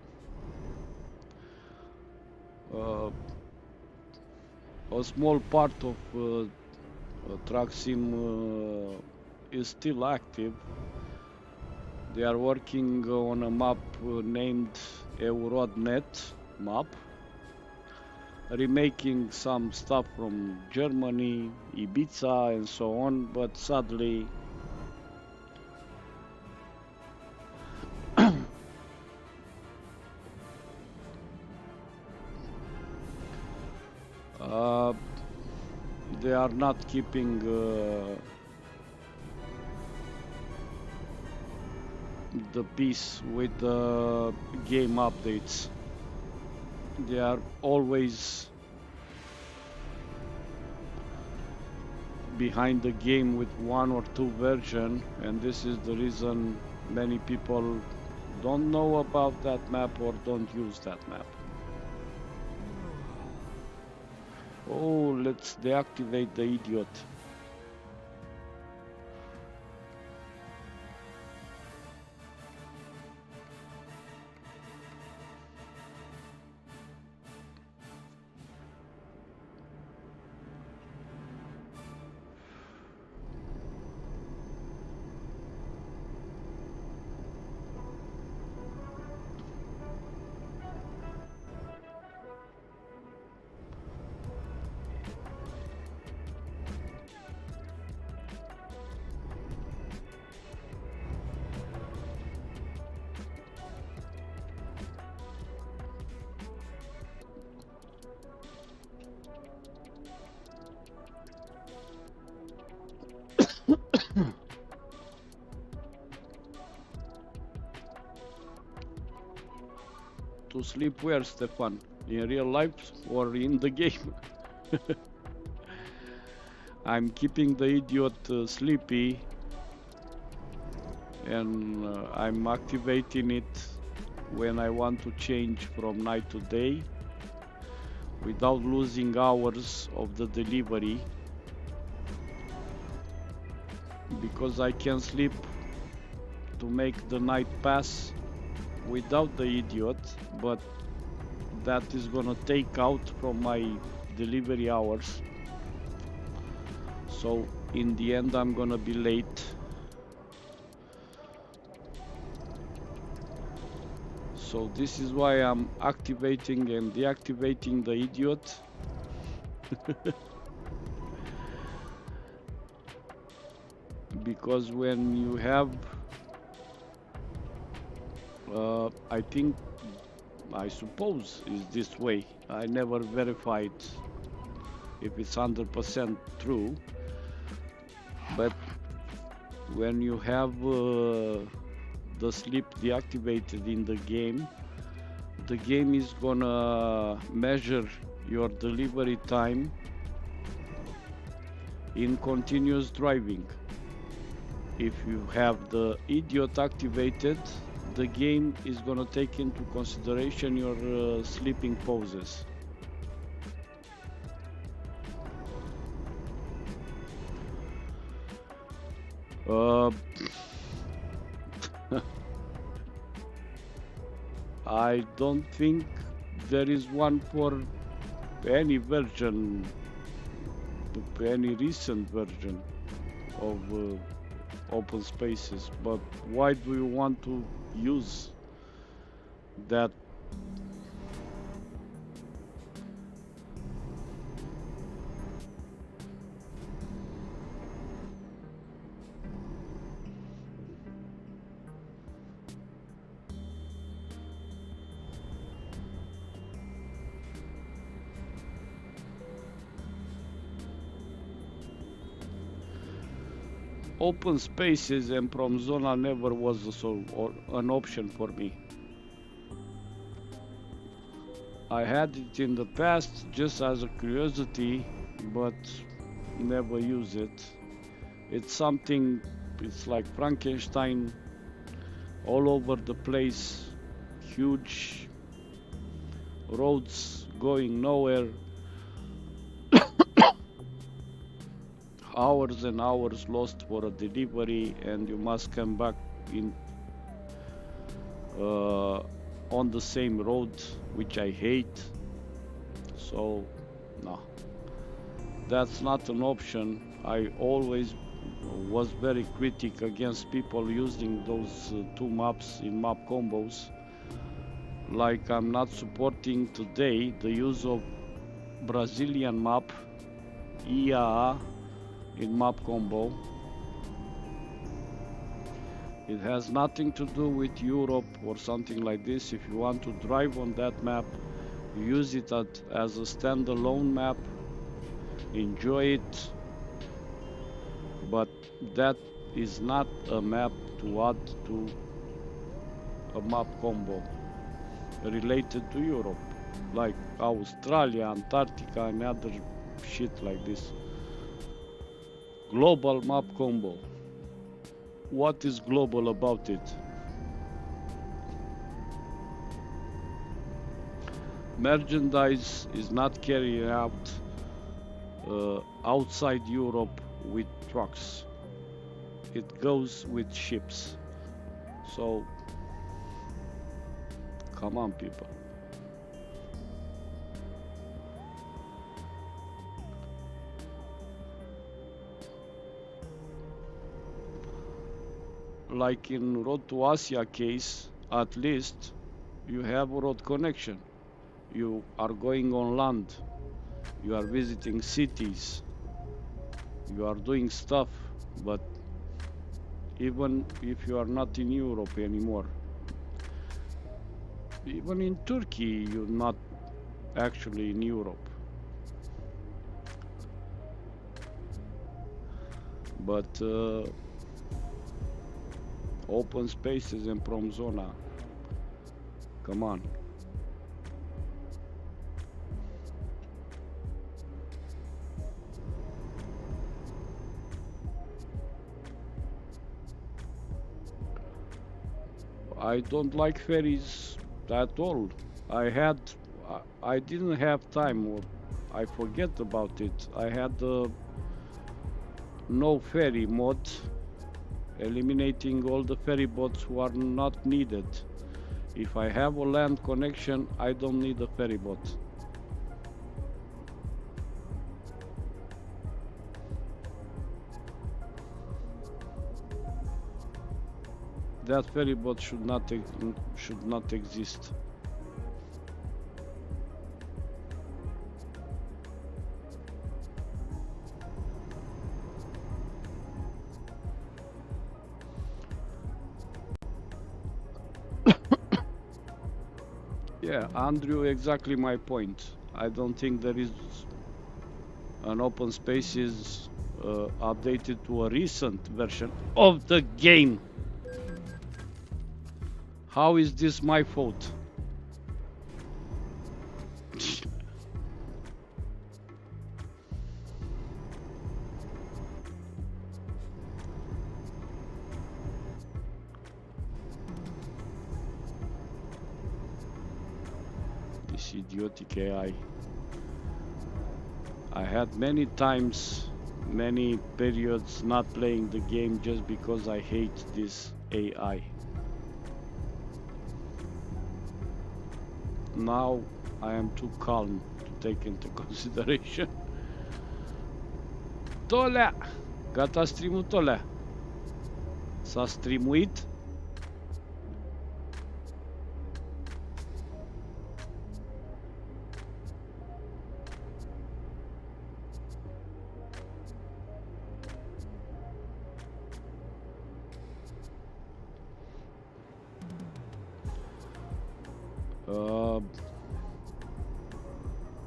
[SPEAKER 3] a small part of Trucksim is still active. They are working on a map named Eurodnet map, remaking some stuff from Germany, Ibiza and so on, but sadly they are not keeping the peace with the game updates. They are always behind the game with 1 or 2 version, and this is the reason many people don't know about that map or don't use that map. Oh, let's deactivate the idiot. To sleep where, Stefan? In real life or in the game? I'm keeping the idiot sleepy, and I'm activating it when I want to change from night to day, without losing hours of the delivery, because I can sleep to make the night pass without the idiot, but that is gonna take out from my delivery hours. So in the end I'm gonna be late. So this is why I'm activating and deactivating the idiot. Because when you have I suppose is this way. I never verified if it's 100% true, but when you have the sleep deactivated in the game is gonna measure your delivery time in continuous driving. If you have the idiot activated, the game is gonna take into consideration your sleeping pauses. I don't think there is one for any version, any recent version of open spaces, but why do you want to use that? Open spaces and Prom Zona never was an option for me. I had it in the past just as a curiosity, but never use it. It's something, it's like Frankenstein all over the place, huge roads going nowhere, hours and hours lost for a delivery, and you must come back in on the same road, which I hate. So no, that's not an option. I always was very critical against people using those two maps in map combos. Like I'm not supporting today the use of Brazilian map EAA in map combo. It has nothing to do with Europe or something like this. If you want to drive on that map, use it as a standalone map, enjoy it, but that is not a map to add to a map combo related to Europe, like Australia, Antarctica and other shit like this. Global map combo. What is global about it? Merchandise is not carried out outside Europe with trucks. It goes with ships. So, come on, people. Like in Road to Asia case, at least you have a road connection. You are going on land. You are visiting cities. You are doing stuff, but even if you are not in Europe anymore, even in Turkey, you're not actually in Europe. But open spaces and Prom Zona, come on. I don't like ferries at all. I had I didn't have time, or I forget about it. I had the no ferry mod, eliminating all the ferry boats who are not needed. If I have a land connection, I don't need a ferry boat. That ferry boat should not exist. Yeah, Andrew, exactly my point. I don't think there is an open spaces updated to a recent version of the game. How is this my fault? This idiotic AI. I had many times, many periods not playing the game just because I hate this AI. Now I am too calm to take into consideration. Tolea! Gata stream-ul, Tolea? S-a streamuit?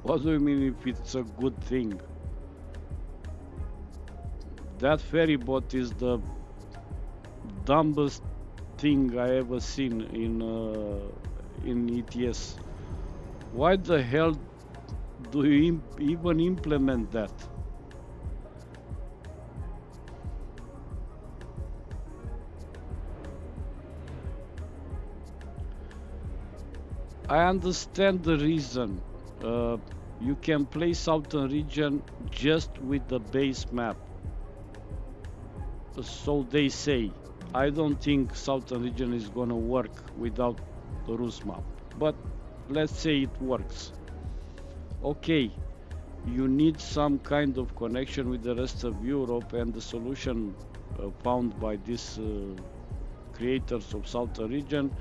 [SPEAKER 3] What do you mean if it's a good thing? That ferry boat is the dumbest thing I ever seen in ETS. Why the hell do you even implement that? I understand the reason. You can play Southern Region just with the base map. So they say. I don't think Southern Region is gonna work without the Rus map. But let's say it works. Okay, you need some kind of connection with the rest of Europe, and the solution found by these creators of Southern Region.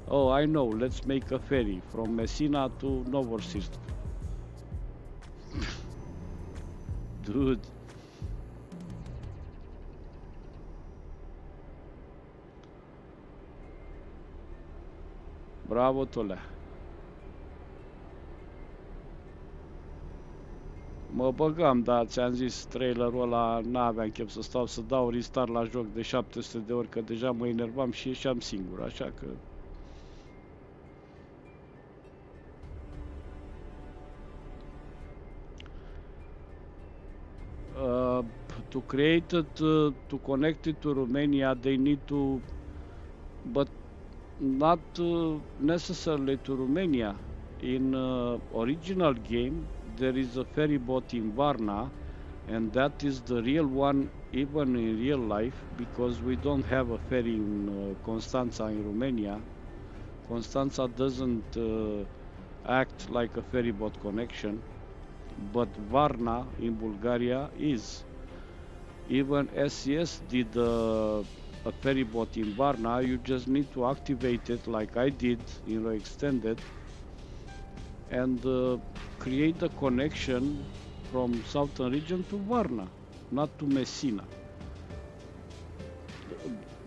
[SPEAKER 3] Oh, I know, let's make a ferry from Messina to Novosibirsk. Dude. Bravo, Tolea. Mă băgam, dar ți-am zis, trailerul ăla n-aveam chef să stau să dau restart la joc de 700 de ori, că deja mă enervam și ieșeam singur, așa că... To create it, to connect it to Romania, they need to, but not necessarily to Romania. In original game, there is a ferry boat in Varna, and that is the real one, even in real life, because we don't have a ferry in Constanța in Romania. Constanța doesn't act like a ferry boat connection, but Varna in Bulgaria is. Even SES did a ferry boat in Varna. You just need to activate it like I did in Roex Extended and create a connection from Southern Region to Varna, not to Messina.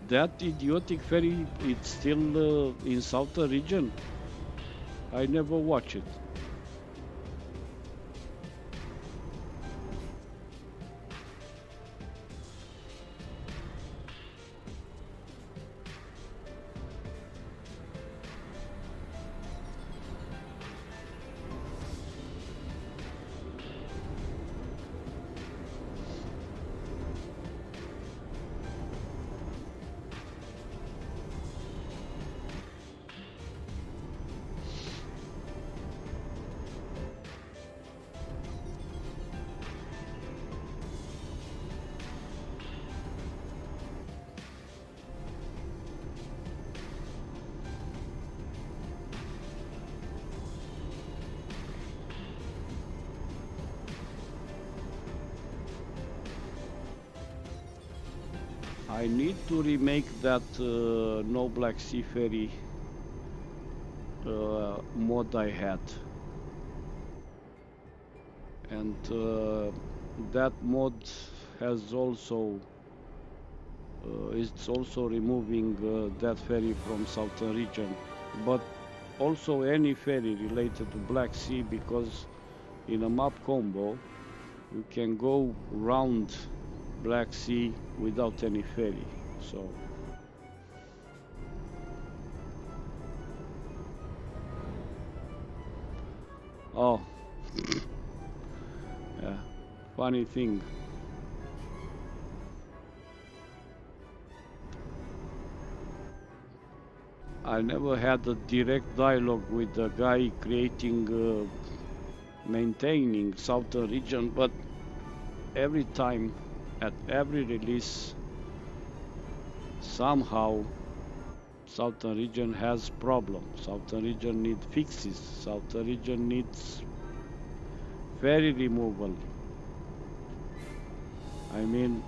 [SPEAKER 3] That idiotic ferry, it's still in Southern Region? I never watch it. I need to remake that no Black Sea ferry mod I had, and that mod has also it's also removing that ferry from southern region, but also any ferry related to Black Sea, because in a map combo you can go round Black Sea without any ferry. So oh yeah, funny thing, I never had a direct dialogue with the guy creating maintaining southern region, but every time at every release somehow southern region has problems, southern region needs fixes, southern region needs ferry removal. I mean,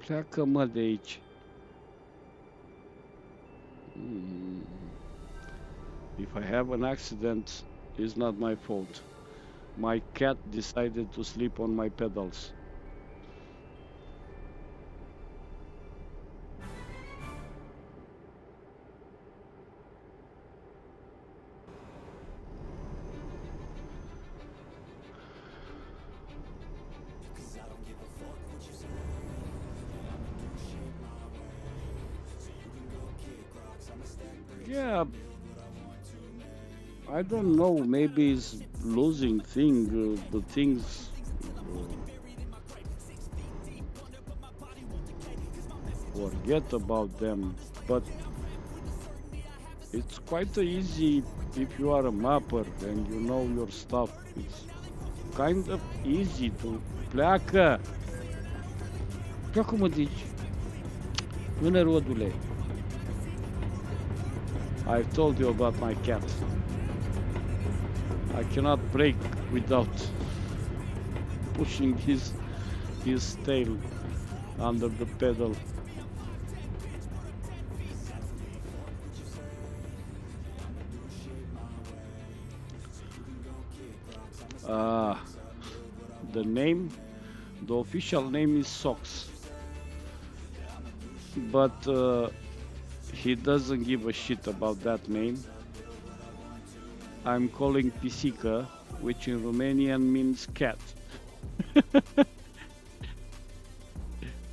[SPEAKER 3] pleacă-mă de aici. If I have an accident, it's not my fault. My cat decided to sleep on my pedals. Yeah, I don't know, maybe it's losing the things, forget about them, but it's quite easy if you are a mapper and you know your stuff. It's kind of easy to pleacă. Pleacă-mă de aici. Până rodule. I've told you about my cat. I cannot brake without pushing his tail under the pedal. The name, the official name is Socks, but he doesn't give a shit about that name. I'm calling Pisica, which in Romanian means cat.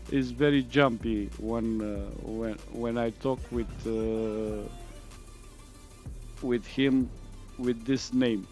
[SPEAKER 3] It's very jumpy when I talk with him with this name.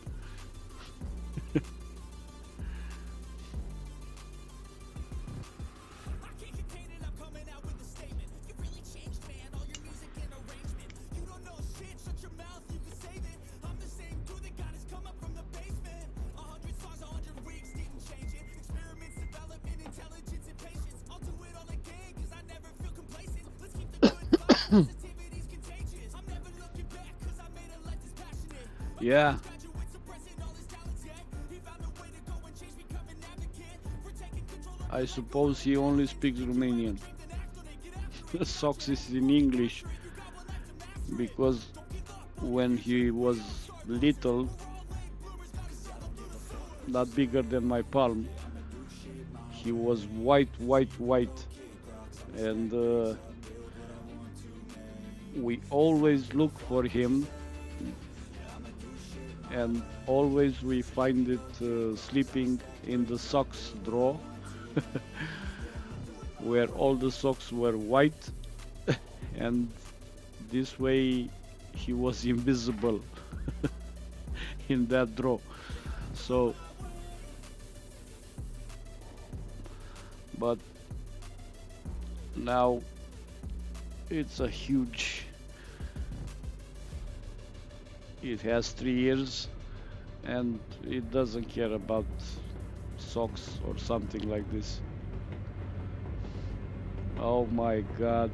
[SPEAKER 3] Yeah. I suppose he only speaks Romanian. Socks is in English because when he was little, not bigger than my palm, he was white, and we always look for him, and always we find it sleeping in the socks drawer where all the socks were white, and this way he was invisible in that draw. So, but now it's a huge, it has 3 years and it doesn't care about socks or something like this. Oh my god.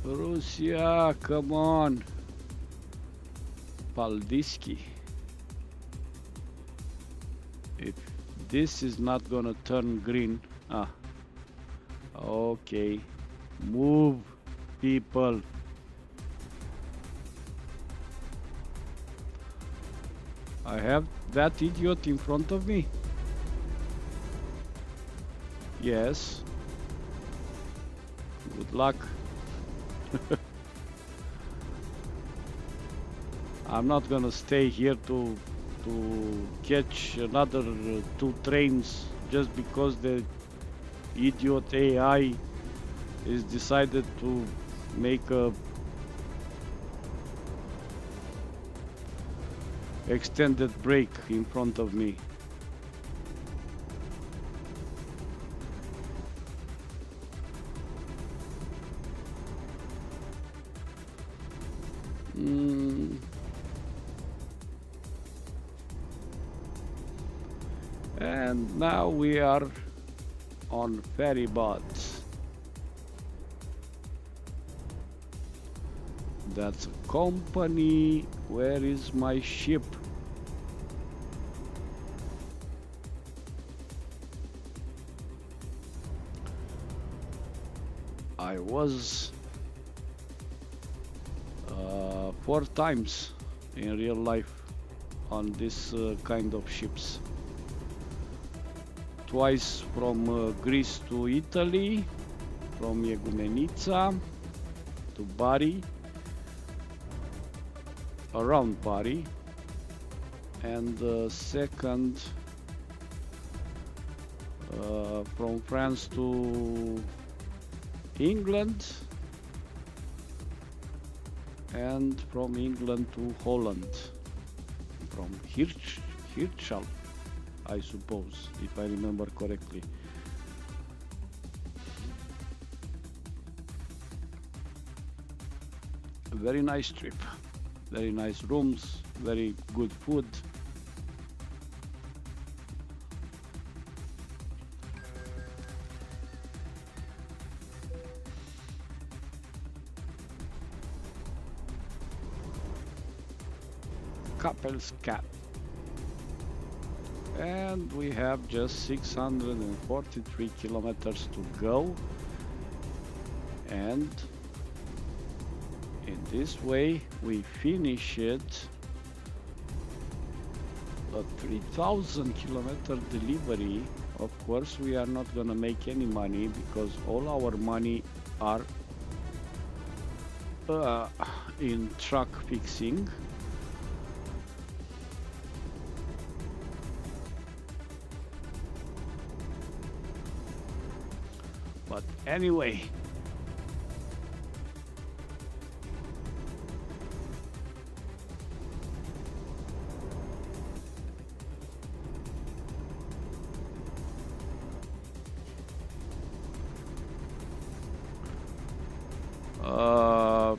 [SPEAKER 3] Russia, come on. Paldiski. If this is not gonna turn green, okay, move, people. I have that idiot in front of me. Yes. Good luck. I'm not gonna stay here to catch another 2 trains just because the idiot AI is decided to make a extended break in front of me. And now we are on ferry boats. That's a company. Where is my ship? I was 4 times in real life on this kind of ships. Twice from Greece to Italy, from Iegumenica to Bari, around Bari, and second from France to England, and from England to Holland, from Hirtshal, I suppose, if I remember correctly. A very nice trip, very nice rooms, very good food. Couples Cat. And we have just 643 kilometers to go, and in this way we finish it a 3,000 kilometer delivery. Of course we are not gonna make any money because all our money are in truck fixing. But anyway,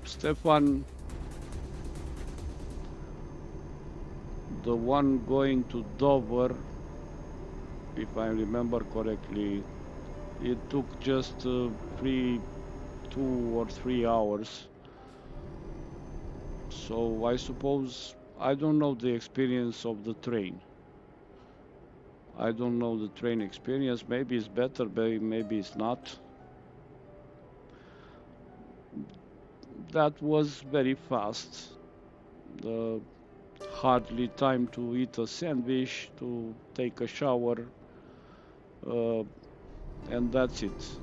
[SPEAKER 3] Stefan, the one going to Dover, if I remember correctly, it took just 2 or 3 hours. So I suppose, I don't know the experience of the train. I don't know the train experience. Maybe it's better, maybe it's not. That was very fast. The hardly time to eat a sandwich, to take a shower, and that's it.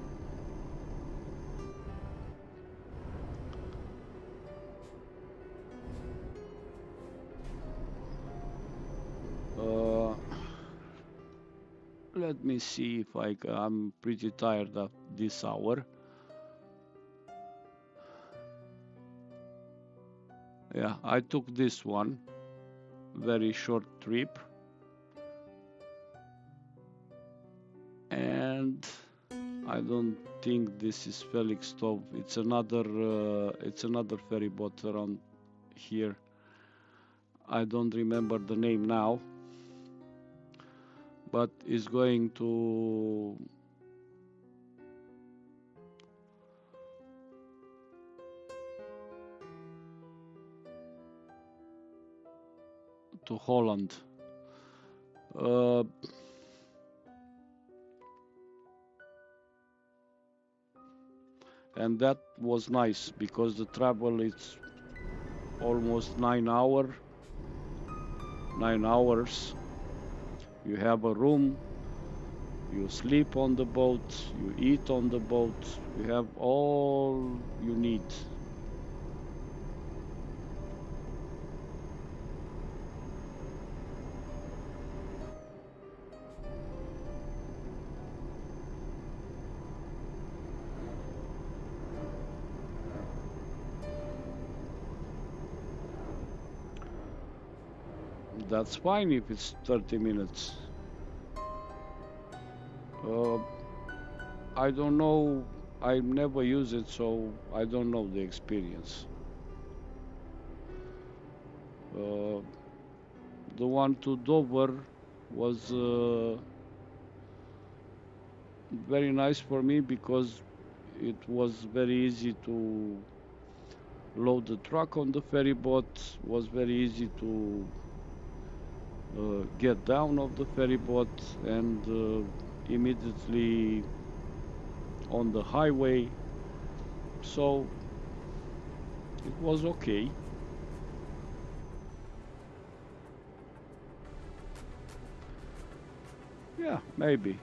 [SPEAKER 3] Let me see if I'm pretty tired at this hour. Yeah, I took this one, very short trip, and I don't think this is Felixstowe. It's another ferry boat around here. I don't remember the name now, but it's going to Holland. And that was nice because the travel is almost 9 hours. You have a room, you sleep on the boat, you eat on the boat, you have all you need. That's fine if it's 30 minutes. I don't know, I never use it, so I don't know the experience. The one to Dover was very nice for me because it was very easy to load the truck on the ferry boat, was very easy to get down of the ferry boat and immediately on the highway, so it was okay. Yeah, maybe.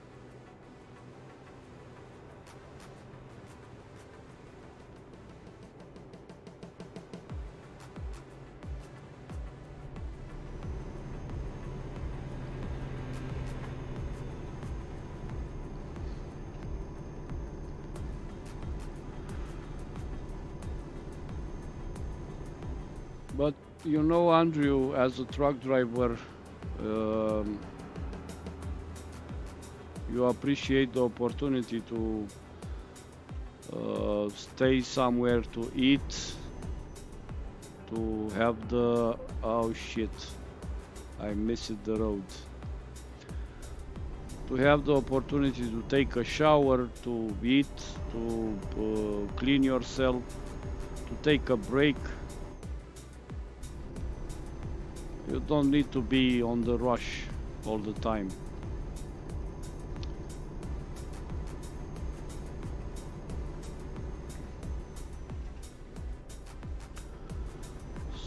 [SPEAKER 3] But you know, Andrew, as a truck driver, you appreciate the opportunity to stay somewhere to eat, to have oh shit, I missed the road. To have the opportunity to take a shower, to eat, to clean yourself, to take a break. You don't need to be on the rush all the time.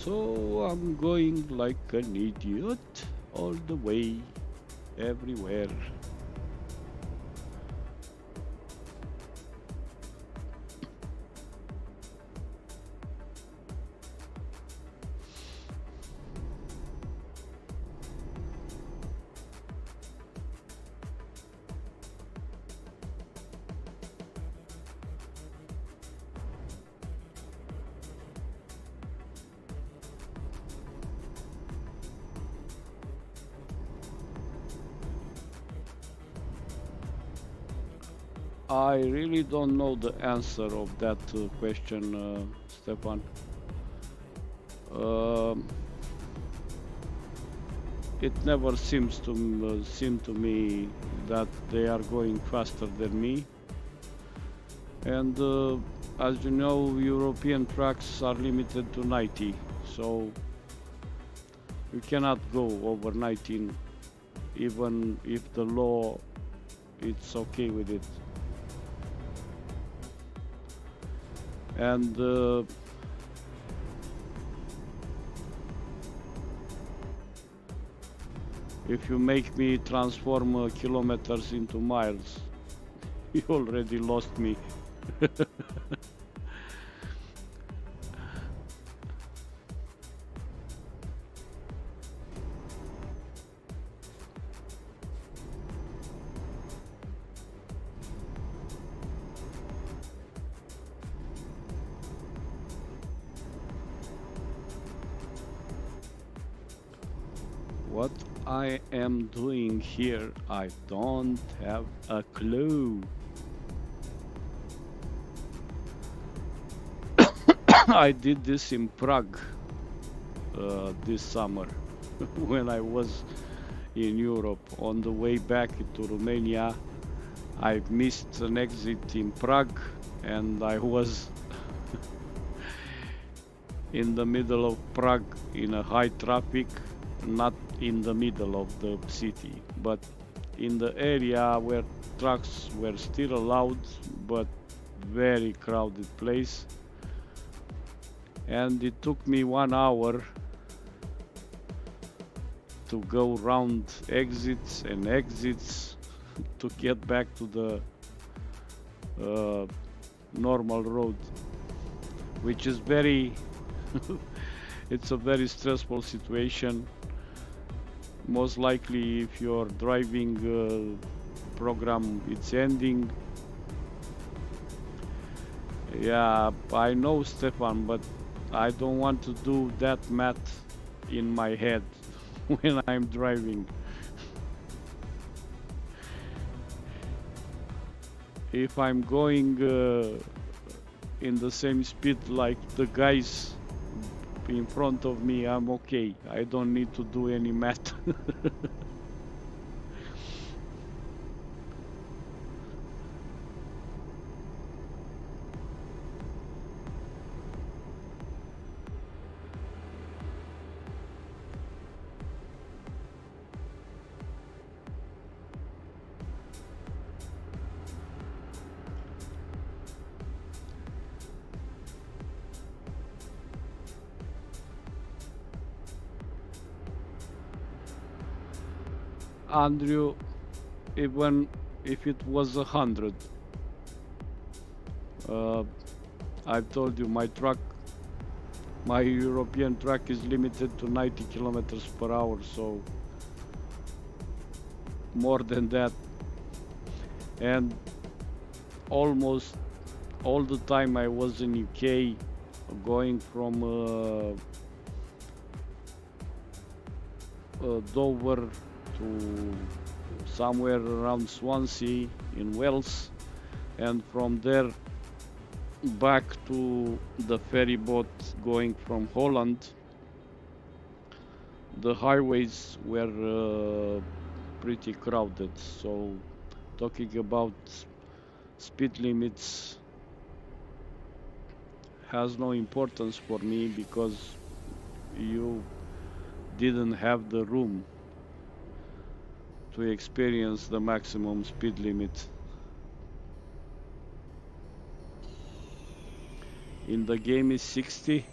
[SPEAKER 3] So I'm going like an idiot all the way, everywhere. I really don't know the answer of that question, Stefan. It never seem to me that they are going faster than me. And as you know, European trucks are limited to 90, so you cannot go over 19, even if the law it's okay with it. And If you make me transform kilometers into miles, you already lost me. What I am doing here, I don't have a clue. I did this in Prague this summer when I was in Europe. On the way back to Romania, I missed an exit in Prague and I was in the middle of Prague in a high traffic, not in the middle of the city, but in the area where trucks were still allowed, but very crowded place. And it took me 1 hour to go round exits and exits to get back to the normal road, which is very it's a very stressful situation. Most likely if your driving program it's ending. Yeah, I know, Stefan, but I don't want to do that math in my head when I'm driving. If I'm going in the same speed like the guys in front of me, I'm okay. I don't need to do any math. Andrew, even if it was 100, I've told you my European truck is limited to 90 kilometers per hour, so more than that. And almost all the time I was in UK, going from Dover to somewhere around Swansea in Wales, and from there back to the ferry boat going from Holland. The highways were pretty crowded, so talking about speed limits has no importance for me because you didn't have the room to experience the maximum speed limit. In the game is 60.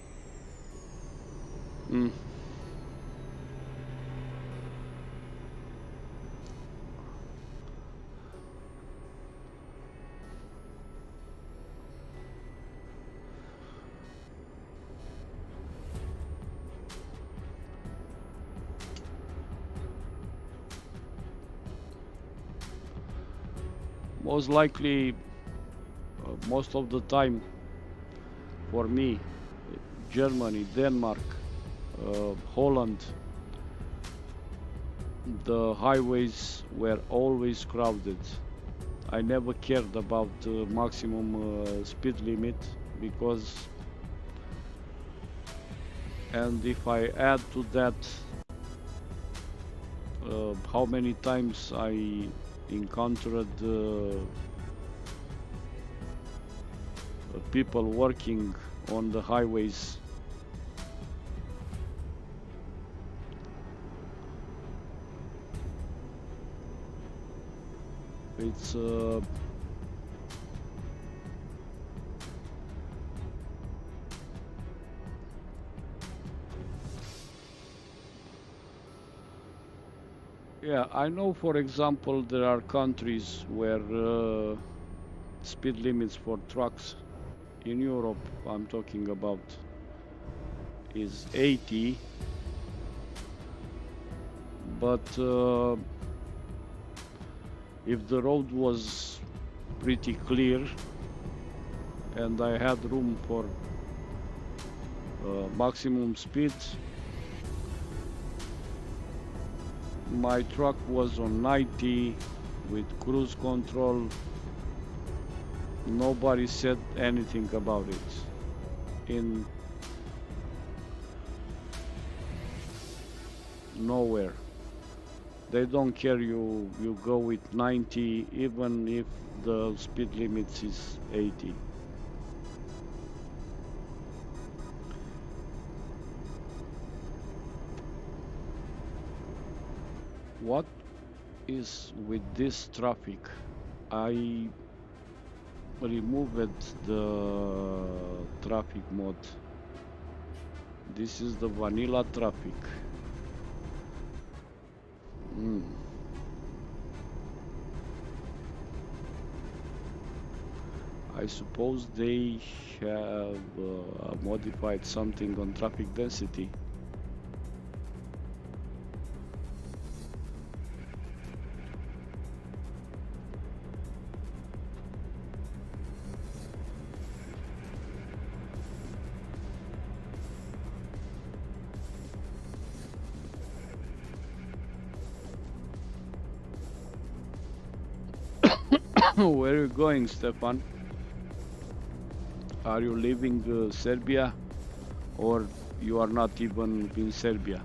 [SPEAKER 3] Most likely, most of the time, for me, Germany, Denmark, Holland, the highways were always crowded. I never cared about maximum speed limit because, and if I add to that how many times I encountered people working on the highways, it's Yeah, I know, for example, there are countries where speed limits for trucks in Europe, I'm talking about, is 80, but if the road was pretty clear and I had room for maximum speed, my truck was on 90 with cruise control. Nobody said anything about it. In nowhere. They don't care you go with 90 even if the speed limit is 80. What is with this traffic? I removed the traffic mode. This is the vanilla traffic. I suppose they have modified something on traffic density. Where are you going, Stefan? Are you leaving Serbia, or you are not even in Serbia?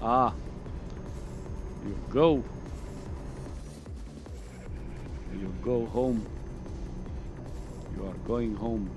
[SPEAKER 3] Ah, you go. You go home. You are going home.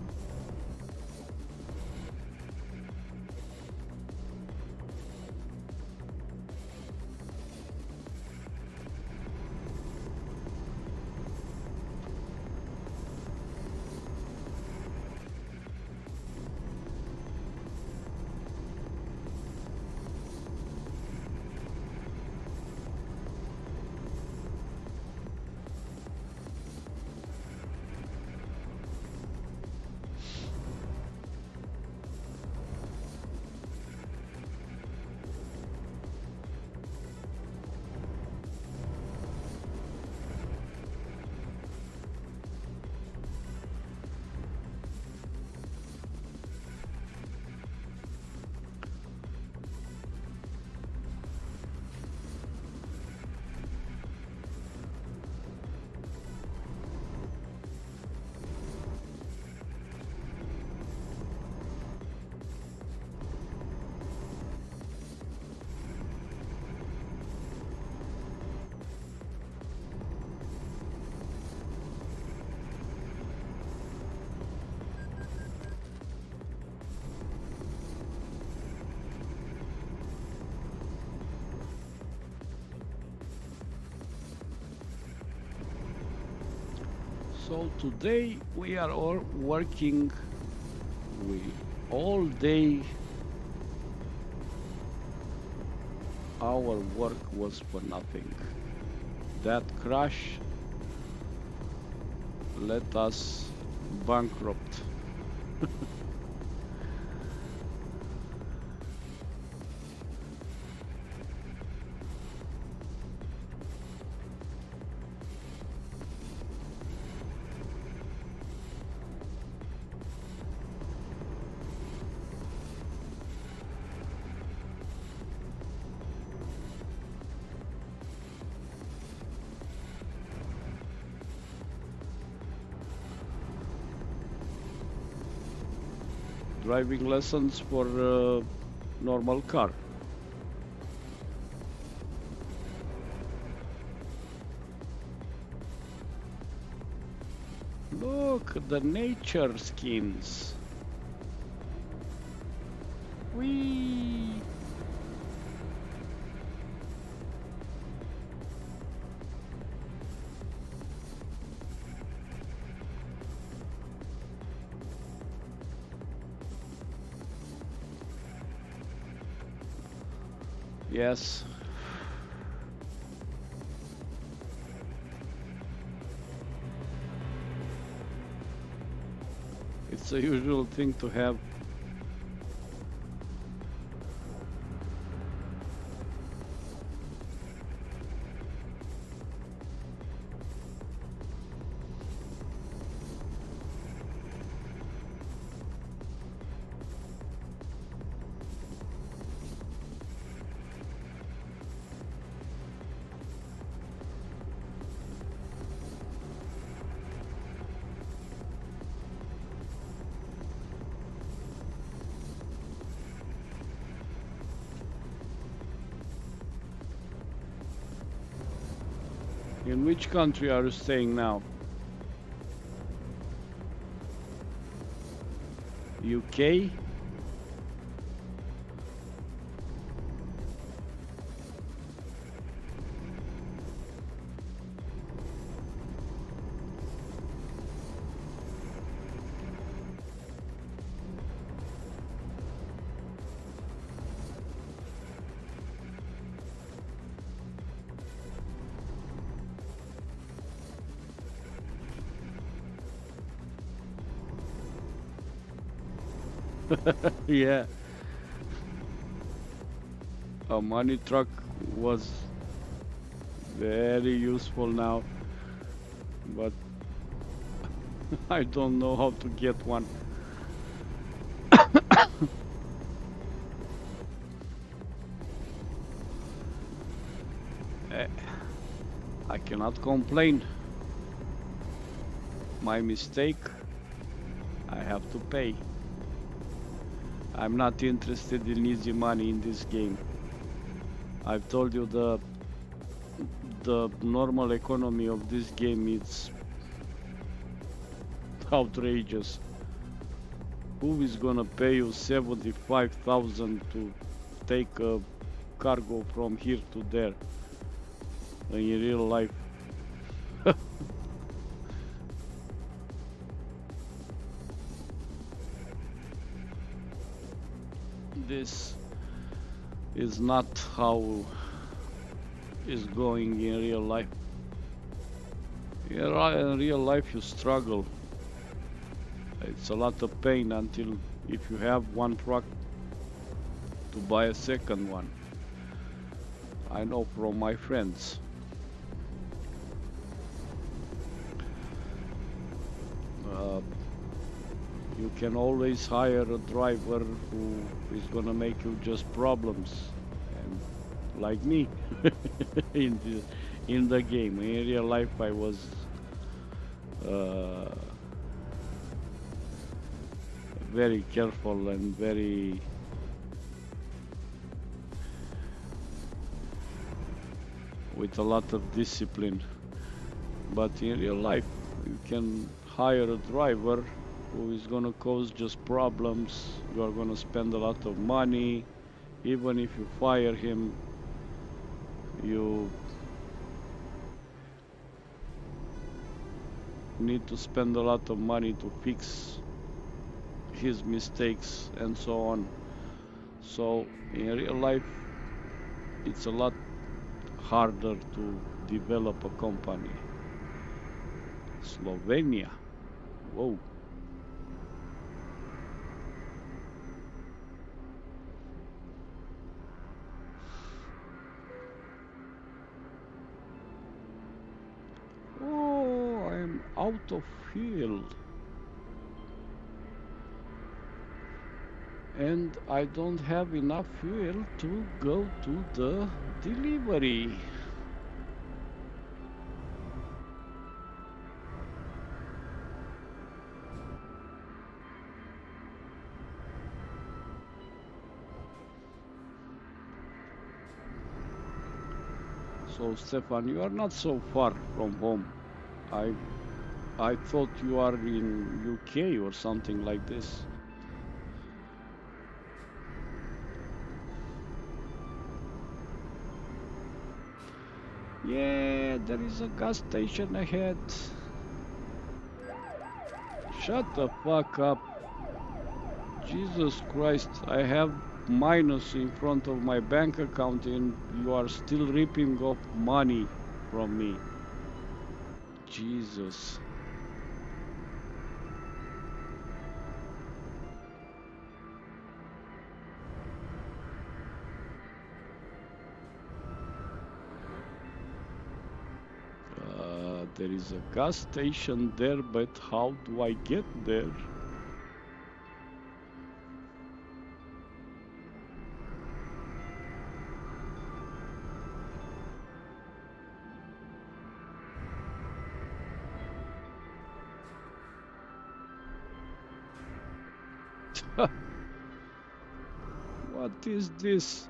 [SPEAKER 3] So today we are all working. We all day our work was for nothing. That crash let us bankrupt. Driving lessons for normal car. Look, the nature skins. Whee! Yes. It's a usual thing to have. In which country are you staying now? UK? Yeah. A money truck was very useful now, but I don't know how to get one. Eh, I cannot complain. My mistake, I have to pay. I'm not interested in easy money in this game. I've told you the normal economy of this game is outrageous. Who is gonna pay you 75,000 to take a cargo from here to there in real life? This is not how it's going in real life. In real life you struggle. It's a lot of pain until if you have one truck to buy a second one. I know from my friends. You can always hire a driver who is gonna make you just problems, and like me in the game. In real life, I was very careful and very with a lot of discipline. But in real life, you can hire a driver who is gonna cause just problems. You are gonna spend a lot of money. Even if you fire him, you need to spend a lot of money to fix his mistakes and so on. So in real life, it's a lot harder to develop a company. Slovenia. Whoa. Oh, I'm out of fuel. And I don't have enough fuel to go to the delivery. So Stefan, you are not so far from home. I thought you are in UK or something like this. Yeah, there is a gas station ahead. Shut the fuck up. Jesus Christ, I have minus in front of my bank account and you are still ripping off money from me. Jesus. There is a gas station there, but how do I get there? What is this?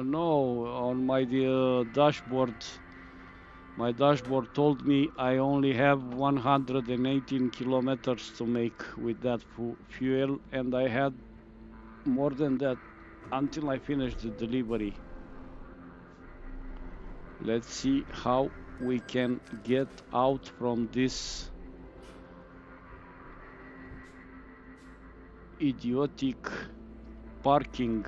[SPEAKER 3] No, on my dashboard, my dashboard told me I only have 118 kilometers to make with that fuel, and I had more than that until I finished the delivery. Let's see how we can get out from this idiotic parking.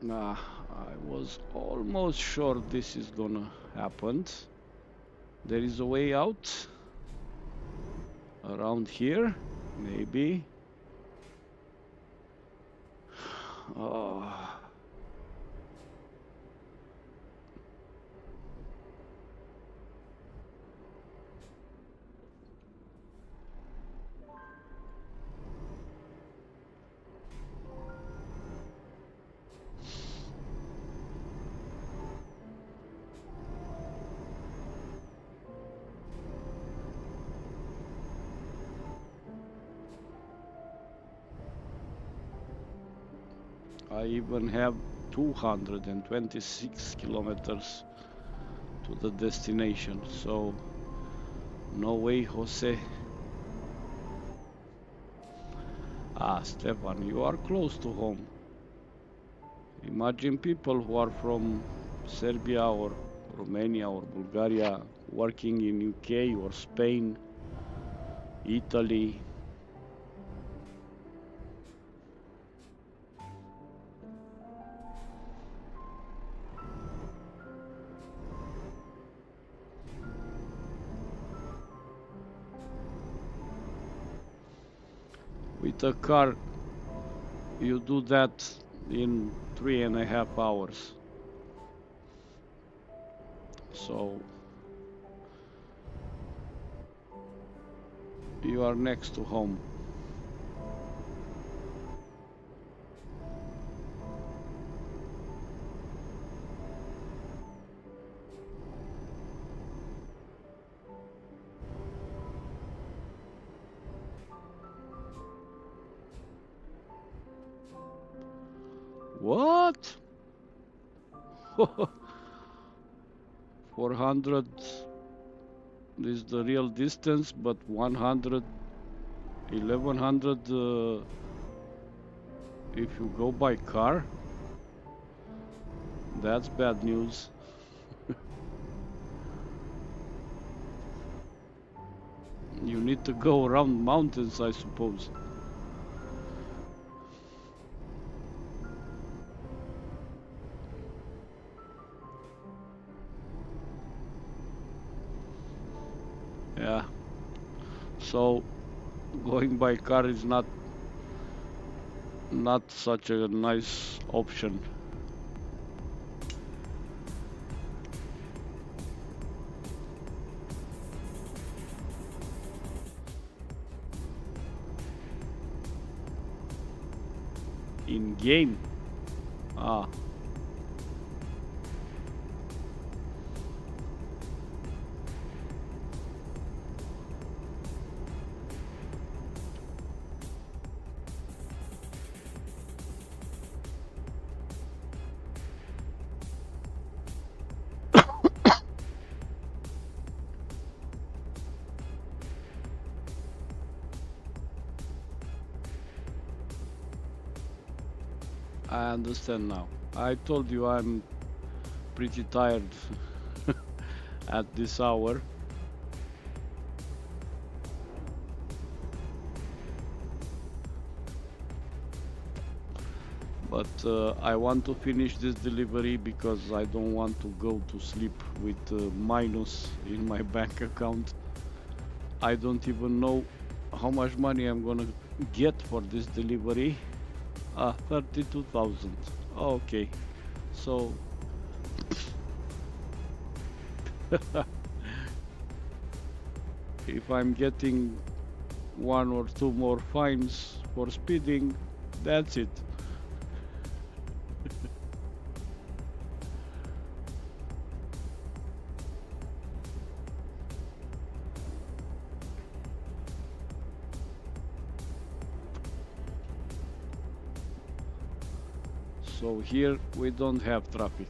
[SPEAKER 3] I was almost sure this is gonna happen. There is a way out around here, maybe. Oh. I even have 226 kilometers to the destination, so no way, Jose. Stefan, you are close to home. Imagine people who are from Serbia or Romania or Bulgaria working in UK or Spain, Italy. With a car, you do that in 3.5 hours. So you are next to home. What? 400 is the real distance, but 100, 1100 if you go by car. That's bad news. You need to go around mountains, I suppose. Yeah, so going by car is not such a nice option. In game. I understand now. I told you I'm pretty tired at this hour. But I want to finish this delivery because I don't want to go to sleep with minus in my bank account. I don't even know how much money I'm gonna get for this delivery. 32,000. Okay, so if I'm getting one or two more fines for speeding, that's it. So here we don't have traffic.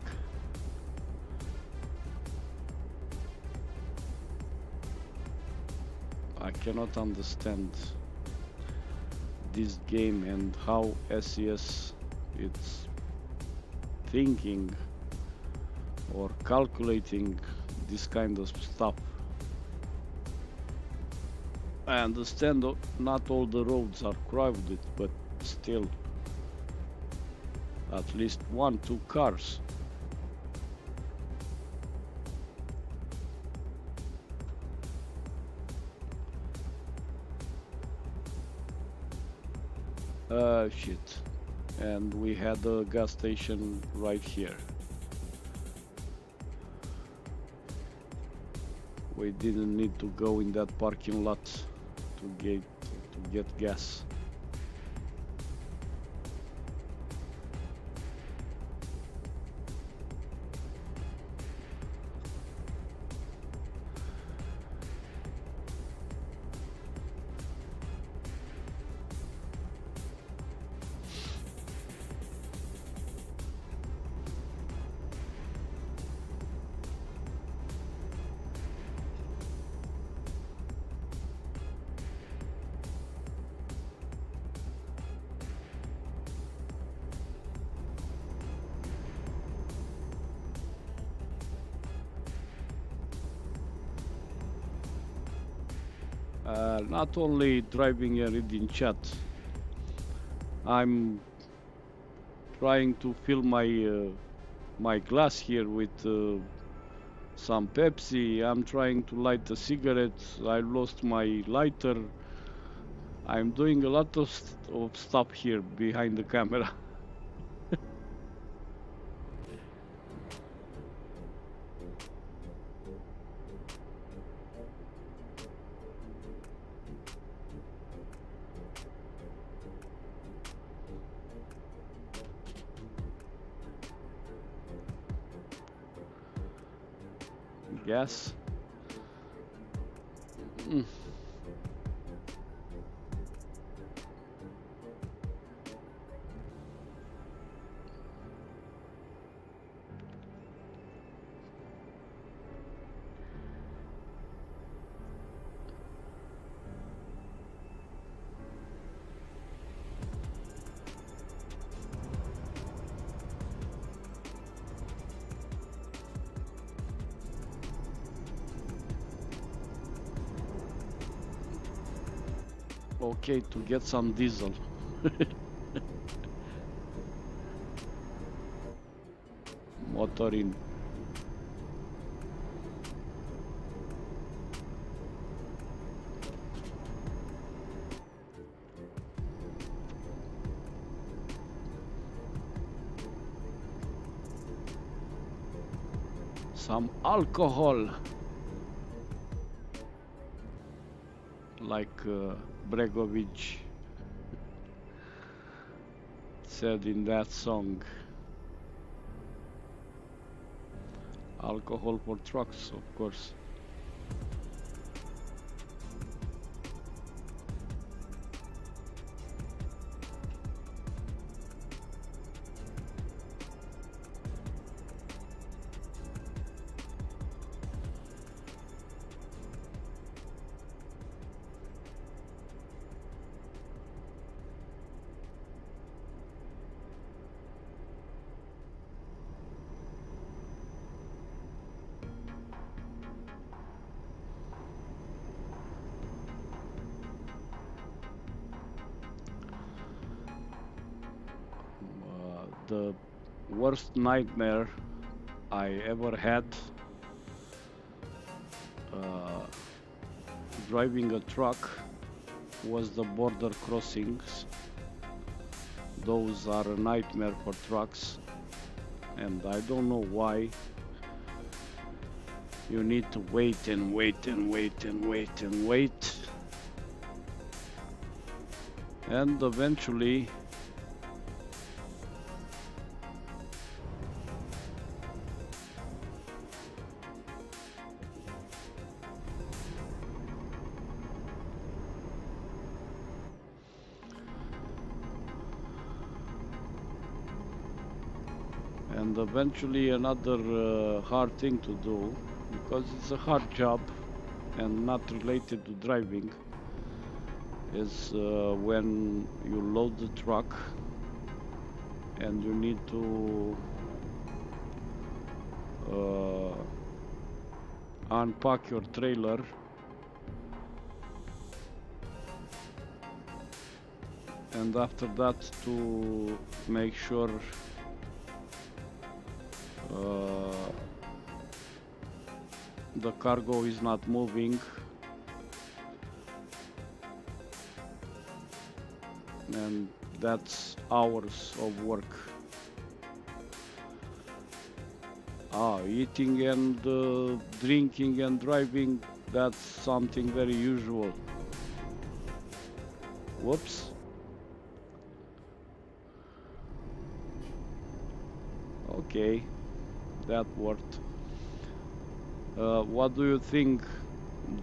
[SPEAKER 3] I cannot understand this game and how SES is thinking or calculating this kind of stuff. I understand not all the roads are crowded, but still at least 1-2 cars. Shit. And we had a gas station right here. We didn't need to go in that parking lot to get gas. Not only driving and reading chat, I'm trying to fill my glass here with some Pepsi. I'm trying to light a cigarette. I lost my lighter. I'm doing a lot of stuff here behind the camera. Gas. Okay, to get some diesel. Motorin. Some alcohol. Like Bregovic said in that song. Alcohol for trucks, of course. The worst nightmare I ever had driving a truck was the border crossings. Those are a nightmare for trucks, and I don't know why you need to wait and wait and wait and wait and wait, and eventually another hard thing to do, because it's a hard job and not related to driving, is when you load the truck and you need to unpack your trailer and after that to make sure the cargo is not moving, and that's hours of work. Eating and drinking and driving, that's something very usual. Whoops. Okay, that worked. What do you think?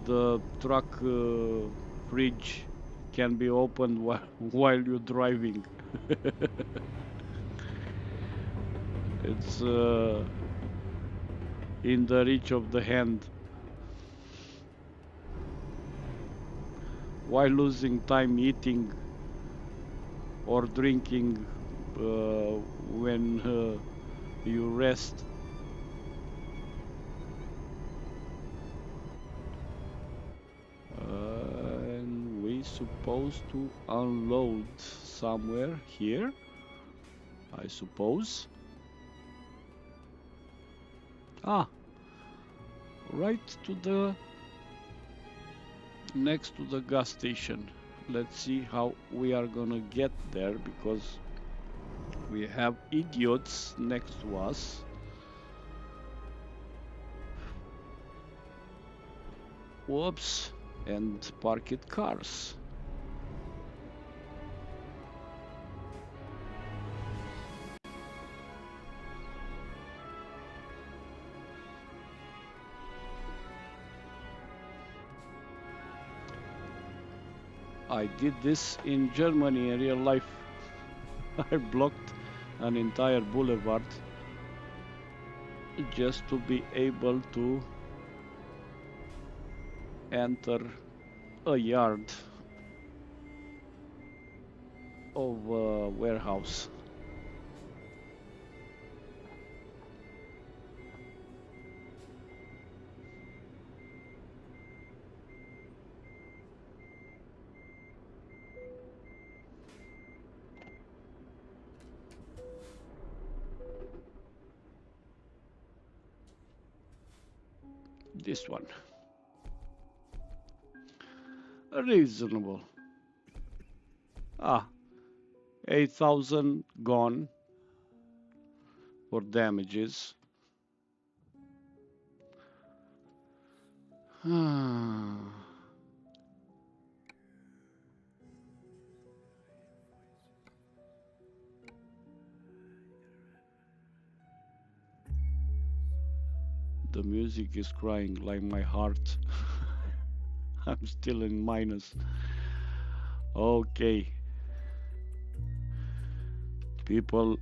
[SPEAKER 3] The truck fridge can be opened while you're driving? It's in the reach of the hand. Why losing time eating or drinking when you rest? And we supposed to unload somewhere here, I suppose. Right to the next to the gas station. Let's see how we are gonna get there, because we have idiots next to us. Whoops, and parked cars. I did this in Germany in real life. I blocked an entire boulevard just to be able to enter a yard of a warehouse. This one. Reasonable. 8,000 gone for damages. The music is crying like my heart. I'm still in minus. Okay. People,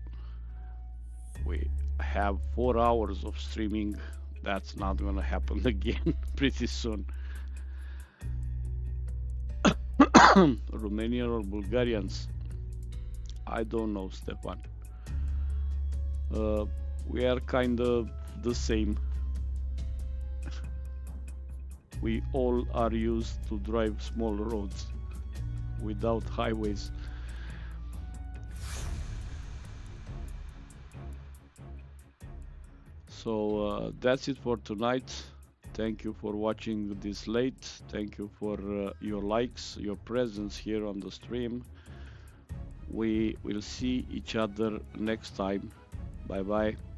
[SPEAKER 3] we have 4 hours of streaming. That's not gonna happen again pretty soon. Romanian or Bulgarians? I don't know, Stefan. We are kind of the same. We all are used to drive small roads without highways. So that's it for tonight. Thank you for watching this late. Thank you for your likes, your presence here on the stream. We will see each other next time. Bye bye.